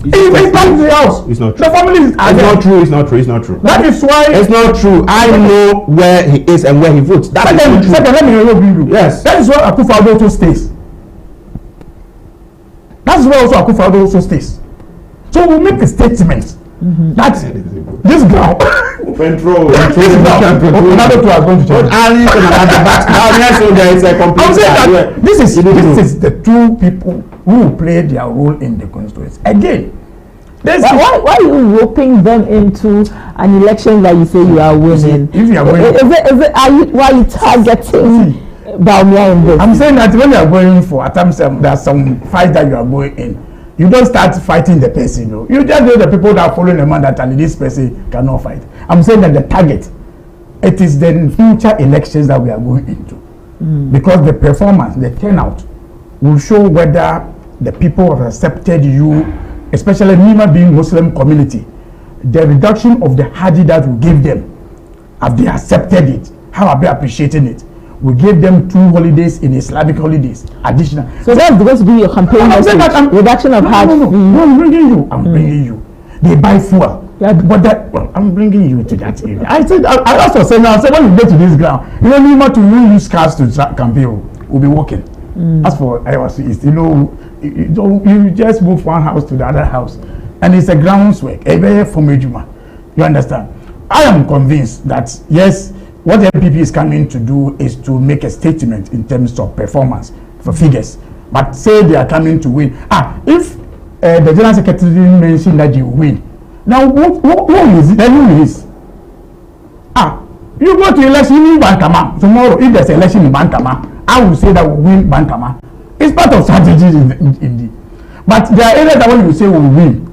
he comes to the house. It's not true. The family is. It's not true. It's not true. It's not true. That is why it's not true. I know where he is and where he votes. That is true. Second, let me review you. Yes. That is where Akufo-Addo also stays. That's where also Akufo-Addo also stays. So we make a statement that this ground. Control. Another two are going to change. I'm saying that this is the two people who play their role in the constituency. Again, Why are you roping them into an election that you say you are winning? If you are going, why are you targeting Bawumia in this? I'm saying that when you are going for, at times there's some fight that you are going in. You don't start fighting the person, you just know the people that are following the man that this person cannot fight. I'm saying that the target, it is the future elections that we are going into. Because the performance, the turnout, will show whether the people have accepted you, especially Nima being Muslim community. The reduction of the Hajj that we give them, have they accepted it? How are they appreciating it? We gave them 2 holidays in Islamic holidays, additional. So that's going to be your campaign message. Reduction of Hajj. No, I'm bringing you. They buy fuel. Yeah, but I'm bringing you to that area. I also said now, when you get to this ground, you don't need to use cars to campaign. We'll be walking. As for Iowa East, you just move one house to the other house, and it's a groundswork. You understand? I am convinced that yes, what the MPP is coming to do is to make a statement in terms of performance for figures, but say they are coming to win. If the General Secretary mentioned that you win, now who is it? Who is? You go to election in Bantama tomorrow. If there's election in Bantama, I will say that we win Bantama. It's part of strategy indeed. But there are areas that when you say we win,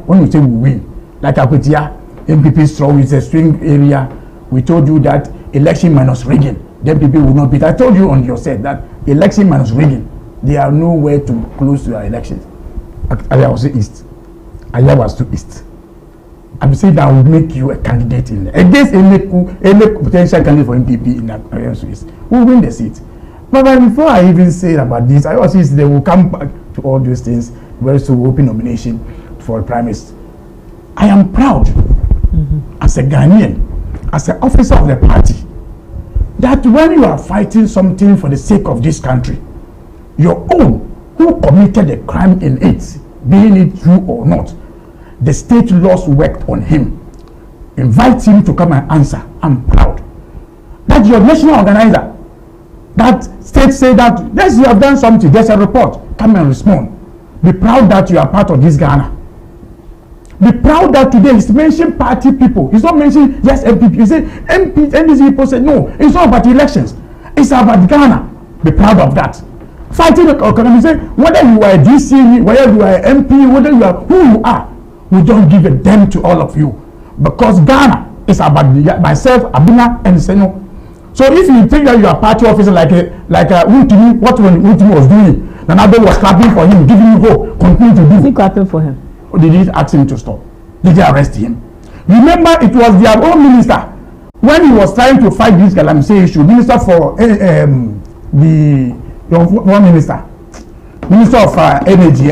when you say we win, like Akwetia, MPP strong, it's a swing area. We told you that election minus rigging, the MPP will not beat. I told you on your set that election minus rigging, they are nowhere to close to our elections. I was East. I was to East. I'm saying that I will make you a candidate in there. Against any potential candidate for MPP in that East, who will win the seat. But before I even say about this, I also say they will come back to all those things, very soon open nomination for Prime Minister. I am proud as a Ghanaian, as an officer of the party, that when you are fighting something for the sake of this country, your own, who committed a crime in it, being it true or not, the state laws worked on him. Invite him to come and answer. I'm proud. That your national organizer, that state say that, yes, you have done something, there's a report, come and respond. Be proud that you are part of this Ghana. Be proud that today he's mentioning party people. He's not mentioning just MPP. He said NDC people said no, it's not about elections. It's about Ghana. Be proud of that. Fighting the economy, say whether you are a DC, whether you are an MP, whether you are who you are, we don't give a damn to all of you. Because Ghana is about myself, ABENA, and Seno. So if you think that you are party officer like Untimi, what Untimi was doing, Nanado was clapping for him, giving you go, continue to do. Is he clapping for him? Or did he ask him to stop? Did they arrest him? Remember, it was their own minister when he was trying to fight this Galamsey issue. Minister for one minister of energy,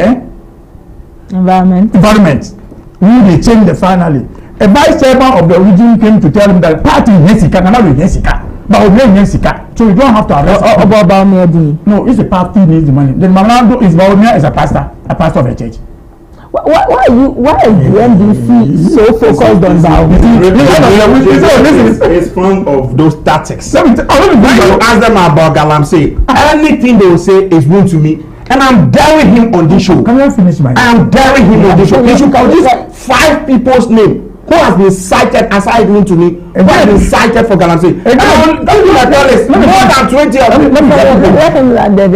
environment. Who they changed the finally. A vice chairman of the region came to tell him that party Jessica, now we Jessica, but we Jessica, so you don't have to arrest. No, it's a party needs the money. Then Mamando is Bawumia is a pastor of a church. Why is the NDC so focused on This is one of those tactics. When you ask them about Galamsey, anything they will say is known to me. And I'm daring him on this show. Can I finish my? I am daring him on this show. He should produce 5 people's name who has been cited aside known to me, who has been cited for Galamsey. And more than 20 of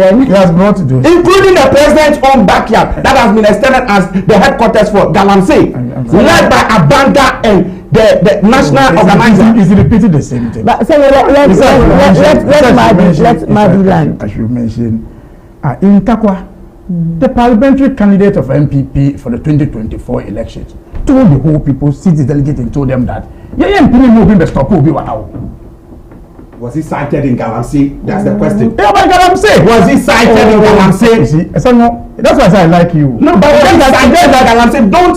them. He has brought those, including the president's own backyard that has been extended as the headquarters for Galamsey, led by Abanda and the national organizer. Is repeating the same thing. But so let's Madi land. I should mention. In Takwa, the parliamentary candidate of MPP for the 2024 elections told the whole people, city delegate, and told them that was he cited in Galamsey? That's the question. Yeah, but Galamsey. Was he cited in Galamsey? So no, that's why I say I like you. No, but when he cited in Galamsey, don't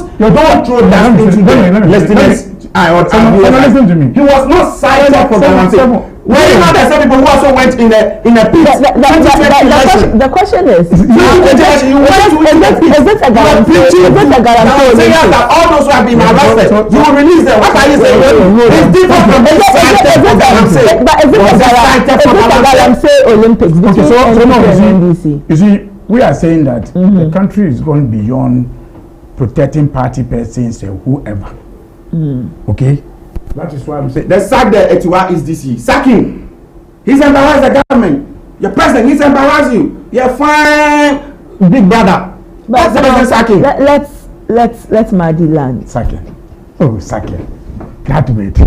throw that into the listeners. Listen to me. He was not cited for Galamsey. Well, you know there's some people who also went in a pit. The question is it a guarantee? That all those who have been arrested, you will release them. What are you saying? It's different from being cited for Galamsey. But is it a Galamsey Olympics? Okay, so no, you see, we are saying that the country is going beyond protecting party persons or whoever. Okay? That is why I'm saying. The sack the Etiwa is DC. Sack him. He's embarrassed the government. Your president, he's embarrassed you. You're fine, big brother. But sack him. Let's Madi land. Sack him. Oh, sack him. That wait.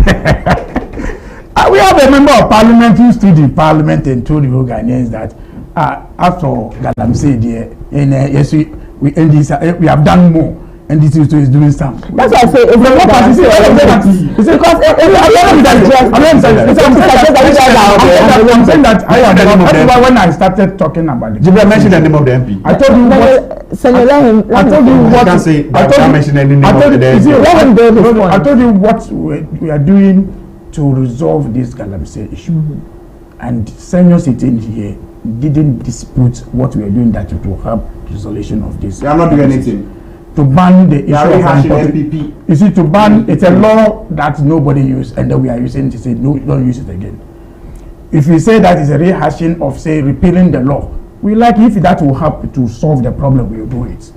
We have a member of parliament who stood in parliament and told the Ghanaians that after Galamsey there, yes, we have done more. And this is doing something. That's why I say it's a lot of because I'm saying that when I started talking about it. Did you mention the name of the MP? I told you what. I told you what. I can't say. I can't mention any name of the MP. I told you what we are doing to resolve this Galamsey issue, and senior sitting here didn't dispute what we are doing that it will help the resolution of this. They are not doing anything. To ban the issue of MPP. You see, to ban, it's a law that nobody uses, and then we are using to say, no, don't use it again. If we say that is a rehashing of, say, repealing the law, we like if that will help to solve the problem, we will do it.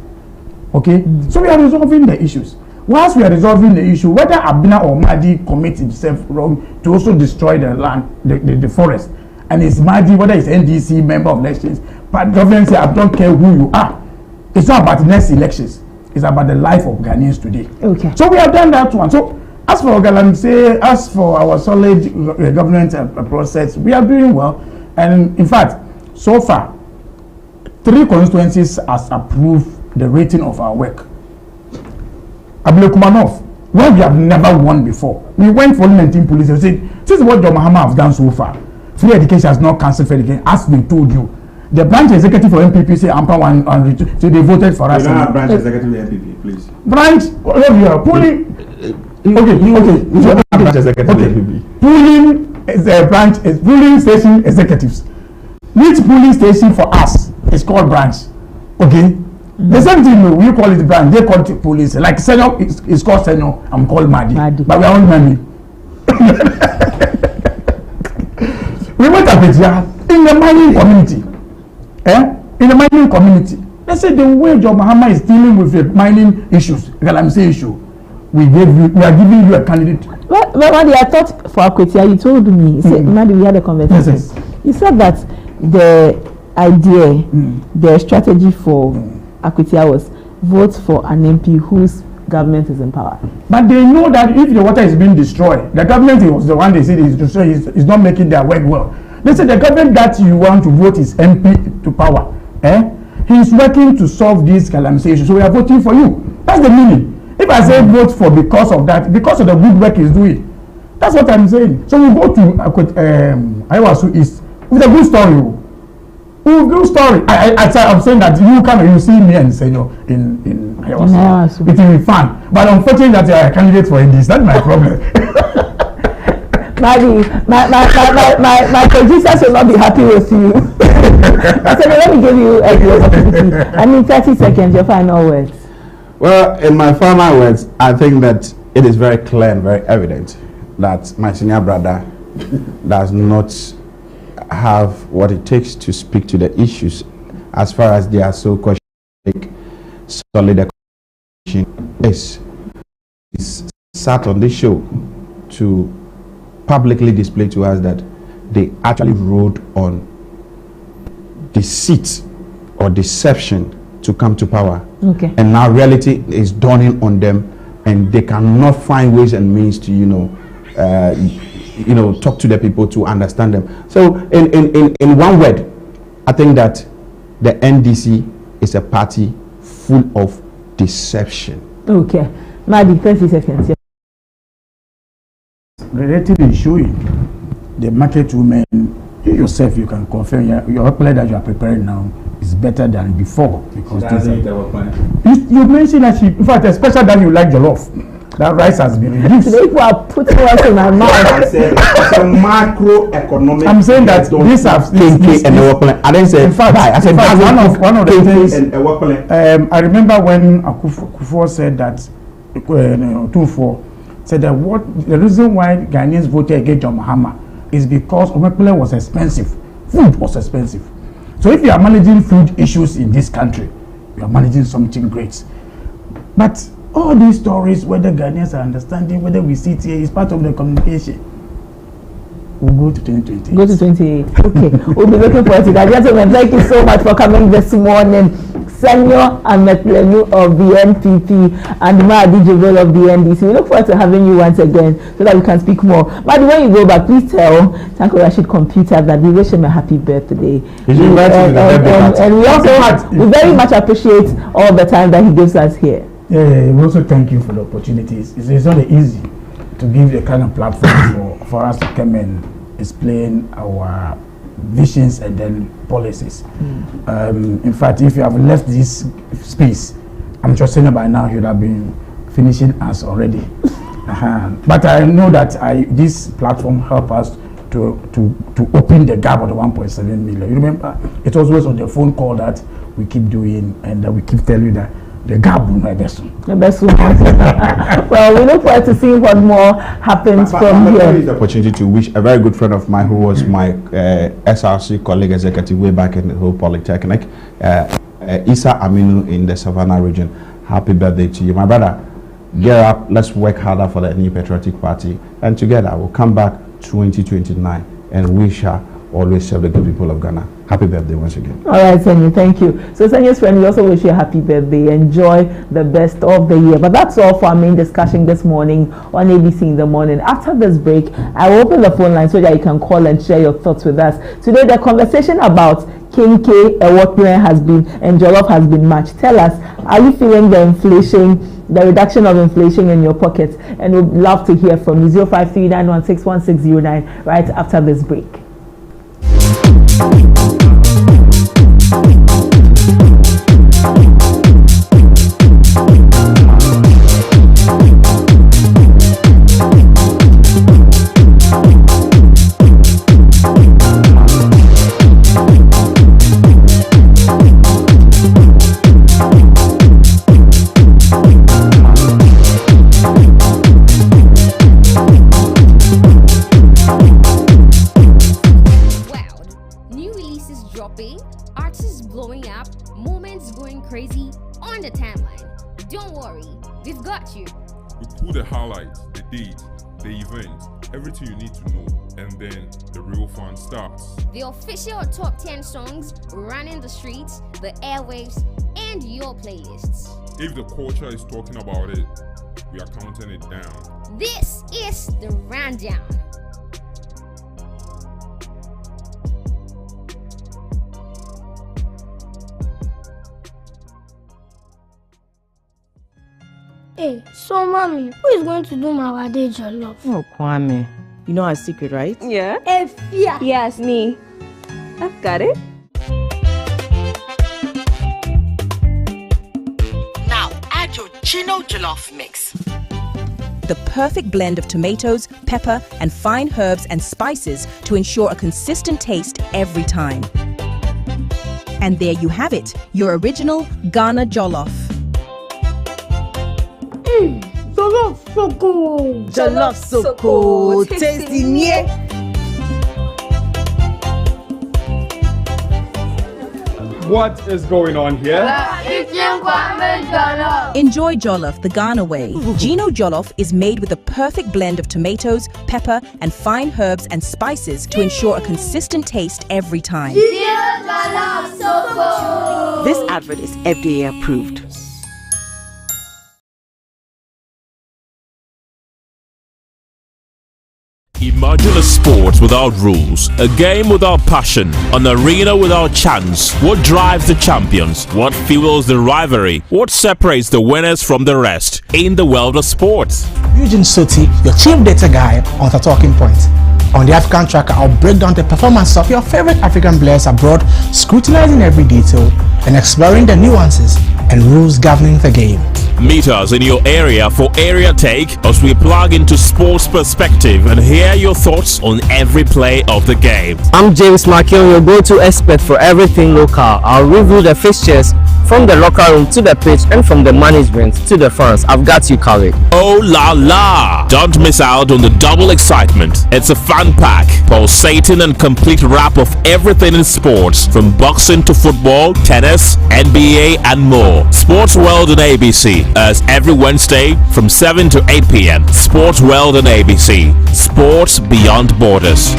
Okay? So we are resolving the issues. Whilst we are resolving the issue, whether ABENA or Madi commits himself wrong to also destroy the land, the forest, and it's Madi, whether it's NDC, member of elections, but government say, I don't care who you are. It's not about the next elections. It's about the life of Ghanaians today. Okay. So we have done that one. So as for Galamsey, as for our solid government process, we are doing well. And in fact, so far, 3 constituencies has approved the rating of our work. Ablekumanov, where we have never won before. We went for 19 police and said, this is what John Mahama has done so far. Free education has not cancelled free education, as we told you. The branch executive for MPP say AMPA one so they voted for us. You don't have branch executive for MPP, please. Branch, whatever you are pulling. Branch executive MPP. Pulling is a branch, is pulling station executives. Which pulling station for us is called branch? Okay. The same thing we call it branch. They call it police. Like senior is called senior. I'm called Madi. But we are all Madi. We went up with in the mining community. In the mining community, they said the way John Mahama is dealing with the mining issues, Galamsey issue, we are giving you a candidate. Well, Madi, I thought for Akwetia, you told me, you said, Madi, we had a conversation. Yes. You said that the idea, the strategy for Akwetia was vote for an MP whose government is in power. But they know that if the water is being destroyed, the government was the one they said is not making their work well. They said the government that you want to vote is MP to power. He is working to solve this Galamsey issue. So we are voting for you. That's the meaning. If I say vote for because of that, because of the good work he's doing, that's what I'm saying. So we go to Ayawasu East with a good story. Good story. I'm saying that you see me and say no in Ayawasu. It will be fun. But unfortunately that you are a candidate for this. That's my problem. My producers will not be happy with you. So let me give you the opportunity. I mean, 30 seconds, your final words. Well, in my final words, I think that it is very clear and very evident that my senior brother does not have what it takes to speak to the issues as far as they are so solid is. He's sat on this show to publicly display to us that they actually rode on deceit or deception to come to power. Okay. And now reality is dawning on them, and they cannot find ways and means to, talk to the people to understand them. So in one word, I think that the NDC is a party full of deception. Okay. Madi, 30 seconds. Yeah. Relative is showing the market women, you yourself, you can confirm your plan that you are preparing now is better than before. Because you mentioned that in fact, especially that you like jollof. That rice has been reduced. People are putting words in my mouth. I said it's a macroeconomic. I'm saying that these have and the work plan. I didn't say. In fact, one of the things. I remember when Akufo said that Tunfor said that the reason why Ghanaians voted against John Mahama is because Omepele was expensive. Food was expensive. So if you are managing food issues in this country, you are managing something great. But all these stories, whether Ghanaians are understanding, whether we sit here, is part of the communication. We'll go to 2028. Go to 28. Okay. We'll be looking forward to that. Gentlemen, thank you so much for coming this morning. Senor Ametlenu of the NPP and Mahdi Jibril of the NDC. We look forward to having you once again so that we can speak more. But when you go back, please tell Tanko Rashid Computer that we wish him a happy birthday. And we also we very much appreciate all the time that he gives us here. Yeah, we also thank you for the opportunities. It's not easy to give a kind of platform for us to come and explain our visions and then policies. In fact, if you have left this space, I'm just saying by now you'd have been finishing us already. But I know that this platform helped us to open the gap of the 1.7 million. You remember, it was always on the phone call that we keep doing and that we keep telling you that the gap will not be soon. Well, we look forward to seeing what more happens from here. I the opportunity to wish a very good friend of mine who was my SRC colleague executive way back in the whole Polytechnic, Isa Aminu in the Savannah region. Happy birthday to you, my brother. Get up, let's work harder for the new patriotic party, and together we'll come back 2029 and we shall always serve the good people of Ghana. Happy birthday once again. All right, Senor, thank you. So, Senyor's friend, we also wish you a happy birthday. Enjoy the best of the year. But that's all for our main discussion this morning on ABC in the Morning. After this break, I will open the phone line so that you can call and share your thoughts with us. Today, the conversation about King K, what has been, and Jollof has been matched. Tell us, are you feeling the inflation, the reduction of inflation in your pockets? And we'd love to hear from you. 0539161609 right after this break. The highlights, the date, the event, everything you need to know, and then the real fun starts. The official top 10 songs running the streets, the airwaves, and your playlists. If the culture is talking about it, we are counting it down. This is the rundown. Hey, so mommy, who is going to do my day jollof? Oh, Kwame. You know our secret, right? Yeah. Efia. Yes, me. I've got it. Now, add your Chino jollof mix. The perfect blend of tomatoes, pepper, and fine herbs and spices to ensure a consistent taste every time. And there you have it, your original Ghana jollof. Jollof so good. Jollof so good. Tasty nie. What is going on here? Enjoy jollof the Ghana way. Gino jollof is made with a perfect blend of tomatoes, pepper, and fine herbs and spices to ensure a consistent taste every time. Jollof so good. This advert is FDA approved. Imagine a sport without rules, a game without passion, an arena without chance. What drives the champions? What fuels the rivalry? What separates the winners from the rest in the world of sports? Eugene Soti, your chief data guy on the Talking Point. On the African Tracker, I'll break down the performance of your favorite African players abroad, scrutinizing every detail and exploring the nuances and rules governing the game. Meet us in your area for Area Take as we plug into sports perspective and hear your thoughts on every play of the game. I'm James Makion, your go-to expert for everything local. I'll review the fixtures From the locker room to the pitch and from the management to the fans, I've got you covered. Oh la la! Don't miss out on the double excitement. It's a fun pack, pulsating and complete wrap of everything in sports, from boxing to football, tennis, NBA and more. Sports World on ABC airs every Wednesday from 7 to 8 p.m. Sports World on ABC. Sports beyond borders.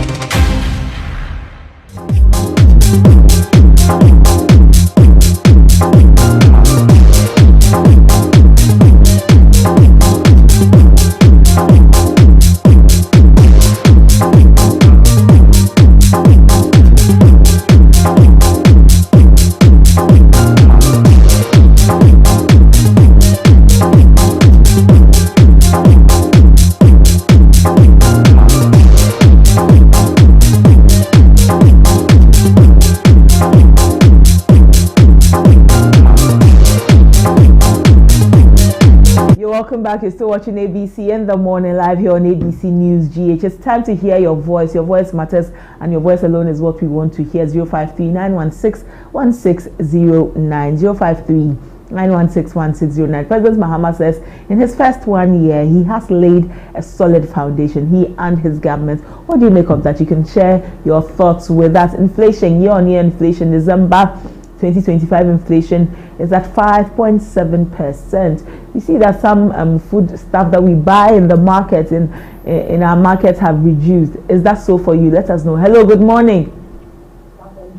Welcome back. You're still watching ABC in the morning live here on ABC News GH. It's time to hear your voice. Your voice matters, and your voice alone is what we want to hear. 053-916-1609. 053-916-1609. President Mahama says in his first 1 year, he has laid a solid foundation. He and his government. What do you make of that? You can share your thoughts with us. Inflation, year-on-year inflation, December 2025 inflation is at 5.7%. We see that some food stuff that we buy in the market, in our markets, have reduced. Is that so for you? Let us know. Hello, good morning.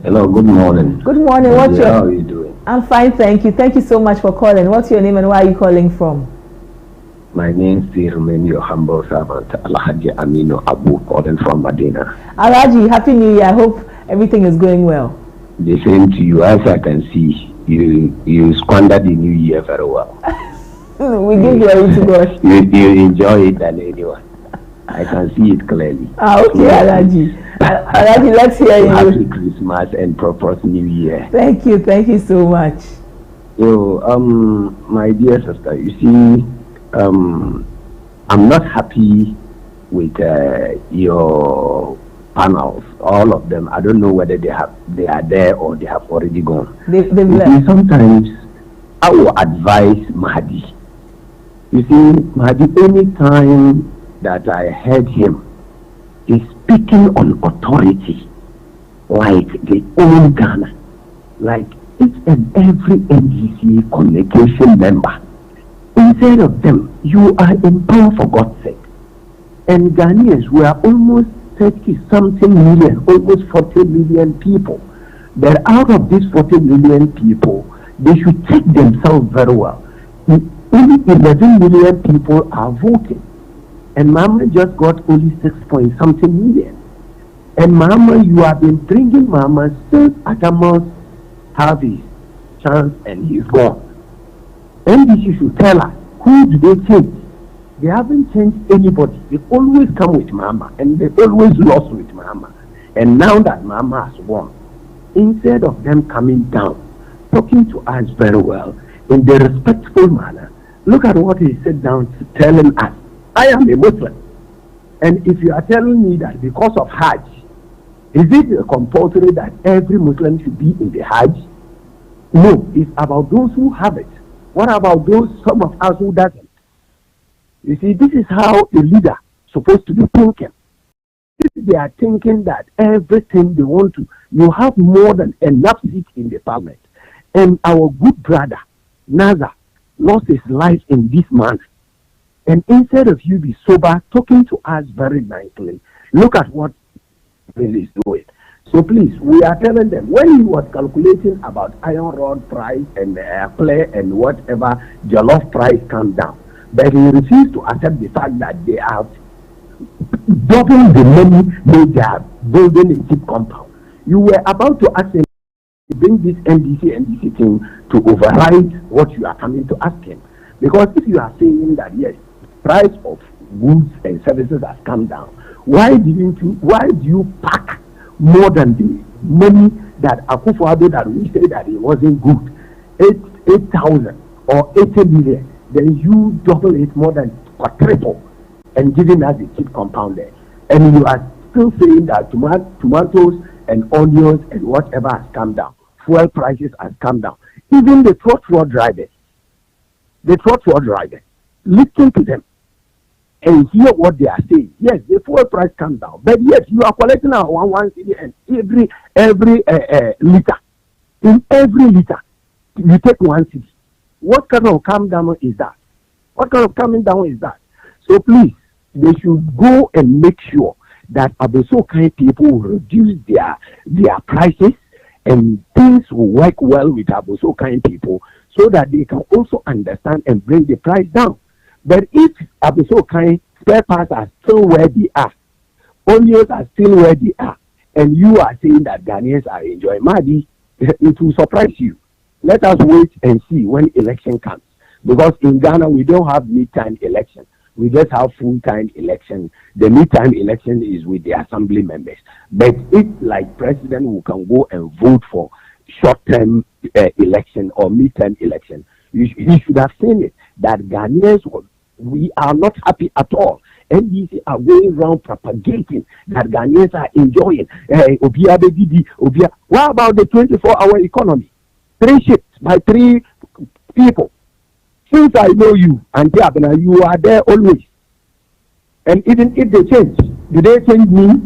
Hello, good morning. Good morning. How are you doing? I'm fine, thank you. Thank you so much for calling. What's your name and where are you calling from? My name is remain your humble servant, Alhaji Amino Abu, calling from Medina. Alhaji, Happy New Year. I hope everything is going well. The same to you. As I can see, you squandered the new year very well. We give glory to God. You enjoy it than anyone. I can see it clearly. Okay, Alhaji. Alhaji, let's hear you. Happy Christmas and prosperous New Year. Thank you so much. So, my dear sister, you see, I'm not happy with your panels, all of them. I don't know whether they are there or they have already gone. They've left. Sometimes I will advise Mahdi. You see, Mahdi, any time that I heard him, he's speaking on authority, like they own Ghana, like each and every NGC communication member. Instead of them, you are in power for God's sake. And Ghanaians, we are almost 30-something million, almost 40 million people. But out of these 40 million people, they should check themselves very well. Only 11 million people are voting. And Mama just got only 6-point-something million. And Mama, you have been bringing Mama since Adamos have his chance and he's gone. NBC should tell us, who do they change? They haven't changed anybody. They always come with Mama, and they always lost with Mama. And now that Mama has won, instead of them coming down, talking to us very well, in the respectful manner, look at what he said down telling us. I am a Muslim. And if you are telling me that because of Hajj, is it compulsory that every Muslim should be in the Hajj? No, it's about those who have it. What about those, some of us who doesn't? You see, this is how a leader is supposed to be thinking. If they are thinking that everything they want to, you have more than enough seats in the parliament. And our good brother, Naza, lost his life in this month. And instead of you be sober, talking to us very nicely, look at what he is doing. So please, we are telling them, when he was calculating about iron rod price and play and whatever, jollof price come down. But he refused to accept the fact that they have double the money they are building a cheap compound. You were about to ask him to bring this NDC thing to override what you are coming to ask him. Because if you are saying that, yes, price of goods and services has come down, why do you pack more than the money that Akufo-Addo that we say that it wasn't good, 8,000 or 80 million? Then you double it more than quadruple and giving us a cheap compound there. And you are still saying that tomatoes and onions and whatever has come down. Fuel prices has come down. Even the truck drivers, listen to them and hear what they are saying. Yes, the fuel price comes down, but yes, you are collecting our one cedi and every liter. In every liter, you take 1 cedi. What kind of calm down is that? What kind of calming down is that? So please, they should go and make sure that Abosokai people will reduce their prices and things will work well with Abosokai people so that they can also understand and bring the price down. But if Abosokai spare parts are still where they are, onions are still where they are, and you are saying that Ghanaians are enjoying Madi, it will surprise you. Let us wait and see when election comes. Because in Ghana, we don't have mid-time election. We just have full-time election. The mid-time election is with the assembly members. But it's like president who can go and vote for short-term election or mid-term election. He should have seen it, that Ghanaians, we are not happy at all. NDC are going around propagating that Ghanaians are enjoying. What about the 24-hour economy? 3 shifts by 3 people. Since I know you, and ABENA, you are there always. And even if they change, do they change me?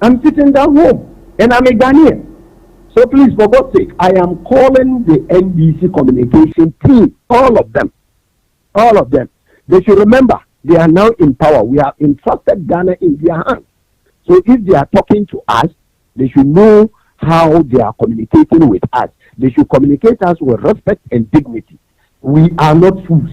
I'm sitting down home, and I'm a Ghanaian. So please, for God's sake, I am calling the NDC communication team, all of them. They should remember, they are now in power. We have entrusted Ghana in their hands. So if they are talking to us, they should know how they are communicating with us. They should communicate us with respect and dignity. We are not fools.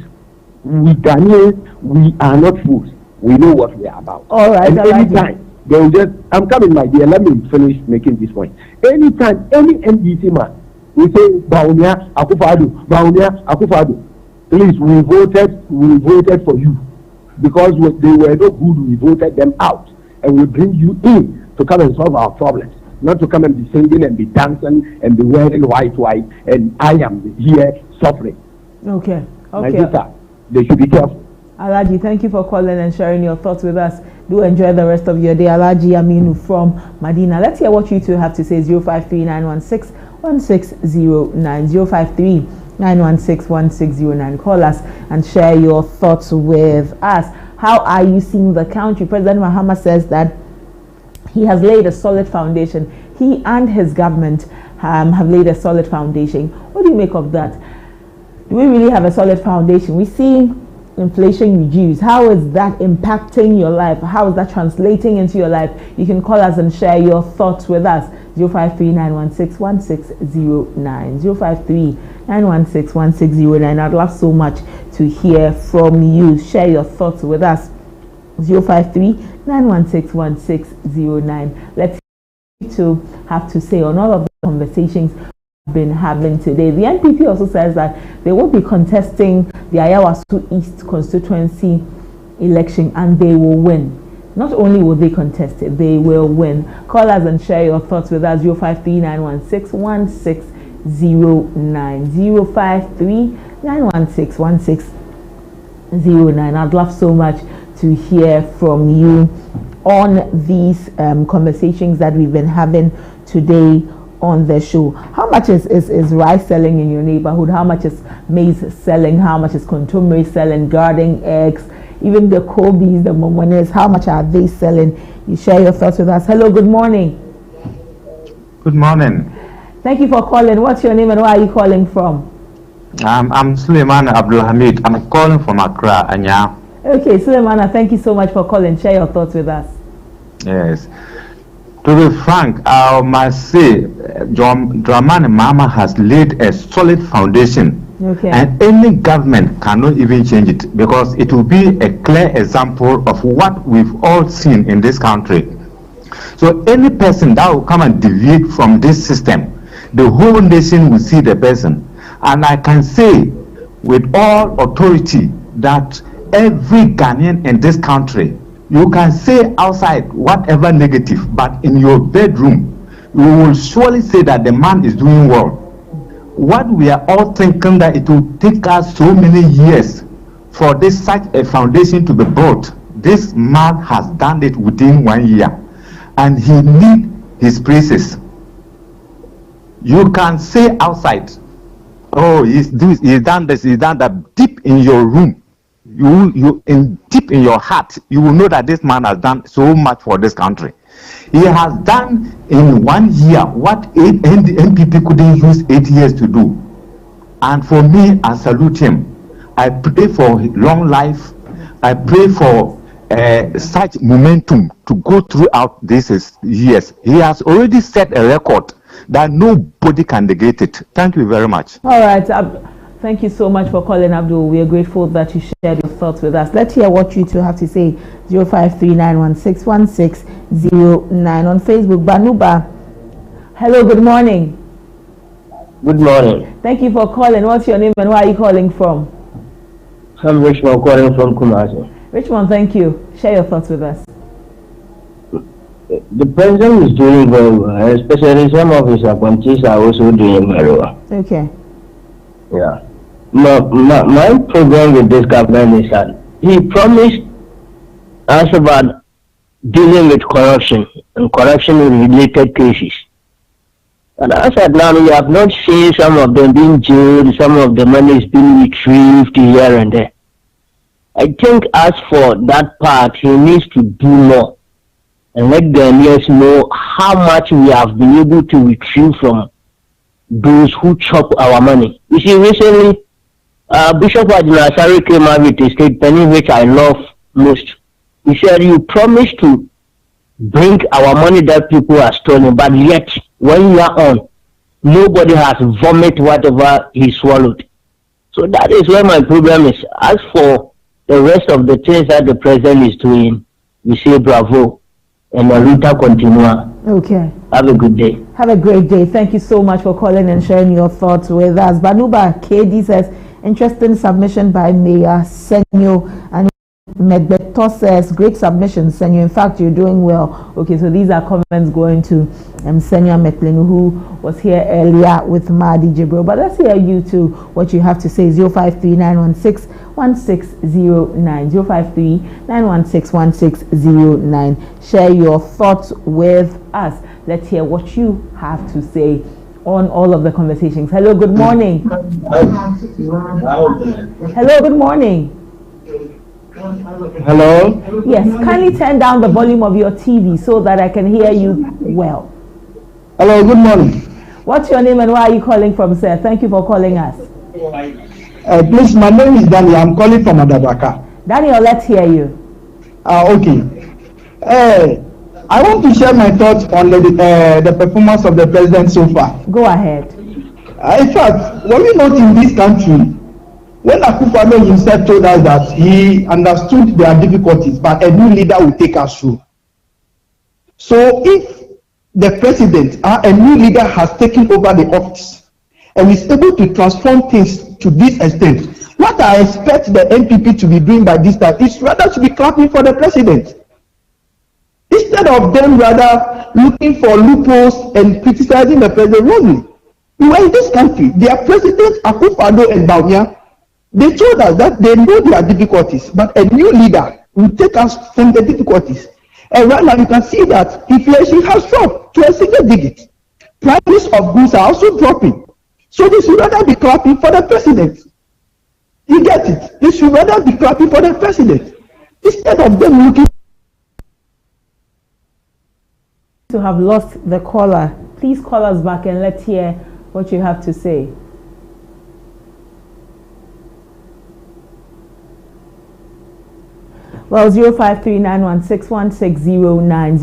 We Ghanaians, we are not fools. We know what we are about. All right. And anytime they will just, I'm coming, my dear. Let me finish making this point. Anytime any NDC man will say Baunia Akufo-Addo, please, we voted for you because they were no good. We voted them out, and we bring you in to come and solve our problems. Not to come and be singing and be dancing and be wearing white, and I am here suffering. Okay. My sister, they should be careful. Alaji, thank you for calling and sharing your thoughts with us. Do enjoy the rest of your day. Alaji Aminu from Medina. Let's hear what you two have to say. 053-916-1609. 053-916-1609. Call us and share your thoughts with us. How are you seeing the country? President Mahama says that he has laid a solid foundation. He and his government have laid a solid foundation. What do you make of that? Do we really have a solid foundation? We see inflation reduce. How is that impacting your life? How is that translating into your life? You can call us and share your thoughts with us. 053-916-1609. 053-916-1609. I'd love so much to hear from you. Share your thoughts with us. 053-916-1609. Let's see what you have to say on all of the conversations been having today. The NPP also says that they will be contesting the Ayawasu East constituency election and they will win. Not only will they contest it, they will win. Call us and share your thoughts with us. 053-916-1609. 053-916-1609. I'd love so much to hear from you on these conversations that we've been having today on the show. How much is rice selling in your neighborhood? How much is maize selling? How much is contumely selling? Garden eggs, even the Kobe's, the Momones, how much are they selling? You share your thoughts with us. Hello, good morning. Good morning. Thank you for calling. What's your name and where are you calling from? I'm Suleiman Abdulhamid. I'm calling from Accra, Anya. Okay, Suleimana, thank you so much for calling. Share your thoughts with us. Yes. To be frank, I must say, Dramani Mahama has laid a solid foundation. Okay. And any government cannot even change it because it will be a clear example of what we've all seen in this country. So any person that will come and deviate from this system, the whole nation will see the person. And I can say with all authority that every Ghanaian in this country, you can say outside whatever negative, but in your bedroom, you will surely say that the man is doing well. What we are all thinking that it will take us so many years for this such a foundation to be built, this man has done it within 1 year, and he needs his praises. You can say outside Oh, he's done this, he's done that deep in your room. Deep in your heart, you will know that this man has done so much for this country. He has done in 1 year what the NPP couldn't use 8 years to do. And for me, I salute him. I pray for long life. I pray for such momentum to go throughout these years. He has already set a record that nobody can negate it. Thank you very much. All right. Thank you so much for calling, Abdul. We are grateful that you shared your thoughts with us. Let's hear what you two have to say. 0539161609 on Facebook. Banuba. Hello, good morning. Good morning. Thank you for calling. What's your name and where are you calling from? I'm Richmond, calling from Kumasi. Richmond, thank you. Share your thoughts with us. The president is doing very well, especially some of his appointees are also doing very well. Okay. Yeah. My problem with this government is that he promised us about dealing with corruption and corruption-related cases. And as at now, we have not seen some of them being jailed, some of the money is being retrieved here and there. I think as for that part, he needs to do more and let Ghanaians know how much we have been able to retrieve from those who chop our money. You see, recently, Bishop Adinasari came out with a statement which I love most. He said, you promised to bring our money that people are stolen, but yet, when you are on, nobody has vomited whatever he swallowed. So that is where my problem is. As for the rest of the things that the president is doing, we say bravo, and Luta continua. Okay. Have a good day. Have a great day. Thank you so much for calling and sharing your thoughts with us. Banuba KD says, interesting submission by Mayor Senyo, and Medbeto says, great submission, Senyo. In fact, you're doing well. Okay, so these are comments going to Senyo Metlinu, who was here earlier with Mahdi Jibril. But let's hear you too, what you have to say. 0539161609. 0539161609. Share your thoughts with us. Let's hear what you have to say on all of the conversations. Hello, good morning. Hello, good morning. Hello? Yes, kindly turn down the volume of your TV so that I can hear you well. Hello, good morning. What's your name and where are you calling from, sir? Thank you for calling us. Please, my name is Daniel. I'm calling from Adabaka. Daniel, let's hear you. Okay. I want to share my thoughts on the performance of the president so far. Go ahead. In fact, when we not in this country, when Akufo-Addo himself told us that he understood their difficulties, but a new leader will take us through. So if the president, a new leader has taken over the office and is able to transform things to this extent, what I expect the NPP to be doing by this time is rather to be clapping for the president. Instead of them rather looking for loopholes and criticizing the president wrongly. We were in this country, their president Akufo-Addo and Bawumia, they told us that they know their difficulties, but a new leader will take us from the difficulties. And right now you can see that inflation has dropped to a single digit. Prices of goods are also dropping. So they should rather be clapping for the president. You get it? They should rather be clapping for the president instead of them looking to have lost the caller. Please call us back and let's hear what you have to say. Well, 0539161609,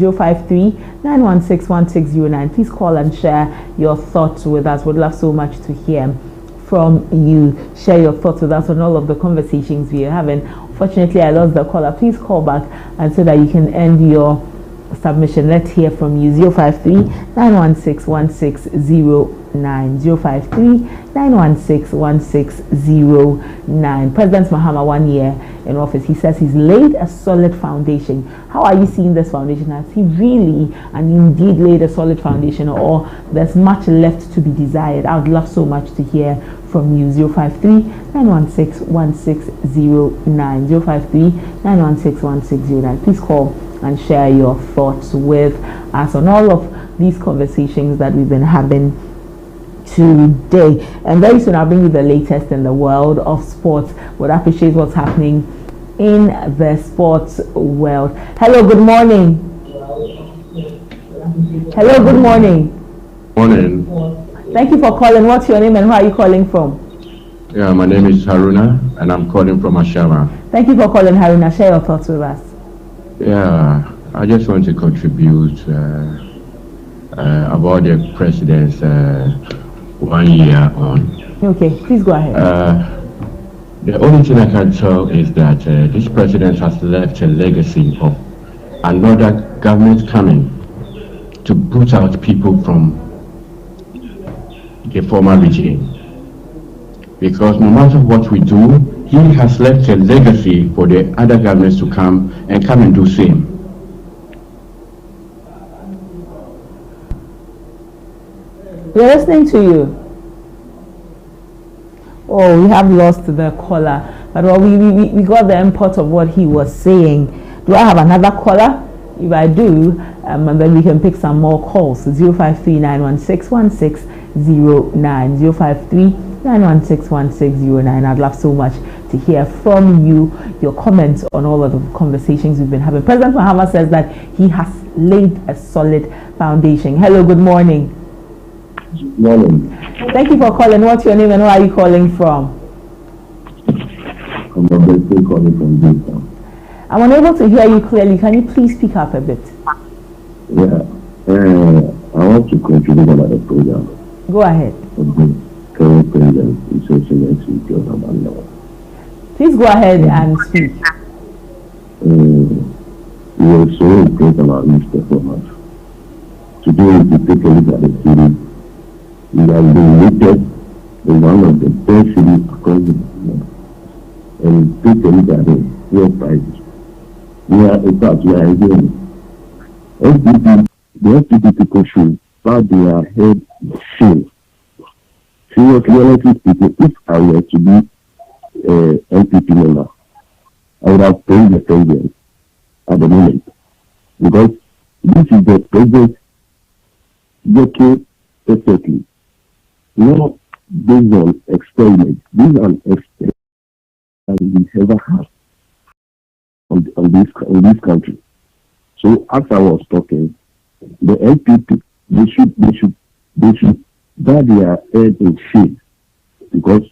0539161609. Please call and share your thoughts with us. We'd love so much to hear from you. Share your thoughts with us on all of the conversations we are having. Fortunately, I lost the caller. Please call back and so that you can end your submission. Let's hear from you. 053-916-1609. 053-916-1609. President Mahama, 1 year in office, he says he's laid a solid foundation. How are you seeing this foundation? Has he really and indeed laid a solid foundation, or there's much left to be desired? I would love so much to hear from you. 053-916-1609. 053-916-1609. Please call and share your thoughts with us on all of these conversations that we've been having today. And very soon I'll bring you the latest in the world of sports. Would appreciate what's happening in the sports world. Hello, good morning. Hello, good morning. Morning. Thank you for calling. What's your name and where are you calling from? Yeah, my name is Haruna and I'm calling from Ashama. Thank you for calling, Haruna. Share your thoughts with us. Yeah, I just want to contribute about the president's 1 year on. Okay, please go ahead. The only thing I can tell is that this president has left a legacy of another government coming to put out people from the former regime. Because no matter what we do, he has left a legacy for the other governments to come and do same. We're listening to you. Oh, we have lost the caller. But well, we got the import of what he was saying. Do I have another caller? If I do, and then we can pick some more calls. 053-916-1609. 053-916-1609. I'd love so much to hear from you, your comments on all of the conversations we've been having. President Mahama says that he has laid a solid foundation. Hello, good morning. Good morning. Thank you for calling. What's your name and where are you calling from? I'm calling from Dayton. I'm unable to hear you clearly. Can you please speak up a bit? Yeah, I want to contribute about the program. Go ahead. The current president, His Excellency John Amanda. Please go ahead and speak. We are so impressed about his performance. Today, if you take a look at the city, we have been rated as one of the best cities across the world. And take a look at it, your prices. We are in fact, we are again. The FPP people should bow their head shame. Seriously, honestly speaking, if I were to be MPP member, I would have paid the president at the moment. Because this is the president working perfectly. Not based on experiments. This is an experiment that we ever have on this country. So as I was talking, the NPP they should bow their head in shame because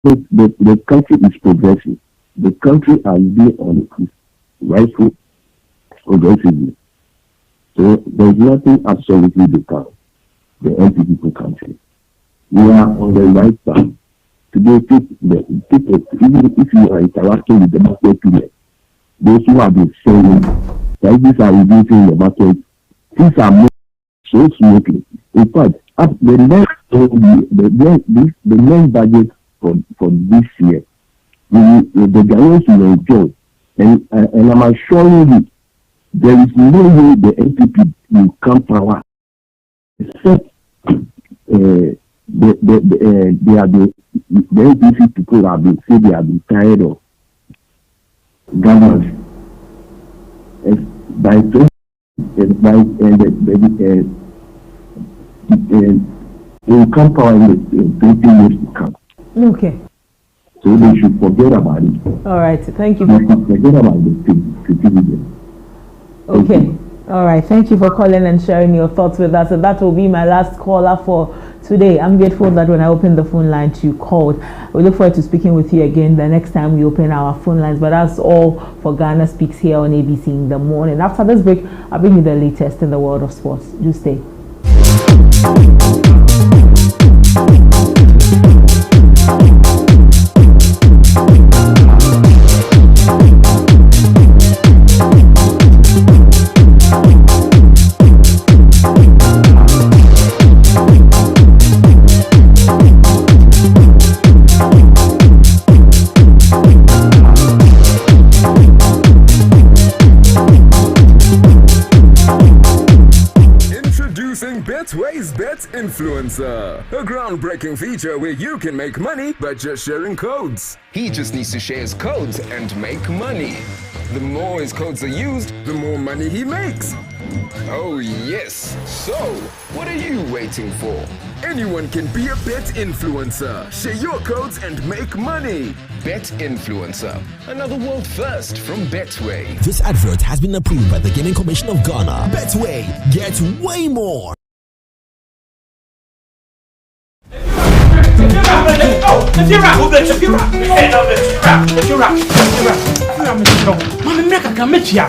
the country is progressing. The country has been on its rightful progressively. So there is nothing absolutely to count the NPP country. We are on the right path. Today, even if you are interacting with the market people, those who have been selling, prices are reducing in the market, things are moving so smoothly. In fact, the next budget for this year, the Ghanaians will enjoy. And I'm assuring you, there is no way the NPP will come power except the NPC people have been say they have been tired of government. Will come power in 20 years to come. Okay. So they should forget about it. All right. Thank you. They should forget about the citizen. Okay. All right. Thank you for calling and sharing your thoughts with us. And that will be my last caller for today. I'm grateful that when I opened the phone line, you called. We look forward to speaking with you again the next time we open our phone lines. But that's all for Ghana Speaks here on ABC in the morning. After this break, I'll bring you the latest in the world of sports. Do stay. Betway's Bet Influencer, a groundbreaking feature where you can make money by just sharing codes. He just needs to share his codes and make money. The more his codes are used, the more money he makes. Oh yes. So, what are you waiting for? Anyone can be a bet influencer. Share your codes and make money. Bet Influencer, another world first from Betway. This advert has been approved by the Gaming Commission of Ghana. Betway, get way more.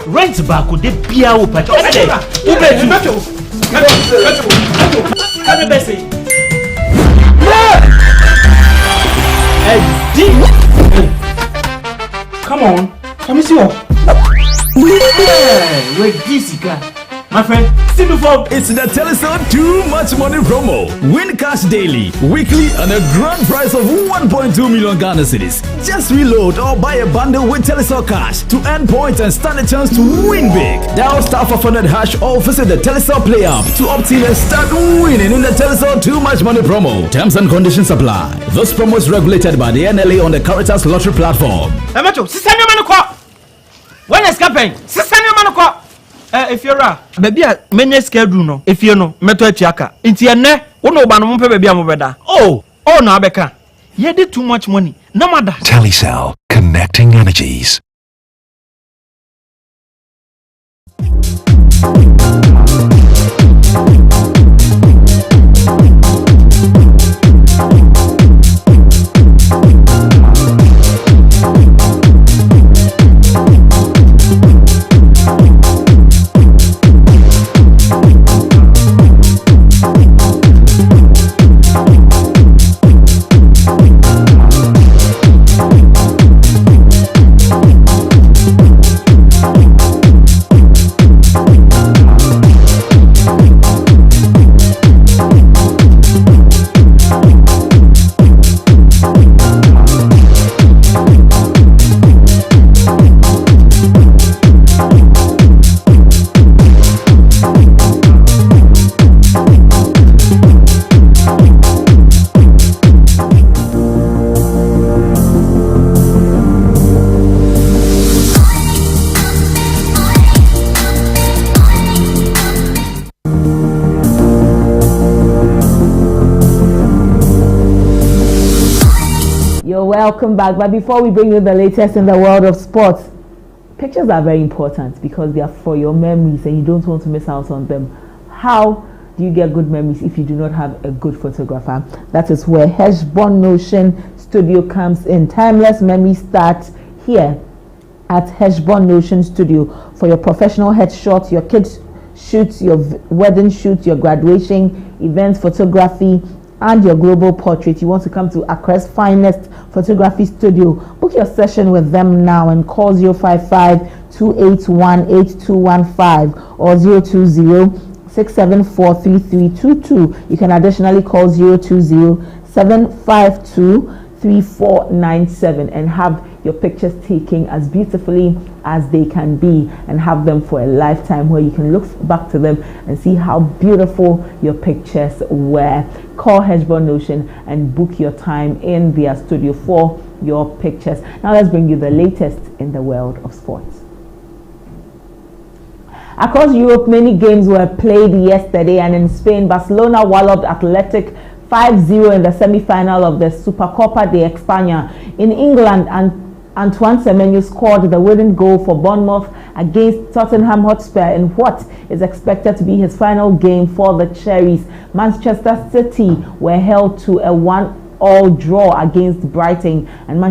Rent back with the beer open. Come on, come and see what. Wait, this guy. My friend, see before. It's the Telecel Too Much Money promo. Win cash daily, weekly, and a grand prize of 1.2 million Ghana cedis. Just reload or buy a bundle with Telecel Cash to earn points and stand a chance to win big. Dial *500# or visit the Telecel Play app to opt in and start winning in the Telecel Too Much Money promo. Terms and conditions apply. This promo is regulated by the NLA on the Caritas Lottery platform. When is campaign? If you're a baby, many schedule no. If you know, meto chiaka. Inti ene, uno banu mpe baby amubeda. Oh, no abeka. You did too much money. No matter. Telecel, connecting energies. Welcome back. But before we bring you the latest in the world of sports, pictures are very important because they are for your memories and you don't want to miss out on them. How do you get good memories if you do not have a good photographer? That is where Heshbon Notion Studio comes in. Timeless memories start here at Heshbon Notion Studio for your professional headshots, your kids shoots, your wedding shoots, your graduation events, photography, and your global portrait. You want to come to Accra's finest photography studio. Book your session with them now and call 055-281-8215 or 020-674-3322. You can additionally call 020-752-3497 and have your pictures taken as beautifully as they can be and have them for a lifetime where you can look back to them and see how beautiful your pictures were. Call Heshbon Notion and book your time in their studio for your pictures. Now let's bring you the latest in the world of sports. Across Europe, many games were played yesterday, and in Spain, Barcelona walloped Athletic 5-0 in the semi-final of the Supercopa de España. In England, Antoine Semenyo scored the winning goal for Bournemouth against Tottenham Hotspur in what is expected to be his final game for the Cherries. Manchester City were held to a 1-1 draw against Brighton, and Manchester